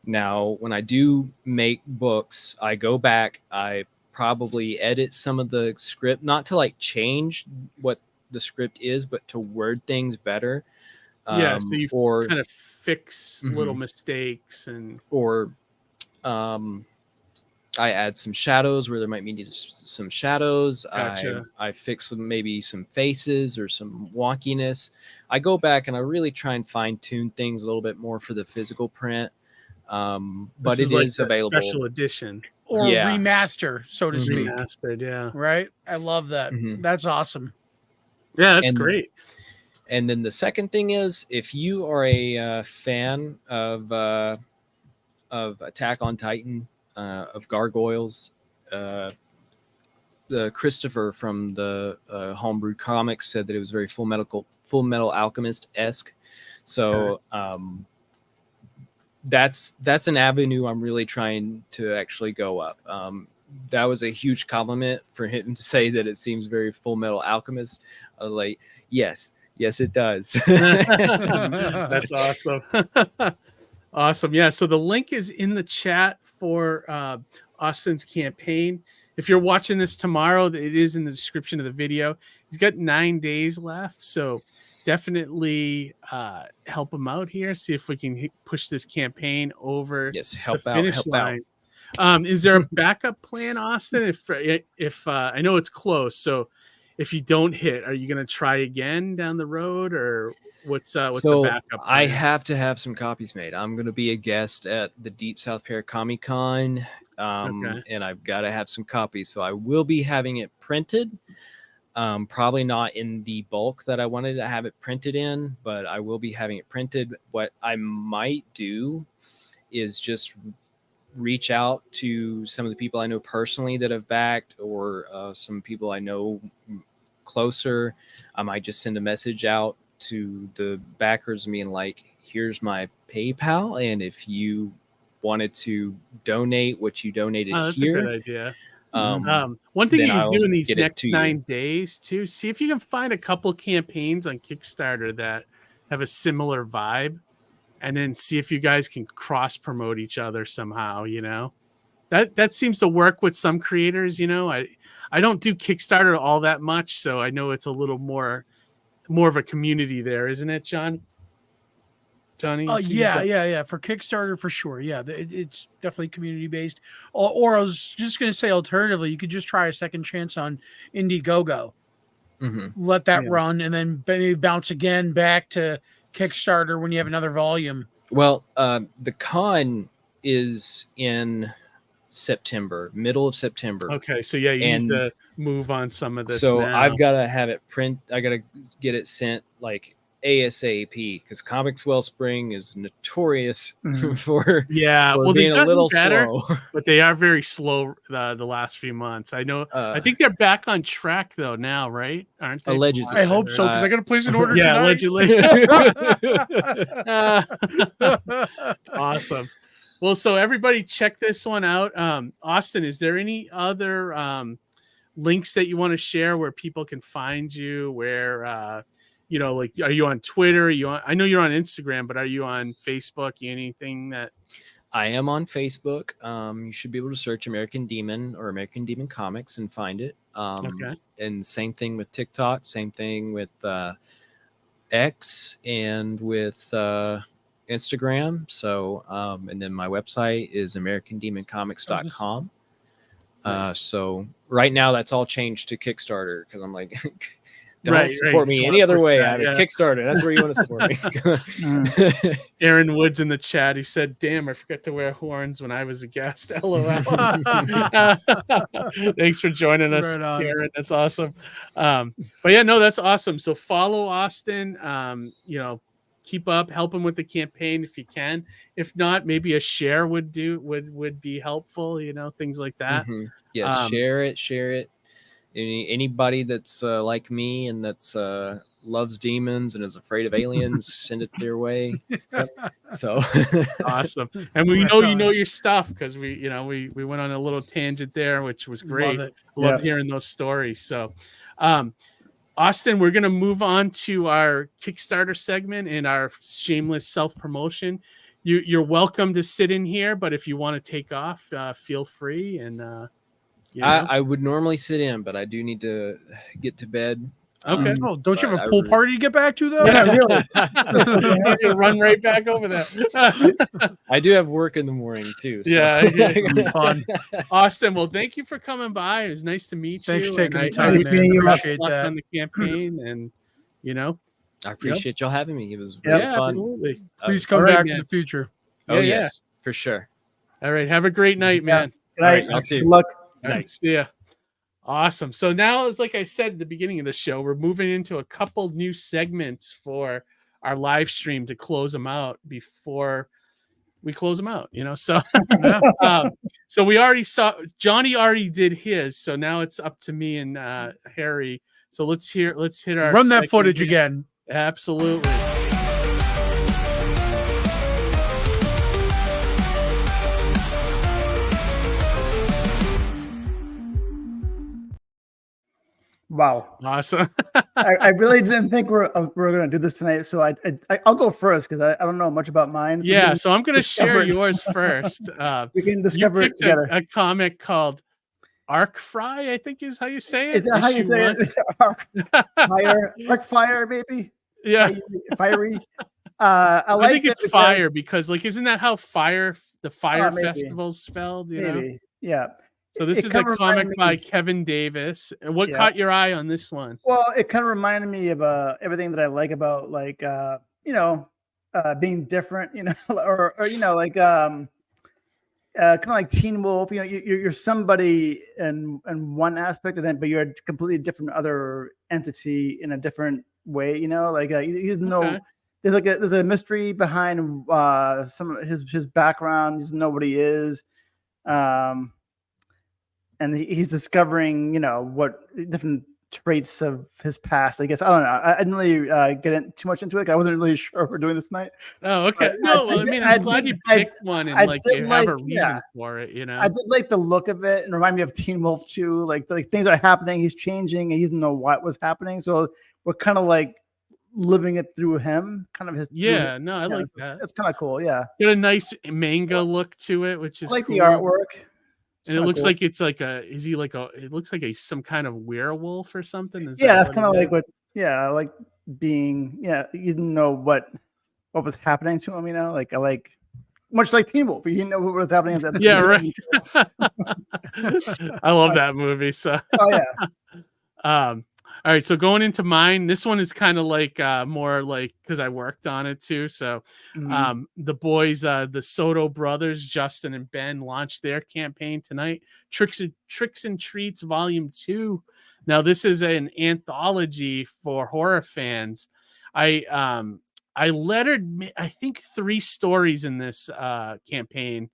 Now, when I do make books, I go back, I probably edit some of the script, not to like change what the script is, but to word things better. Yeah, so you kind of fix little Mhm. mistakes and or I add some shadows where there might be needed some shadows. Gotcha. I fix maybe some faces or some wonkiness. I go back and I really try and fine tune things a little bit more for the physical print. But this it like is the available. special edition or Yeah. remaster, so to speak. remastered. Yeah, Right? I love that. Mhm. That's awesome. yeah, that's And- great. And then the second thing is, if you are a fan of Attack on Titan, of Gargoyles, the Christopher from the Homebrew Comics said that it was very Full Metal Alchemist-esque. So that's an avenue I'm really trying to actually go up. That was a huge compliment for him to say that it seems very Full Metal Alchemist. I was like, yes, it does. That's awesome. Awesome. Yeah. So the link is in the chat for Austin's campaign. If you're watching this tomorrow, it is in the description of the video. He's got 9 days left. So definitely help him out here. See if we can push this campaign over help the out, finish help line. Is there a backup plan, Austin? If I know it's close, so if you don't hit, are you going to try again down the road, or what's the backup plan? I have to have some copies made. I'm going to be a guest at the Deep South Pair Comic Con, and I've got to have some copies. So I will be having it printed. Probably not in the bulk that I wanted to have it printed in, but I will be having it printed. What I might do is just reach out to some of the people I know personally that have backed, or some people I know closer. I might just send a message out to the backers being like, here's my PayPal, and if you wanted to donate what you donated that's here, a good idea. One thing you can do in these next 9 days too, see if you can find a couple campaigns on Kickstarter that have a similar vibe, and then see if you guys can cross promote each other somehow. You know, that seems to work with some creators. You know, I don't do Kickstarter all that much, so I know it's a little more of a community there, isn't it, Johnny? Yeah. For Kickstarter, for sure. Yeah, it's definitely community based. Or I was just going to say, alternatively, you could just try a second chance on Indiegogo. Mm-hmm. Let that run, and then maybe bounce again back to Kickstarter when you have another volume. Well, the con is in September, middle of September. Okay, so yeah, you need to move on some of this. So now. I've got to have it print. I got to get it sent like ASAP, because Comics Wellspring is notorious for being a little slow. But they are very slow the last few months. I know. I think they're back on track though now, right? Aren't they? Allegedly. I hope so, because I got to place an order. Yeah, tonight. allegedly. Awesome. Well, so everybody check this one out. Austin, is there any other links that you want to share where people can find you? Where you know, like, are you on Twitter? Are you on? I know you're on Instagram, but are you on Facebook? Anything that? I am on Facebook. You should be able to search American Demon or American Demon Comics and find it. Okay. And same thing with TikTok. Same thing with X and with Instagram. So, and then my website is AmericanDemonComics.com. Nice. So right now that's all changed to Kickstarter, because I'm like, don't support right. me Just any wanna other push way. that, I have yeah. a Kickstarter. That's where you want to support me. Aaron Woods in the chat. He said, "Damn, I forgot to wear horns when I was a guest." LOL. Thanks for joining us, Aaron. That's awesome. But yeah, no, that's awesome. So follow Austin. You know, keep up, help him with the campaign if you can. If not, maybe a share would be helpful. You know, things like that. Mm-hmm. Yes, share it. Anybody that's like me and that's loves demons and is afraid of aliens, send it their way. So awesome. And we know you know your stuff because we went on a little tangent there, which was great. Love hearing those stories. So Austin, we're gonna move on to our Kickstarter segment and our shameless self-promotion. You're welcome to sit in here, but if you want to take off, feel free. And I would normally sit in, but I do need to get to bed. Okay. Don't you have a pool party to get back to, though? Yeah, really. You run right back over there. I do have work in the morning too. So. Yeah, fun. Austin, well, thank you for coming by. It was nice to meet you. Thanks for taking the time, I man. Appreciate that. on the campaign, and I appreciate y'all having me. It was really fun. Absolutely. Please come back in the future. Oh yes, for sure. All right. Have a great night, man. Good night. All right, y'all too. Good luck. All right. See ya. Awesome. So now, it's like I said at the beginning of the show, we're moving into a couple new segments for our live stream to close them out before we close them out. So so we already saw Johnny already did his, so now it's up to me and Harry. So let's hit our run that footage again. Absolutely. Wow. Awesome. I really didn't think we're going to do this tonight. So I'll go first because I don't know much about mine. So I'm going to share yours first. We can discover it together. A comic called Arc Fry, I think is how you say it. Is that how you say it? Arc Fire, maybe? Yeah. Fiery. I think it's fire because isn't that how the fire festival's spelled? Maybe. Yeah. So this is a comic by Kevin Davis. And what caught your eye on this one? Well, it kind of reminded me of everything that I like about being different, or kind of like Teen Wolf. You're somebody in one aspect of that, but you're a completely different other entity in a different way. There's a mystery behind some of his background. He doesn't know what he is. And he's discovering, what different traits of his past. I guess I don't know. I didn't really get too much into it. I wasn't really sure we're doing this tonight. Oh, okay. I'm glad you picked one and you have a reason for it. I did like the look of it and remind me of Teen Wolf too. Like things are happening. He's changing. And he doesn't know what was happening. So we're kind of like living it through him. Kind of his. Yeah. No, I like that. It's kind of cool. Yeah. Got a nice manga look to it, which is I like cool. the artwork. And it looks like it's like it looks like some kind of werewolf or something. That's kind of like like being, you didn't know what was happening to him, I like, much like Teen Wolf, you didn't know what was happening. Yeah, right. I love that movie. So, all right, so going into mine, this one is kind of like more like because I worked on it too. So the boys, the Soto brothers, Justin and Ben, launched their campaign tonight. Tricks and Treats Volume 2. Now this is an anthology for horror fans. I lettered, I think, 3 stories in this campaign,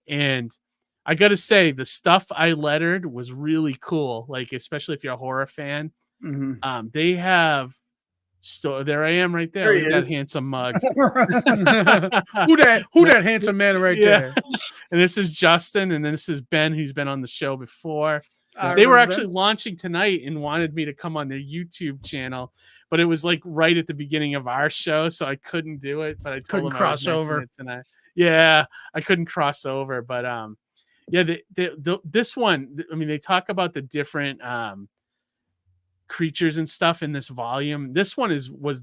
and I got to say the stuff I lettered was really cool. Like especially if you're a horror fan. They have there I am right there. That handsome mug. who that handsome man right there? And this is Justin, and then this is Ben, who's been on the show before. They were actually launching tonight and wanted me to come on their YouTube channel, but it was like right at the beginning of our show, so I couldn't do it. But I told them cross over tonight. Yeah, I couldn't cross over, but this one. I mean, they talk about the different creatures and stuff in this volume. This one was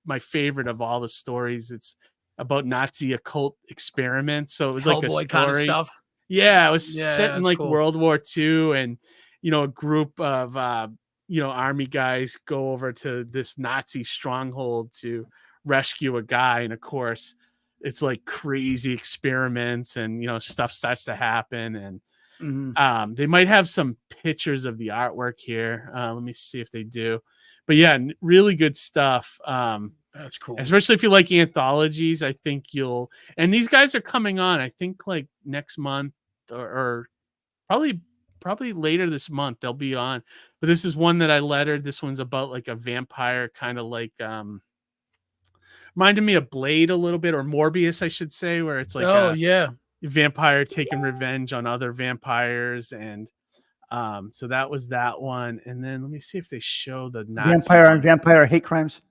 my favorite of all the stories. It's about Nazi occult experiments, so it was like a story kind of stuff. Yeah, it was set in like cool. World War II, and a group of army guys go over to this Nazi stronghold to rescue a guy, and of course it's like crazy experiments and stuff starts to happen. And they might have some pictures of the artwork here. Let me see if they do. But yeah, really good stuff. That's cool. Especially if you like anthologies, I think you'll. And these guys are coming on, I think, like next month or probably probably later this month they'll be on. But this is one that I lettered. This one's about like a vampire, kind of like reminded me of Blade a little bit, or Morbius, I should say, where it's like a vampire taking revenge on other vampires. And so that was that one. And then let me see if they show the Nazi vampire and vampire hate crimes.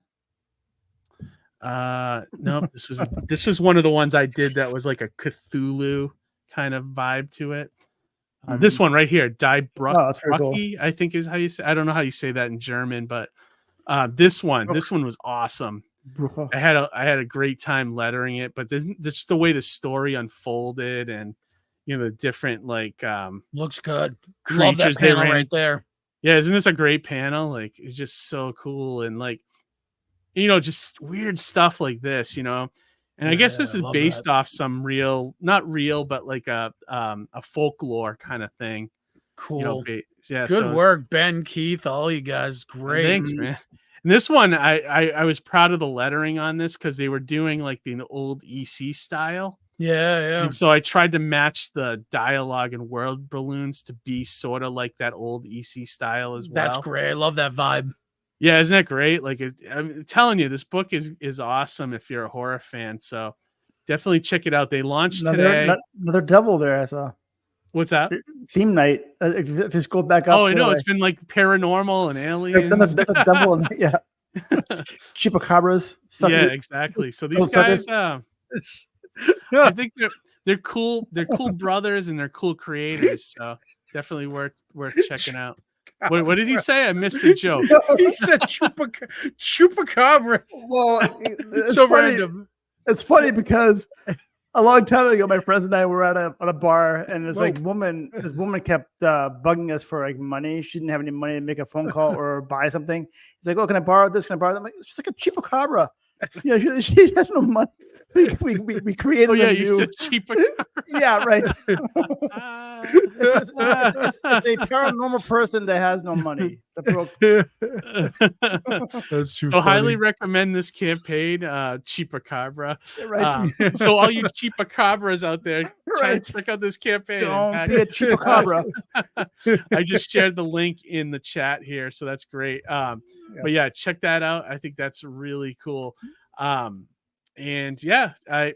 No, this was one of the ones I did that was like a Cthulhu kind of vibe to it. This one right here, Die Brucky, cool. I think is how you say. I don't know how you say that in German, but this one was awesome. I had a great time lettering it, but just the way the story unfolded, and the different like looks good. Creatures Love that panel right there. Yeah, isn't this a great panel? Like, it's just so cool, and like, just weird stuff like this, And I guess this is based off some not real, but like a folklore kind of thing. Cool. Good work, Ben, Keith, all you guys. Great. Thanks, man. And this one, I was proud of the lettering on this because they were doing like the old EC style. Yeah. And so I tried to match the dialogue and world balloons to be sort of like that old EC style as well. That's great. I love that vibe. Yeah, isn't that great? Like, I'm telling you, this book is awesome if you're a horror fan. So definitely check it out. They launched today. Another devil there, I saw. What's that? Theme night. If you just go back up. Oh, I know. It's been like paranormal and aliens. The devil and, yeah. Chupacabras. Yeah, exactly. So these guys, I think they're cool. They're cool brothers and they're cool creators. So definitely worth checking out. What did he say? I missed the joke. He said chupacabras. Well, it's so funny. random. It's funny because a long time ago, my friends and I were at a bar, and this woman kept bugging us for like money. She didn't have any money to make a phone call or buy something. He's like, "Oh, can I borrow this? Can I borrow that?" I'm like, "It's just like a chupacabra." She has no money. We created. Oh yeah, you said chupacabra. Yeah, right. It's a paranormal person that has no money. That's too funny. Highly recommend this campaign, Chupacabra. Right. So all you Chupacabras out there, try and check out this campaign. Don't be a Chupacabra. I just shared the link in the chat here, so that's great. But yeah, check that out. I think that's really cool. And yeah, I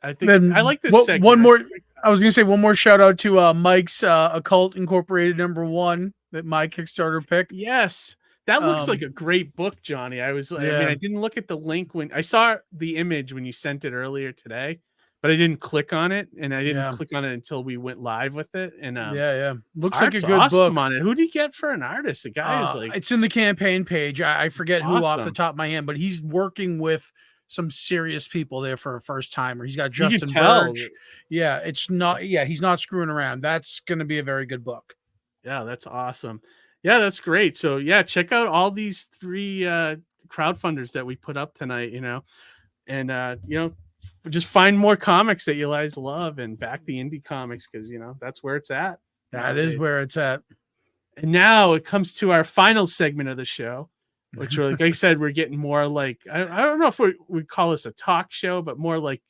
think then I like this segment. One more. I was gonna say one more shout out to Mike's Occult Incorporated #1 that my Kickstarter pick. Yes, that looks like a great book, Johnny. I mean, I didn't look at the link when I saw the image when you sent it earlier today, but I didn't click on it, and I didn't click on it until we went live with it. And looks like a good awesome book on it. Who do you get for an artist? The guy is like, it's in the campaign page. I forget who off the top of my head, but he's working with some serious people there for a first timer. He's got Justin Birch. Yeah, it's not. Yeah, he's not screwing around. That's going to be a very good book. Yeah, that's awesome. Yeah, that's great. So yeah, check out all these 3 crowdfunders that we put up tonight. And just find more comics that you guys love and back the indie comics because that's where it's at. That is where it's at. And now it comes to our final segment of the show, which, like I said, we're getting more like I don't know if we call this a talk show, but more like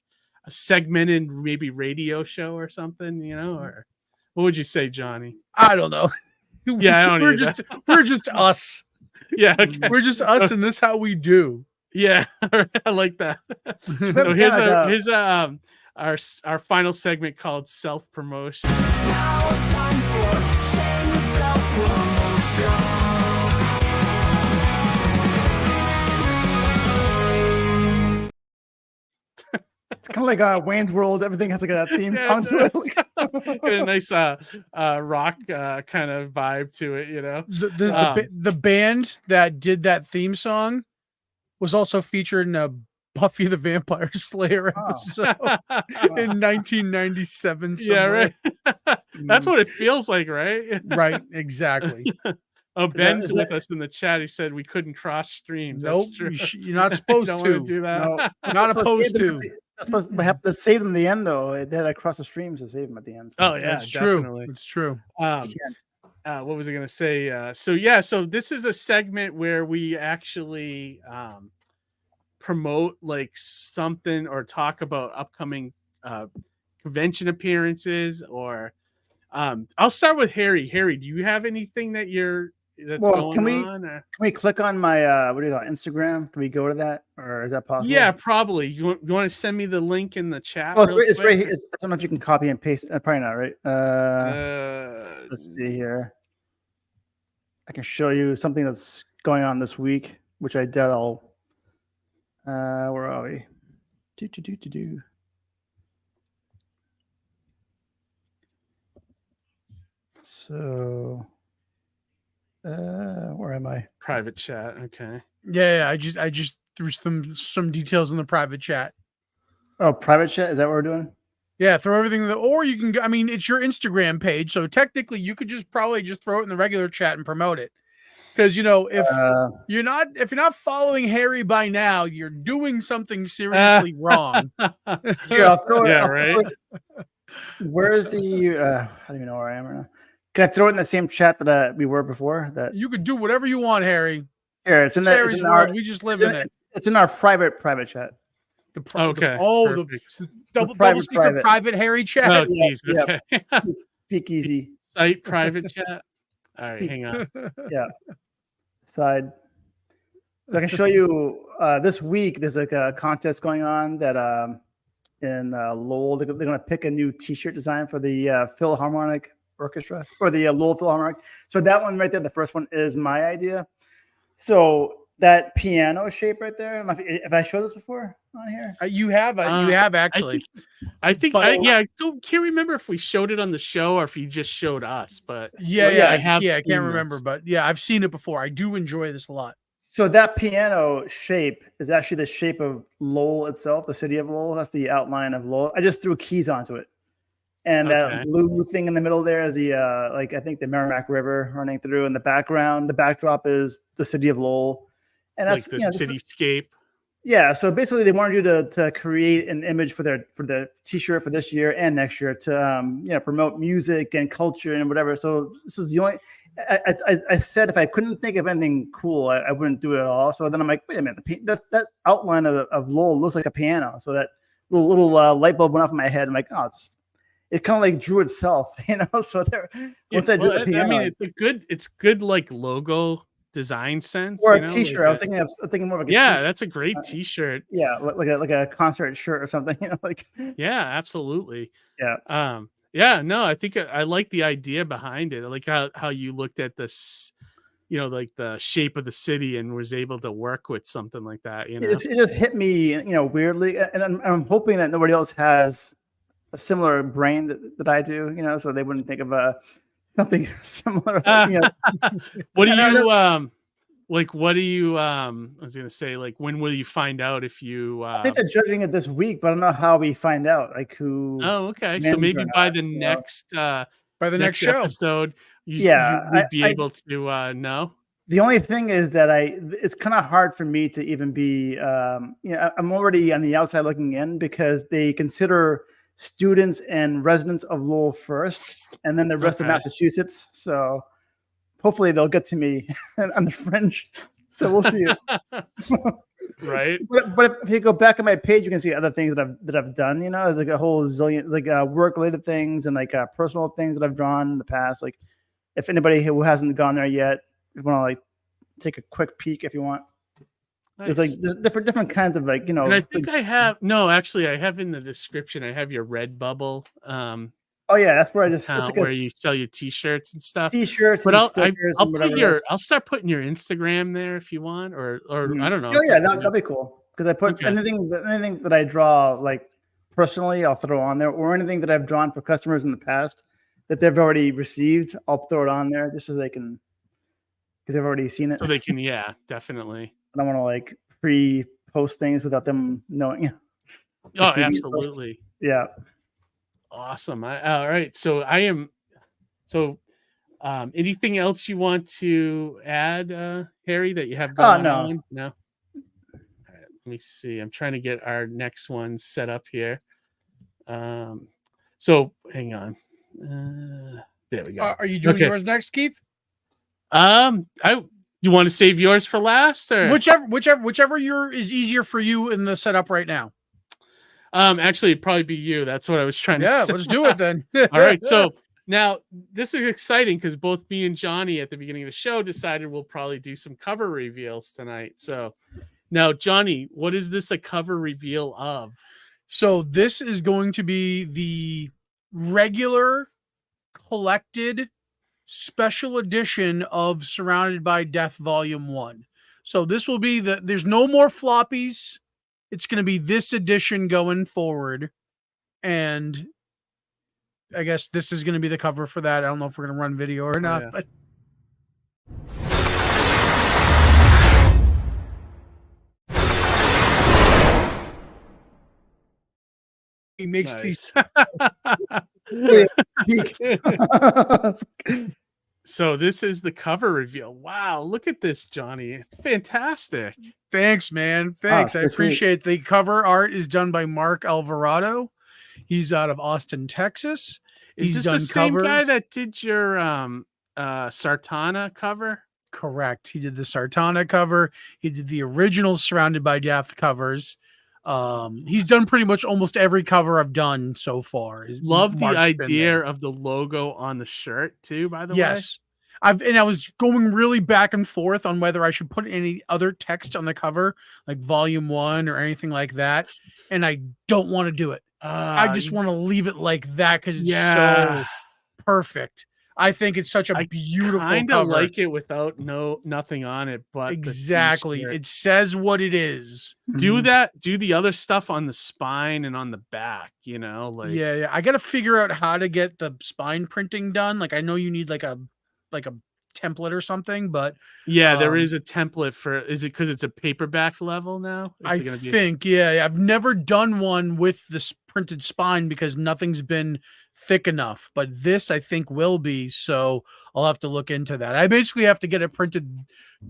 a segmented maybe radio show or something, or what would you say, Johnny? I don't know. Yeah, I don't we're just us. Yeah, okay. We're just us, and this is how we do. Yeah, I like that. So here's our final segment called self promotion. It's kind of like Wayne's World. Everything has like a theme song to it. Got a nice rock kind of vibe to it, The band that did that theme song was also featured in a Buffy the Vampire Slayer episode in 1997. Somewhere. Yeah, right. That's what it feels like, right? Right, exactly. Oh, Ben's with us in the chat. He said we couldn't cross streams. Nope, you're not supposed to do that. No, you're not supposed to. That's supposed to have to save them in the end, though. They had to cross the streams to save them at the end. So. Oh yeah, it's definitely. True. It's true. What was I going to say? So this is a segment where we actually promote like something or talk about upcoming convention appearances or I'll start with Harry. Harry, do you have anything that's going on? Can we click on my what do you call it, Instagram? Can we go to that, or is that possible? Yeah, probably. You want to send me the link in the chat? Oh, it's right here. I don't know if you can copy and paste. Probably not, right? Let's see here. I can show you something that's going on this week, which I doubt I'll. Where are we? Do. So, where am I? Private chat. Okay. Yeah, I just threw some details in the private chat. Oh, private chat? Is that what we're doing? Yeah, throw everything or you can. I mean, it's your Instagram page, so technically you could probably throw it in the regular chat and promote it. Because if you're not following Harry by now, you're doing something seriously wrong. Here, I'll throw it. Right. Where's the? I don't even know where I am right now. Can I throw it in the same chat that we were before? That you could do whatever you want, Harry. Here, it's in Harry's world. We just live in it. It's in our private chat. The double secret private Harry chat. Oh, geez, okay. Speak easy. Site private chat. All right, hang on. Yeah. Side. I can show you this week. There's like a contest going on that in Lowell. They're going to pick a new T-shirt design for the Philharmonic Orchestra or the Lowell Philharmonic. So that one right there, the first one, is my idea. So that piano shape right there. I don't know if I showed this before on here. You have actually. I think I can't remember if we showed it on the show or if you just showed us. But I can't remember, but yeah, I've seen it before. I do enjoy this a lot. So that piano shape is actually the shape of Lowell itself, the city of Lowell. That's the outline of Lowell. I just threw keys onto it. And that blue thing in the middle there is the I think the Merrimack River running through in the background. The backdrop is the city of Lowell. And that's like the cityscape. Yeah. So basically they wanted you to create an image for the T-shirt for this year and next year to promote music and culture and whatever. So this is the only I said if I couldn't think of anything cool, I wouldn't do it at all. So then I'm like, wait a minute, that outline of Lowell looks like a piano. So that little light bulb went off in my head. I'm like, oh, it kind of like drew itself, So once I drew the piano, I mean, it's good like logo design sense. Or a T-shirt. I was thinking more of like a t-shirt. T-shirt. That's a great T-shirt. Yeah, like a concert shirt or something. Yeah, absolutely. Yeah. Yeah. No, I think I like the idea behind it. I like how you looked at this, like the shape of the city and was able to work with something like that. It just hit me, weirdly, and I'm hoping that nobody else has a similar brain that I do, so they wouldn't think of something similar. What do you what do you I was gonna say, like, when will you find out if you I think they're judging it this week, but I don't know how we find out, like who. Oh, okay. So maybe by the next next show episode you'd be able to know. The only thing is that it's kind of hard for me to even be I'm already on the outside looking in because they consider students and residents of Lowell first, and then the rest of Massachusetts. So hopefully they'll get to me on the fringe. So we'll see. Right. But if you go back on my page, you can see other things that I've done. There's like a whole zillion, like work related things and like personal things that I've drawn in the past. Like if anybody who hasn't gone there yet, if you want to like take a quick peek, if you want. Nice. There's like different kinds of like. And I think I have I have in the description. I have your Redbubble. Oh yeah, that's where I just where you sell your T-shirts and stuff. T-shirts, but I'll I'll start putting your Instagram there if you want, or I don't know. Oh yeah, that'd be cool because I put anything that I draw like personally, I'll throw on there, or anything that I've drawn for customers in the past that they've already received, I'll throw it on there just so they can, because they've already seen it. So they can, definitely. I don't want to like pre-post things without them knowing. Oh, absolutely. Yeah. Awesome. All right. So anything else you want to add, Harry, that you have going on? No. All right. Let me see. I'm trying to get our next one set up here. So hang on. There we go. Are you doing yours next, Keith? You want to save yours for last, or whichever is easier for you in the setup right now. Actually, it'd probably be you. That's what I was trying to say. Yeah, let's do it then. All right. So Now, this is exciting because both me and Johnny at the beginning of the show decided we'll probably do some cover reveals tonight. So now, Johnny, what is this a cover reveal of? So this is going to be the regular collected special edition of Surrounded by Death Volume 1. So this will be there's no more floppies. It's going to be this edition going forward. And I guess this is going to be the cover for that. I don't know if we're going to run video or not, but he makes these. So this is the cover reveal. Wow, look at this, Johnny. It's fantastic. Thanks, man. Thanks. I appreciate the cover art is done by Mark Alvarado. He's out of Austin, Texas. Is this the same guy that did your Sartana cover? Correct. He did the Sartana cover. He did the original Surrounded by Death covers. He's done pretty much almost every cover I've done so far. Love the idea of the logo on the shirt too, by the way. Yes. I was going really back and forth on whether I should put any other text on the cover, like Volume 1 or anything like that. And I don't want to do it. I just want to leave it like that because it's so perfect. I think it's such a beautiful cover. I kind of like it without nothing on it, but exactly. It says what it is. Do that. Do the other stuff on the spine and on the back, you know, like yeah. I got to figure out how to get the spine printing done. Like I know you need like a template or something, but there is a template for. Is it because it's a paperback level now? I think I've never done one with this printed spine because nothing's been thick enough, but this I think will be, so I'll have to look into that. I basically have to get it printed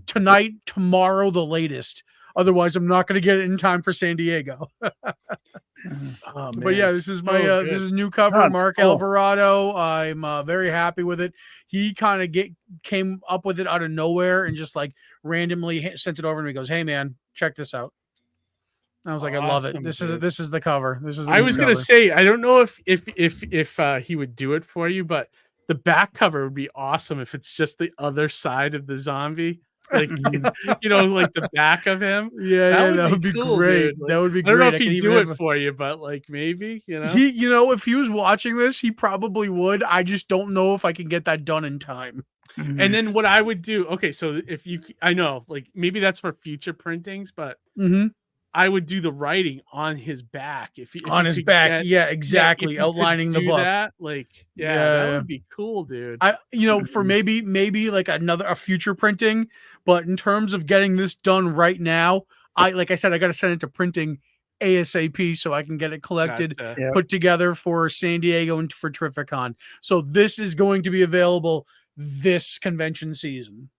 tonight, tomorrow, the latest. Otherwise, I'm not going to get it in time for San Diego. But yeah, this is my this is new cover, Mark Alvarado. I'm very happy with it. He kind of came up with it out of nowhere and just like randomly sent it over to me. He goes, "Hey man, check this out." I was like, I love it. This is the cover. This is. I was gonna say, I don't know if he would do it for you, but the back cover would be awesome if it's just the other side of the zombie, like you know, like the back of him. That would be cool, great. Like, that would be great. I don't know if he'd do it for you, but like maybe if he was watching this, he probably would. I just don't know if I can get that done in time. And then what I would do, okay, so if I know, like maybe that's for future printings, but I would do the writing on his back. If on his back, exactly, outlining the book. That would be cool, dude. For maybe like a future printing, but in terms of getting this done right now, like I said, I got to send it to printing ASAP so I can get it collected, put together for San Diego and for Terrificon. So this is going to be available this convention season.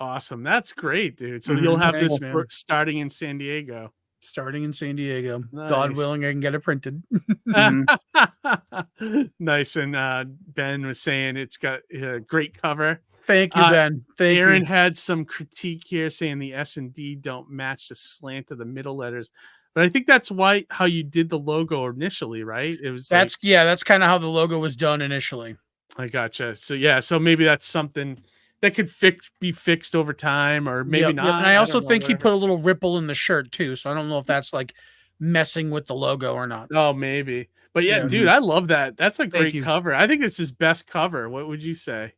Awesome. That's great, dude. So you'll have this starting in San Diego. Nice. God willing, I can get it printed. Nice. And Ben was saying it's got a great cover. Thank you, Ben. Aaron had some critique here saying the S and D don't match the slant of the middle letters. But I think that's how you did the logo initially, right? It was that's kind of how the logo was done initially. I gotcha. So maybe that's something that could be fixed over time, or maybe not. And I also think he put a little ripple in the shirt too. So I don't know if that's like messing with the logo or not. Oh, maybe. But dude, I love that. That's a great cover. I think it's his best cover. What would you say?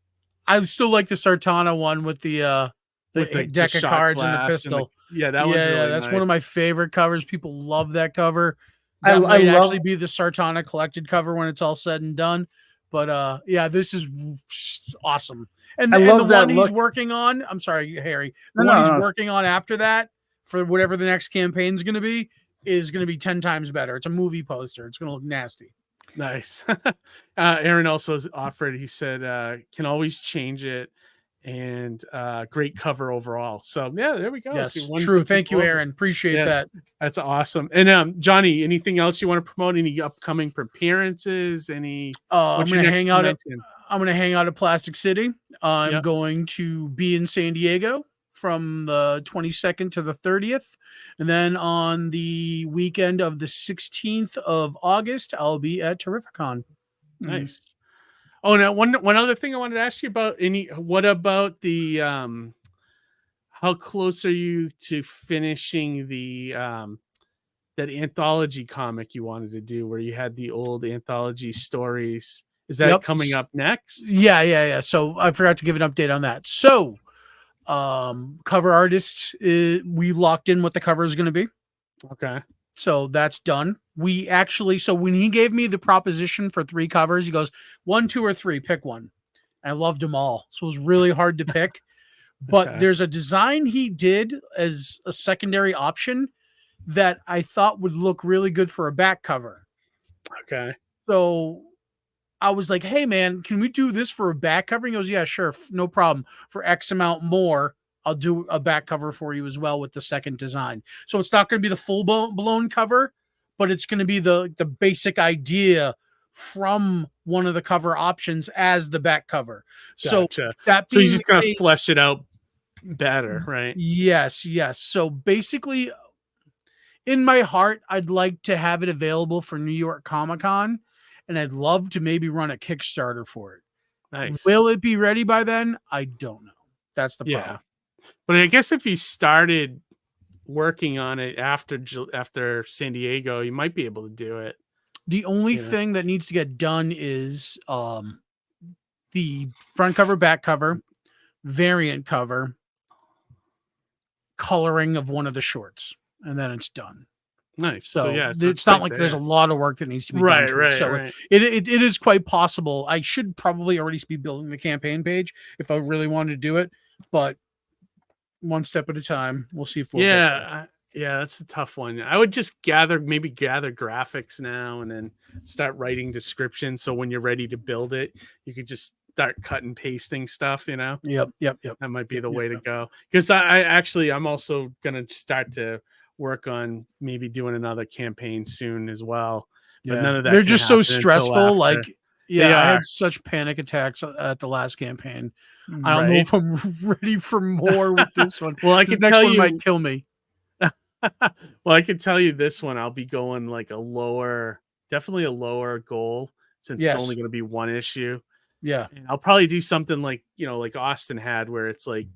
I still like the Sartana one with the deck of cards and the pistol. That one's really that's nice. One of my favorite covers. People love that cover. That might actually be the Sartana collected cover when it's all said and done. But this is awesome. And the one he's working on, I'm sorry, Harry, the one he's working on after that for whatever the next campaign is going to be 10 times better. It's a movie poster. It's going to look nasty. Nice. Aaron also offered, he said, can always change it, and great cover overall. So there we go. Yes, true. Thank you, Aaron. Appreciate that. That's awesome. And Johnny, anything else you want to promote? Any upcoming appearances? Any? I'm going to hang out at Plastic City. I'm going to be in San Diego from the 22nd to the 30th. And then on the weekend of the 16th of August, I'll be at Terrificon. Nice. Oh, now one other thing I wanted to ask you about. What about the how close are you to finishing the that anthology comic you wanted to do, where you had the old anthology stories? Is that coming up next? Yeah. So I forgot to give an update on that. So, cover artists, we locked in what the cover is going to be. Okay. So that's done. We actually, so when he gave me the proposition for 3 covers, he goes 1, 2, or 3, pick one. I loved them all. So it was really hard to pick, but there's a design he did as a secondary option that I thought would look really good for a back cover. Okay. So I was like, hey man, can we do this for a back cover? He goes, yeah, sure. No problem. For X amount more, I'll do a back cover for you as well with the second design. So it's not going to be the full blown cover, but it's going to be the basic idea from one of the cover options as the back cover. Gotcha. So he's just going to flesh it out better, right? Yes. So basically, in my heart, I'd like to have it available for New York Comic Con, and I'd love to maybe run a Kickstarter for it. Nice. Will it be ready by then? I don't know. That's the problem. But I guess if you started working on it after San Diego, you might be able to do it. The only thing that needs to get done is the front cover, back cover, variant cover, coloring of one of the shorts, and then it's done. Nice. So yeah, it's not like there's a lot of work that needs to be done. Right. So it is quite possible. I should probably already be building the campaign page if I really wanted to do it, but one step at a time. We'll see if we'll yeah, that's a tough one. I would just gather graphics now and then start writing descriptions. So when you're ready to build it, you could just start cut and pasting stuff, Yep. That might be the way to go. Because I'm also going to start to work on maybe doing another campaign soon as well. But none of that. They're just so stressful. I had such panic attacks at the last campaign. I don't know if I'm ready for more with this one. Well, I can tell you, might kill me. Well, I can tell you this one, I'll be going like definitely a lower goal, since it's only going to be one issue. Yeah. And I'll probably do something like, like Austin had, where it's like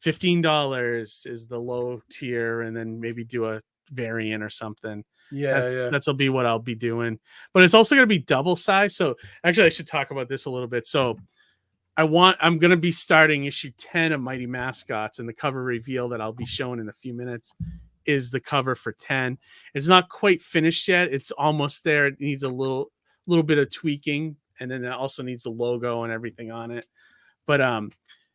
$15 is the low tier, and then maybe do a variant or something. That'll be what I'll be doing. But it's also going to be double size. So actually, I should talk about this a little bit. So I'm going to be starting issue 10 of Mighty Mascots, and the cover reveal that I'll be showing in a few minutes is the cover for 10. It's not quite finished yet. It's almost there. It needs a little bit of tweaking, and then it also needs a logo and everything on it. But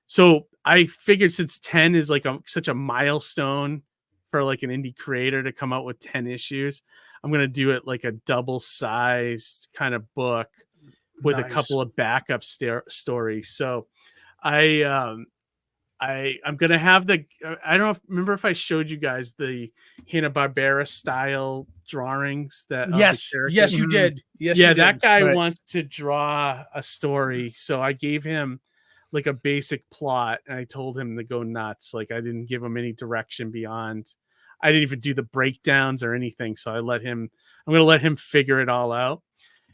so I figured, since 10 is like such a milestone for like an indie creator to come out with 10 issues, I'm going to do it like a double-sized kind of book with a couple of backup stories. So I'm going to have remember if I showed you guys the Hanna-Barbera style drawings that yes you did. That guy wants to draw a story, so I gave him like a basic plot, and I told him to go nuts. Like, I didn't give him any direction beyond. I didn't even do the breakdowns or anything. So I'm going to let him figure it all out.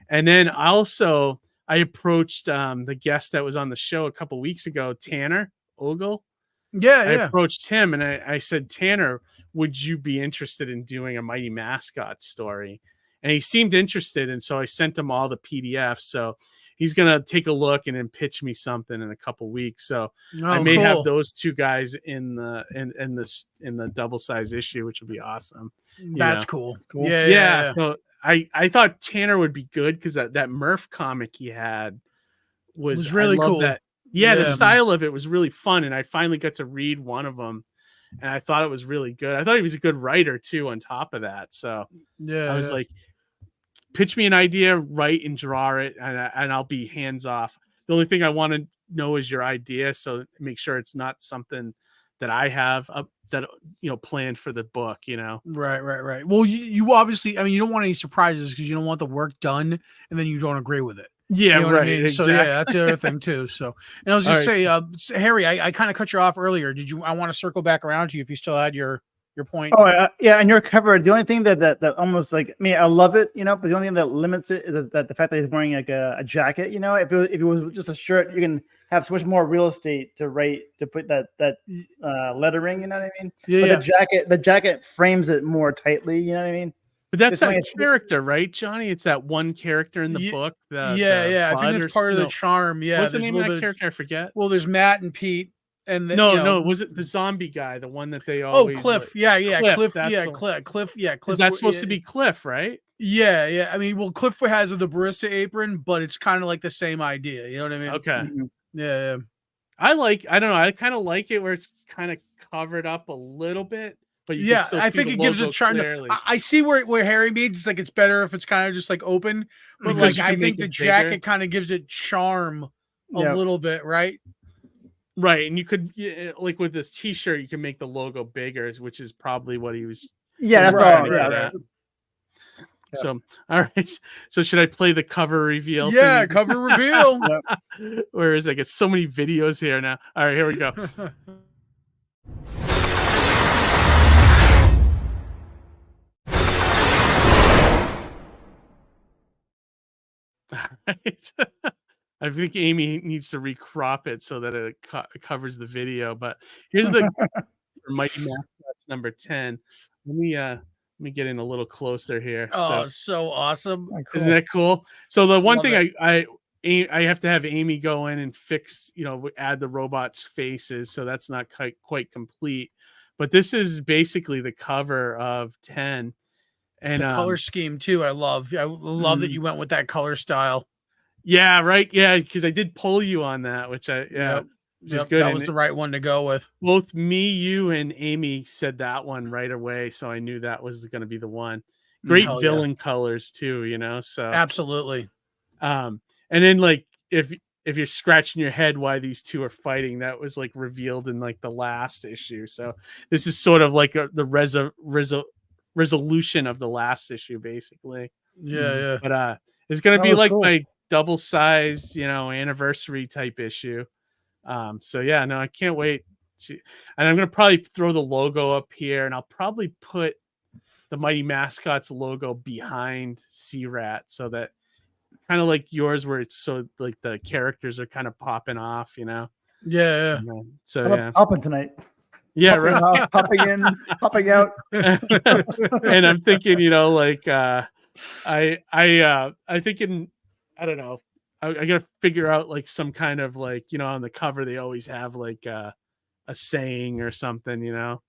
And then also I approached the guest that was on the show a couple weeks ago, Tanner Ogle. I approached him and I said, Tanner, would you be interested in doing a Mighty Mascot story? And he seemed interested. And so I sent him all the PDFs. So he's going to take a look and then pitch me something in a couple weeks. So I may have those two guys in the double size issue, which would be awesome. That's cool. Yeah. So I thought Tanner would be good, because that Murph comic he had was really cool. That. Yeah, the style of it was really fun, and I finally got to read one of them, and I thought it was really good. I thought he was a good writer too, on top of that. So I was like, pitch me an idea, write and draw it, and I'll be hands off. The only thing I want to know is your idea, so make sure it's not something that I have planned for the book. Right. Well, you obviously, you don't want any surprises, because you don't want the work done and then you don't agree with it. Yeah, you know right. I mean? Exactly. So that's the other thing too. So, and I was just say, Harry, I kind of cut you off earlier. I want to circle back around to you if you still had your Your point. Oh yeah, and your cover. The only thing that almost like, I mean, I love it, but the only thing that limits it is that the fact that he's wearing like a jacket. If it was just a shirt, you can have so much more real estate to put that lettering. You know what I mean? Yeah, but the jacket frames it more tightly. You know what I mean? But that's that character, right, Johnny? It's that one character in the book. I think that's part of the charm. Yeah, what's the name of that character? I forget. Well, there's Matt and Pete. And no, was it the zombie guy, the one that they always? Oh, Cliff. Cliff. Cliff. Is that supposed to be Cliff, right? Yeah. I mean, well, Cliff has the barista apron, but it's kind of like the same idea. You know what I mean? Okay. Mm-hmm. Yeah. I don't know. I kind of like it where it's kind of covered up a little bit, but you can still see I think the it gives logo a charm. I see where Harry means. It's like it's better if it's kind of just like open, but because like I think the jacket kind of gives it charm a little bit, right? Right, and you could like with this T-shirt, you can make the logo bigger, which is probably what he was. Yeah, that's right. Yeah. So, all right. So, should I play the cover reveal? Yeah, cover reveal. Where is it? I get so many videos here now. All right, here we go. All right. I think Amy needs to recrop it so that it covers the video. But here's the Mighty Mascots number 10. Let me get in a little closer here. Oh, so awesome! Isn't that cool? So the one thing I have to have Amy go in and fix, add the robots' faces. So that's not quite complete. But this is basically the cover of 10. And the color scheme too. I love that you went with that color style. Yeah, right. Yeah, because I did pull you on that, which just good. That was the right one to go with. Both me, you, and Amy said that one right away, so I knew that was going to be the one. Great villain colors too, So absolutely. And then like if you're scratching your head why these two are fighting, that was like revealed in like the last issue. So this is sort of like the resolution of the last issue, basically. Yeah. But it's going to be like cool. my double-sized, anniversary type issue. So yeah, no, I can't wait to, and I'm going to probably throw the logo up here, and I'll probably put the Mighty Mascots logo behind C-Rat so that kind of like yours where it's so like the characters are kind of popping off, Yeah. So popping tonight. Yeah, popping right. Off, popping in, popping out. And I'm thinking, like I thinking, I don't know. I gotta figure out like some kind of like, on the cover they always have like a saying or something,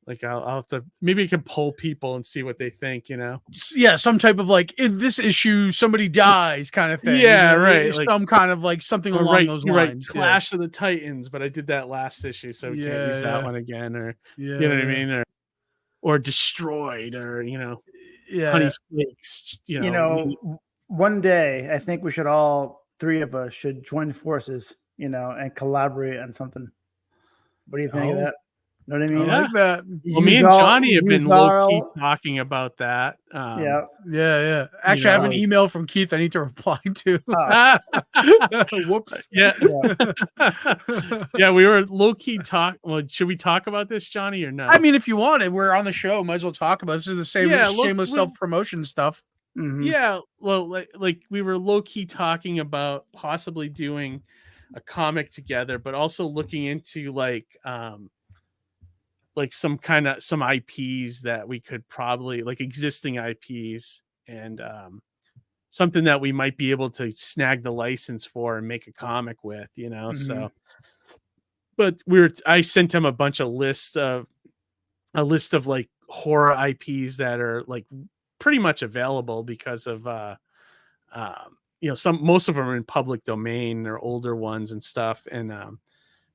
like I'll have to, maybe I can poll people and see what they think, Yeah, some type of like in this issue somebody dies kind of thing. Yeah, right. Like, some kind of like something along those lines. Right. Clash of the Titans, but I did that last issue, so we can't use that one again, or you know what I mean, or destroyed, or honey flakes. One day I think we should all three of us should join forces, and collaborate on something. What do you think of that? Know what I mean? I like that. Well, me and Johnny have been low-key talking about that. Yeah. Actually, I have an email from Keith I need to reply to. Whoops. Yeah. Yeah, we were low-key talk. Well, should we talk about this, Johnny, or no? I mean, if you want it, we're on the show. Might as well talk about it. This is the same shameless self-promotion stuff. Mm-hmm. Yeah. Well, like we were low-key talking about possibly doing a comic together, but also looking into like some IPs that we could probably like existing IPs and something that we might be able to snag the license for and make a comic with, So, but I sent him a bunch of list of like horror IPs that are like pretty much available because of most of them are in public domain. They're older ones and stuff, and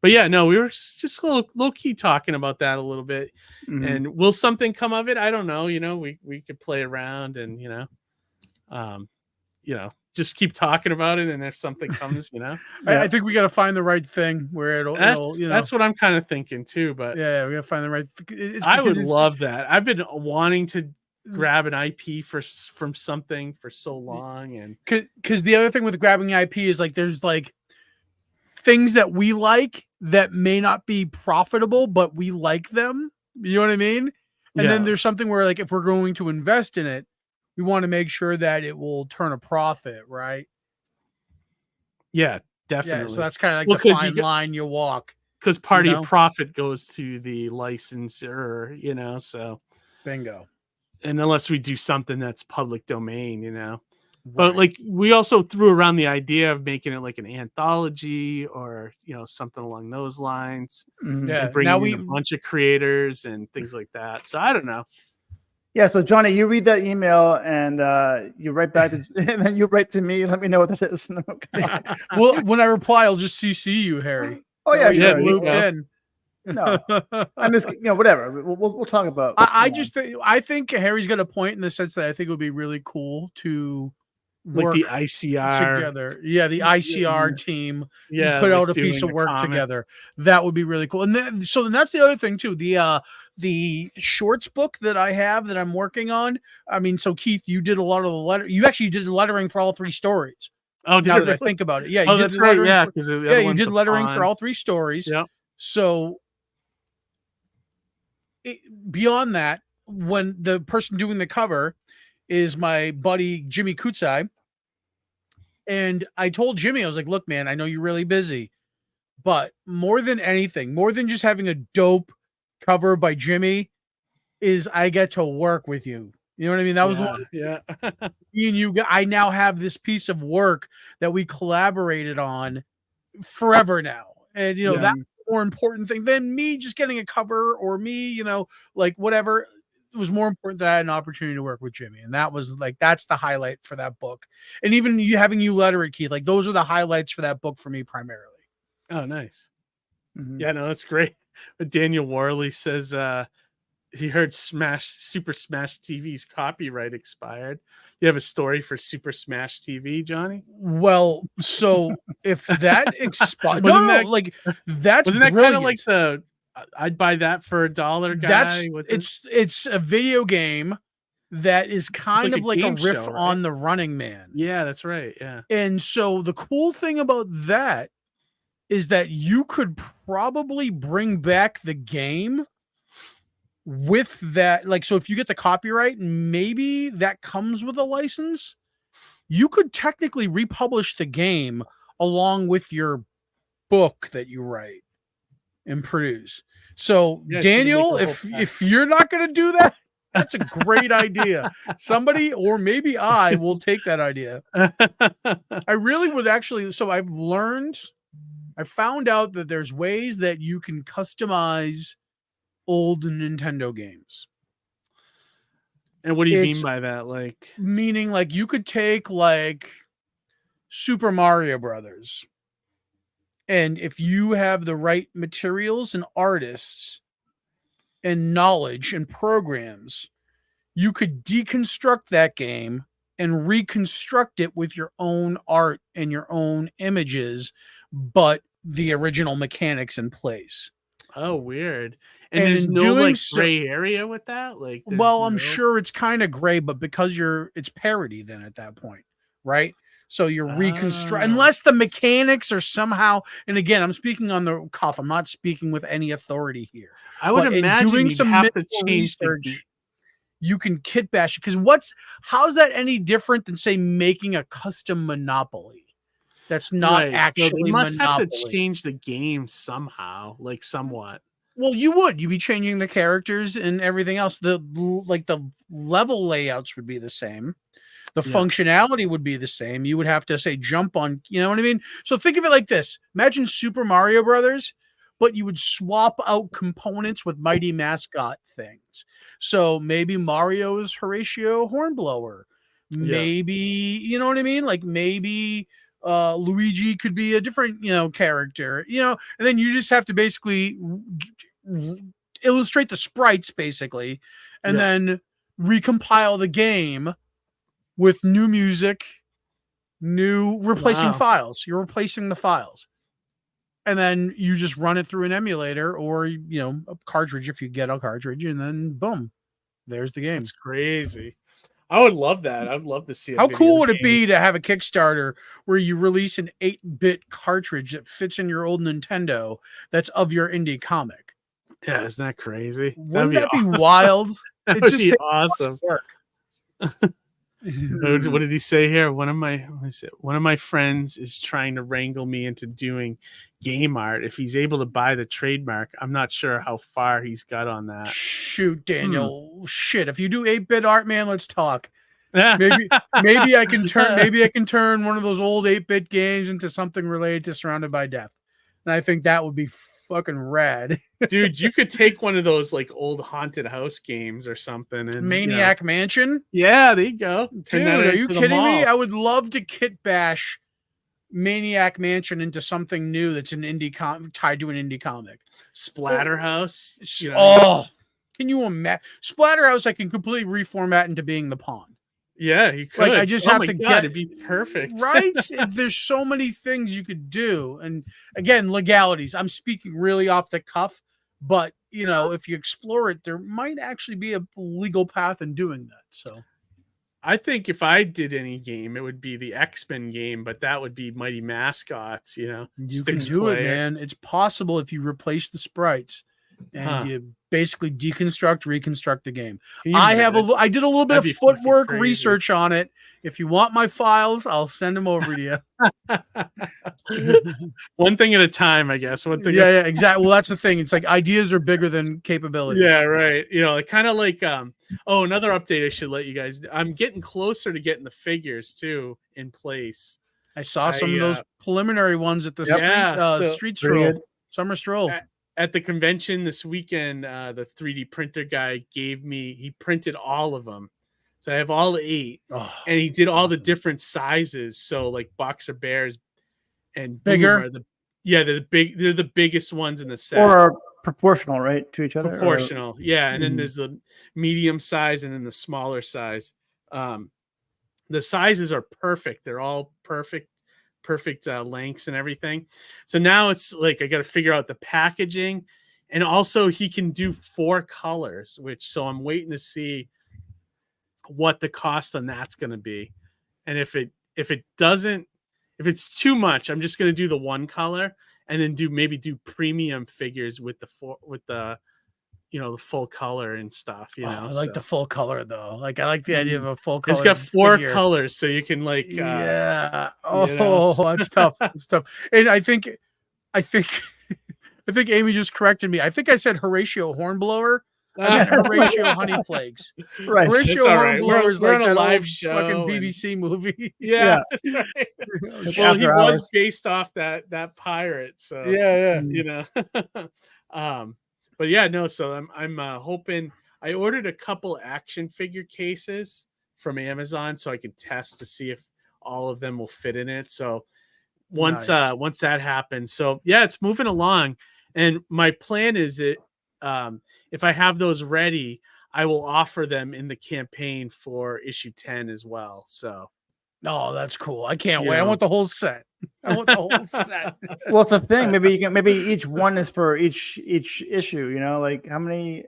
but yeah, no, we were just low key talking about that a little bit. And will something come of it? I don't know. We could play around and just keep talking about it. And if something comes, I think we got to find the right thing where that's what I'm kind of thinking too. But yeah, we got to find the right. I would love that. I've been wanting to grab an IP from something for so long, and because the other thing with grabbing IP is like there's like things that we like that may not be profitable, but we like them. You know what I mean? And then there's something where like if we're going to invest in it, we want to make sure that it will turn a profit, right? Yeah, definitely. Yeah, so that's kind of like the fine line you walk. Because part of your profit goes to the licensor, so. Bingo. And unless we do something that's public domain, Right. But like we also threw around the idea of making it like an anthology or, something along those lines. Yeah. And bringing in a bunch of creators and things like that. So I don't know. Yeah, so Johnny, you read that email and you write back to, and then you write to me. Let me know what that is. Well, when I reply, I'll just CC you, Harry. Oh yeah, sure. Loop in. No, I'm just whatever. We'll talk about. I think Harry's got a point in the sense that I think it would be really cool to like the ICR together. Yeah, the ICR team. Yeah, put out a piece of work together. That would be really cool. And then that's the other thing too. The shorts book that I have that I'm working on. I mean, so Keith, you did a lot of the letter. You actually did lettering for all 3 stories. Oh, now that I think about it, yeah. Oh, that's right. Yeah, because you did lettering for all 3 stories. Yeah. So beyond that, when the person doing the cover is my buddy Jimmy Kutsai, and I told Jimmy, I was like, "Look, man, I know you're really busy, but more than anything, more than just having a dope cover by Jimmy, is I get to work with you." You know what I mean? That was one. Yeah. Me and you, I now have this piece of work that we collaborated on forever now. And, that's a more important thing than me just getting a cover or me, like whatever. It was more important that I had an opportunity to work with Jimmy. And that was like, that's the highlight for that book. And even having you letter it, Keith, like those are the highlights for that book for me primarily. Oh, nice. Mm-hmm. Yeah, no, that's great. But Daniel Worley says, he heard Super Smash TV's copyright expired. You have a story for Super Smash TV, Johnny? Well, so if that expired, wasn't that kind of like the I'd buy that for $1 guy? It's a video game that is kind of like a riff show, right? on the Running Man. Yeah, that's right. Yeah. And so the cool thing about that is that you could probably bring back the game with that. Like, so if you get the copyright, maybe that comes with a license, you could technically republish the game along with your book that you write and produce. So Daniel, if you're not going to do that, that's a great idea. Somebody, or maybe I will take that idea. I really would actually. So I found out that there's ways that you can customize old Nintendo games. And what do you mean by that? Like, meaning like you could take like Super Mario Brothers, and if you have the right materials and artists and knowledge and programs, you could deconstruct that game and reconstruct it with your own art and your own images, but the original mechanics in place. Oh, weird. And there's no like gray area with that? Like, well, I'm sure it's kind of gray, but because it's parody then at that point, right? So you're unless the mechanics are somehow, and again, I'm speaking on the cuff. I'm not speaking with any authority here. I would imagine doing some have to change research, you can kit bash it. Because how's that any different than say making a custom Monopoly? That's not actually. So they must Monopoly. have to change the game somehow, like somewhat. Well, you'd be changing the characters and everything else. The level layouts would be the same. The functionality would be the same. You would have to say jump on, you know what I mean? So think of it like this. Imagine Super Mario Brothers, but you would swap out components with Mighty Mascot things. So maybe Mario is Horatio Hornblower. Maybe, you know what I mean? Like maybe Luigi could be a different, character, and then you just have to basically illustrate the sprites basically, and then recompile the game with new music, replacing files. You're replacing the files. And then you just run it through an emulator or, a cartridge if you get a cartridge, and then boom, there's the game. It's crazy. I would love that. I'd love to see it. How cool would it be to have a Kickstarter where you release an 8-bit cartridge that fits in your old Nintendo that's of your indie comic? Yeah, isn't that crazy? Wouldn't that be awesome. wild? That It would just be takes awesome. work. What did he say here? One of my friends is trying to wrangle me into doing game art. If he's able to buy the trademark, I'm not sure how far he's got on that. Shoot, Daniel. Shit, if you do 8-bit art, man, let's talk. Maybe I can turn one of those old 8-bit games into something related to Surrounded by Death. And I think that would be fucking rad. Dude, you could take one of those like old haunted house games or something and Maniac Mansion. Yeah, there you go. Dude, are you kidding me? I would love to kit bash Maniac Mansion into something new that's an tied to an indie comic. Splatterhouse. Oh, can you imagine? Splatterhouse I can completely reformat into being the pawn. Yeah, you could. Like, I just have to get it'd be perfect. Right? There's so many things you could do. And again, legalities. I'm speaking really off the cuff, but if you explore it, there might actually be a legal path in doing that. So I think if I did any game, it would be the X-Men game, but that would be Mighty Mascots, You can do it, man. It's possible if you replace the sprites and you basically reconstruct the game. I did a little bit of footwork research on it. If you want my files, I'll send them over to you. One thing at a time, I guess. Yeah, exactly. Well, that's the thing. It's like ideas are bigger than capabilities. Yeah, right. Kind of like another update I should let you guys. I'm getting closer to getting the figures too in place. I saw some of those preliminary ones at the street stroll, summer stroll. At the convention this weekend, the 3D printer guy he printed all of them. So I have all 8, and he did all the different sizes. So like Boxer Bears and bigger. They're the biggest ones in the set. Or proportional, right, to each other? Proportional, yeah. And then there's the medium size and then the smaller size. The sizes are perfect. They're all perfect lengths and everything. So now it's like I got to figure out the packaging, and also he can do 4 colors, so I'm waiting to see what the cost on that's going to be. And if it's too much, I'm just going to do the 1 color and then do premium figures with the the full color and stuff. I like the full color though. Like I like the idea of a full color. It's got 4 colors, so you can that's tough. It's tough. And I think Amy just corrected me. I think I said Horatio Hornblower. I meant Horatio Honeyflakes. Right. Horatio Hornblower is like on a live old show fucking BBC movie. Yeah. That's right. Well, he was based off that pirate. So but yeah, no. So I'm hoping. I ordered a couple action figure cases from Amazon so I can test to see if all of them will fit in it. So once that happens, so yeah, it's moving along. And my plan is if I have those ready, I will offer them in the campaign for issue 10 as well. So that's cool. I can't wait. I want the whole set. Well, it's the thing. Maybe each one is for each issue. Like how many?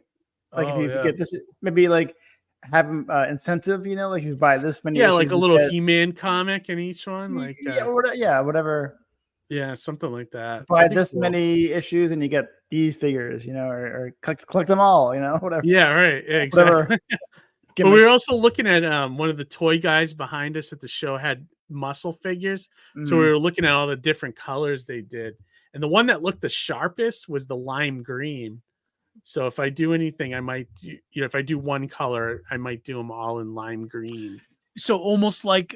Like if you get this, maybe like have incentive. Like if you buy this many. Yeah, like a little He-Man comic in each one. Like whatever. Yeah, something like that. Buy this many issues and you get these figures. Or collect them all. Whatever. Yeah, right. Yeah, exactly. But we were also looking at one of the toy guys behind us at the show had muscle figures. So we were looking at all the different colors they did. And the one that looked the sharpest was the lime green. So if I do anything, I might do, if I do one color, I might do them all in lime green. So almost like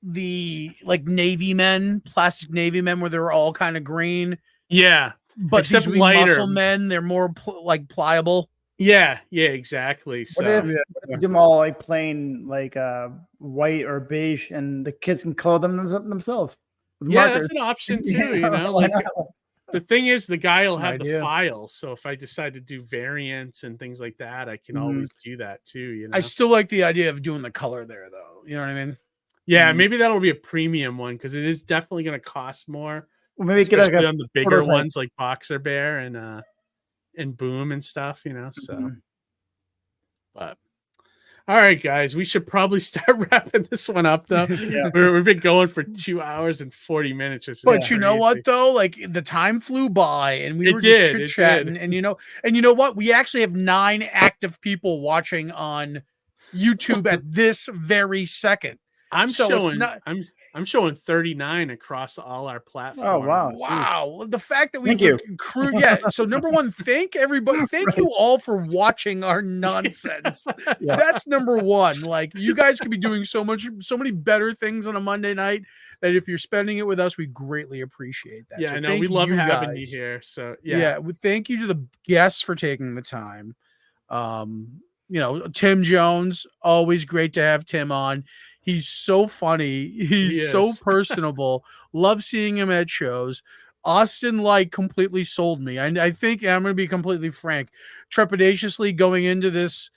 the Navy men, plastic Navy men, where they're all kind of green. Yeah. But except these lighter muscle men, they're more pliable. Yeah, exactly. So what if you do them all plain white or beige, and the kids can color them themselves? Yeah, markers. That's an option too. The thing is, the guy will have the file. So if I decide to do variants and things like that, I can always do that too. I still like the idea of doing the color there, though. You know what I mean? Yeah, maybe that'll be a premium one because it is definitely going to cost more. Well, maybe get on the bigger ones like Boxer Bear and Boom and stuff, So, but All right, guys, we should probably start wrapping this one up, though. We've been going for 2 hours and 40 minutes. But you know what, though? Like the time flew by, and we were just chit chatting. And you know what? We actually have 9 active people watching on YouTube at this very second. I'm showing 39 across all our platforms. Oh wow! Wow! The fact that we crew, So number one, thank everybody. Thank you all for watching our nonsense. That's number one. Like you guys could be doing so many better things on a Monday night. That if you're spending it with us, we greatly appreciate that. Yeah, I know we love having you here. So thank you to the guests for taking the time. Tim Jones, always great to have Tim on. He's so funny. He's so personable. Love seeing him at shows. Austin completely sold me. I think I'm going to be completely frank. Trepidatiously going into this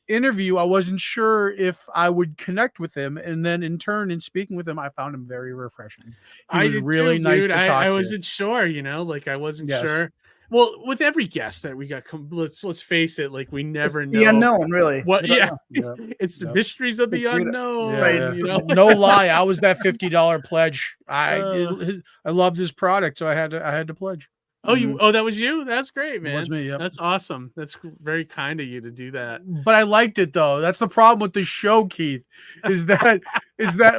interview, I wasn't sure if I would connect with him, and then in turn, in speaking with him, I found him very refreshing. He was really nice to talk to. I wasn't sure. I wasn't sure. Well, with every guest that we got, let's face it, we never know the unknown, really. What? It's the mysteries of the unknown. Right. No lie, I was that $50 pledge. I loved his product, so I had to pledge. Oh, that was you? That's great, man. It was me. Yep. That's awesome. That's very kind of you to do that. But I liked it though. That's the problem with the show, Keith. Is that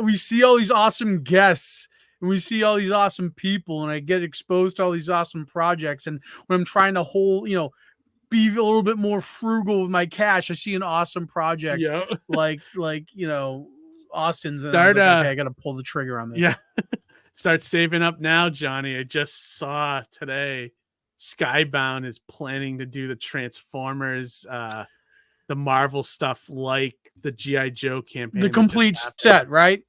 we see all these awesome guests. And we see all these awesome people, and I get exposed to all these awesome projects. And when I'm trying to be a little bit more frugal with my cash, I see an awesome project like Austin's. And Start, I got to pull the trigger on this. Yeah, start saving up now, Johnny. I just saw today Skybound is planning to do the Transformers, the Marvel stuff, like the G.I. Joe campaign. The complete set, right?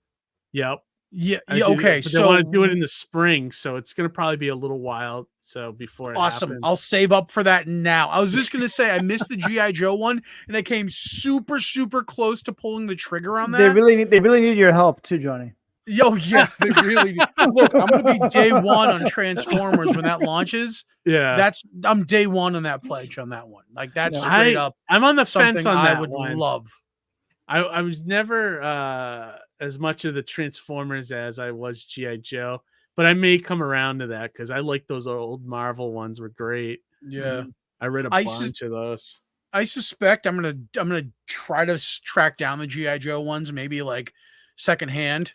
Yep. Yeah. Okay. So they want to do it in the spring, so it's going to probably be a little while. So before it happens. I'll save up for that now. I was just going to say I missed the GI Joe one, and I came super close to pulling the trigger on that. They really need your help too, Johnny. Yo, yeah, they really need. Look, I'm going to be day one on Transformers when that launches. Yeah, I'm day one on that pledge on that one. That's straight up. I'm on the fence on that. I would love. I was never as much of the Transformers as I was G.I. Joe, but I may come around to that because I like those old Marvel ones were great. Yeah. I read a bunch of those. I suspect I'm gonna try to track down the G.I. Joe ones, maybe secondhand.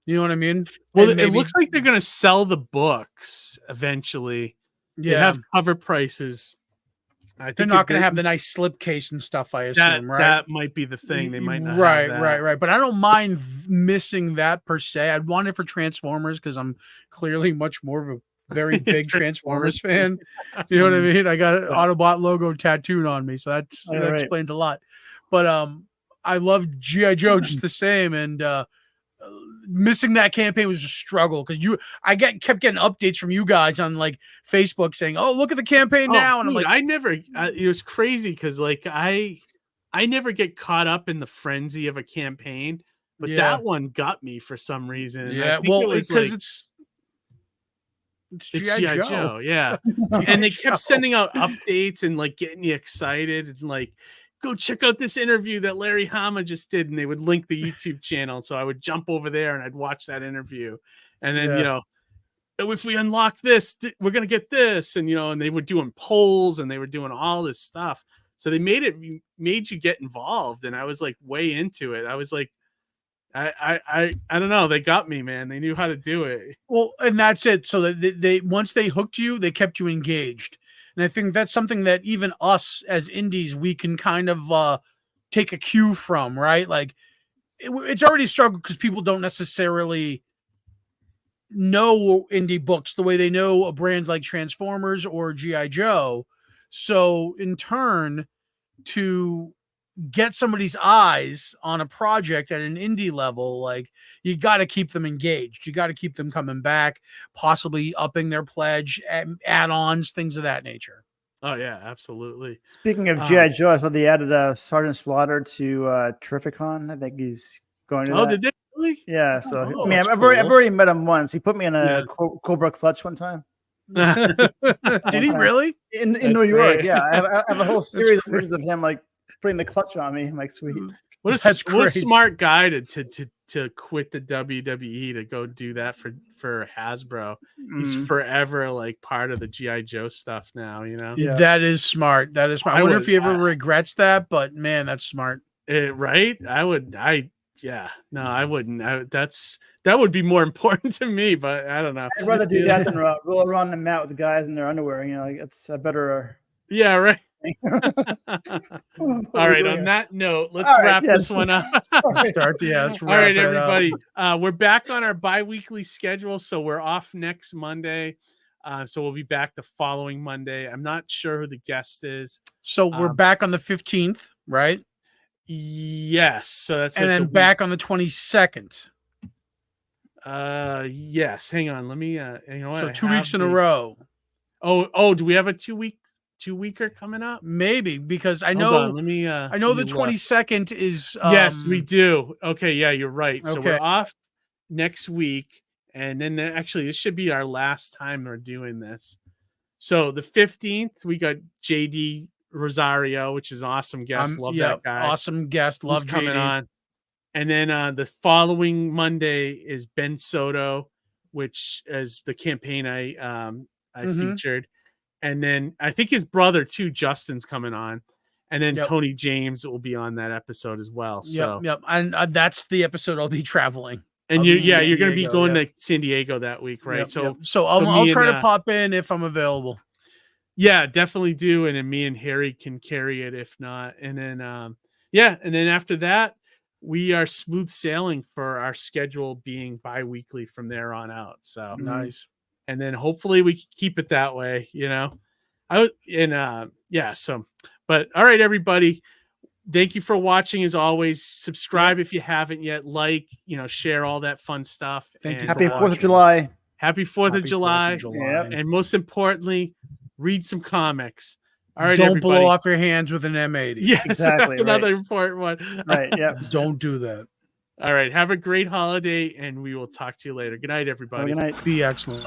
You know what I mean? Well, it looks like they're gonna sell the books eventually. Yeah. They have cover prices. I think they're not going to have the nice slipcase and stuff, I assume, right? That might be the thing. They might not. Right. But I don't mind missing that per se. I'd want it for Transformers because I'm clearly much more of a very big Transformers fan. You know what I mean? I got an Autobot logo tattooed on me, so that explains a lot. But I love G.I. Joe just the same, and missing that campaign was a struggle because I kept getting updates from you guys on Facebook saying, "Oh, look at the campaign now," and dude, I'm like, I never. It was crazy because I never get caught up in the frenzy of a campaign, but that one got me for some reason. Yeah, well, because it's G.I. Joe. Yeah, and they kept sending out updates and getting you excited and go check out this interview that Larry Hama just did, and they would link the YouTube channel. So I would jump over there and I'd watch that interview. And then, if we unlock this, we're going to get this. And, and they were doing polls and they were doing all this stuff. So they made you get involved. And I was way into it. I was I don't know. They got me, man. They knew how to do it. Well, and that's it. So they once they hooked you, they kept you engaged. And I think that's something that even us as indies, we can kind of take a cue from, right? It's already a struggle because people don't necessarily know indie books the way they know a brand like Transformers or G.I. Joe. So in turn, to get somebody's eyes on a project at an indie level, you got to keep them engaged. You got to keep them coming back, possibly upping their pledge, add-ons, things of that nature. Oh yeah, absolutely. Speaking of G.I. Joe, I saw they added Sergeant Slaughter to Terrificon. I think he's going to that. Did they really? Yeah, so I've already met him once. He put me in a Cobra clutch one time. Did he really? In New York, yeah. I have a whole series of pictures of him putting the clutch on me. I'm like, sweet. What a smart guy to quit the WWE to go do that for Hasbro. He's forever like part of the GI Joe stuff now. You know, that is smart. That is smart. I wonder if he ever regrets that, but man, that's smart. Right? I wouldn't. That would be more important to me, but I don't know. I'd rather do that than roll around the mat with the guys in their underwear. You know, like it's a better. Yeah, right. All right. On that note, let's wrap this one up. Let's wrap all right, everybody. We're back on our bi-weekly schedule, so we're off next Monday. So we'll be back the following Monday. I'm not sure who the guest is. So we're back on the 15th, right? Yes. So that's and then back on the 22nd. Yes. Hang on. Let me. You know what? So 2 weeks in a row. Oh. Do we have a 2-weeker coming up? Maybe, because I know. Let me. I know the 22nd is. Yes, we do. Okay. Yeah, you're right. So we're off next week, and then actually this should be our last time we're doing this. So the 15th, we got JD Rosario, which is an awesome guest. Love that guy. Awesome guest. Love JD. Coming on. And then the following Monday is Ben Soto, which is the campaign I featured. And then I think his brother too, Justin's coming on. And then Tony James will be on that episode as well. So and that's the episode I'll be traveling. And you're going to be going to San Diego that week, right? So I'll try to pop in if I'm available. Yeah, definitely do. And then me and Harry can carry it if not. And then and then after that, we are smooth sailing for our schedule being bi-weekly from there on out. So nice. And then hopefully we keep it that way, you know. But all right, everybody. Thank you for watching as always. Subscribe if you haven't yet, share all that fun stuff. Thank you. Happy 4th of July. Happy 4th of July. Yep. And most importantly, read some comics. All right, don't everybody. blow off your hands with an M80. Yes, exactly, that's another important one. Right. Yeah. Don't do that. All right. Have a great holiday, and we will talk to you later. Good night, everybody. Good night. Be excellent.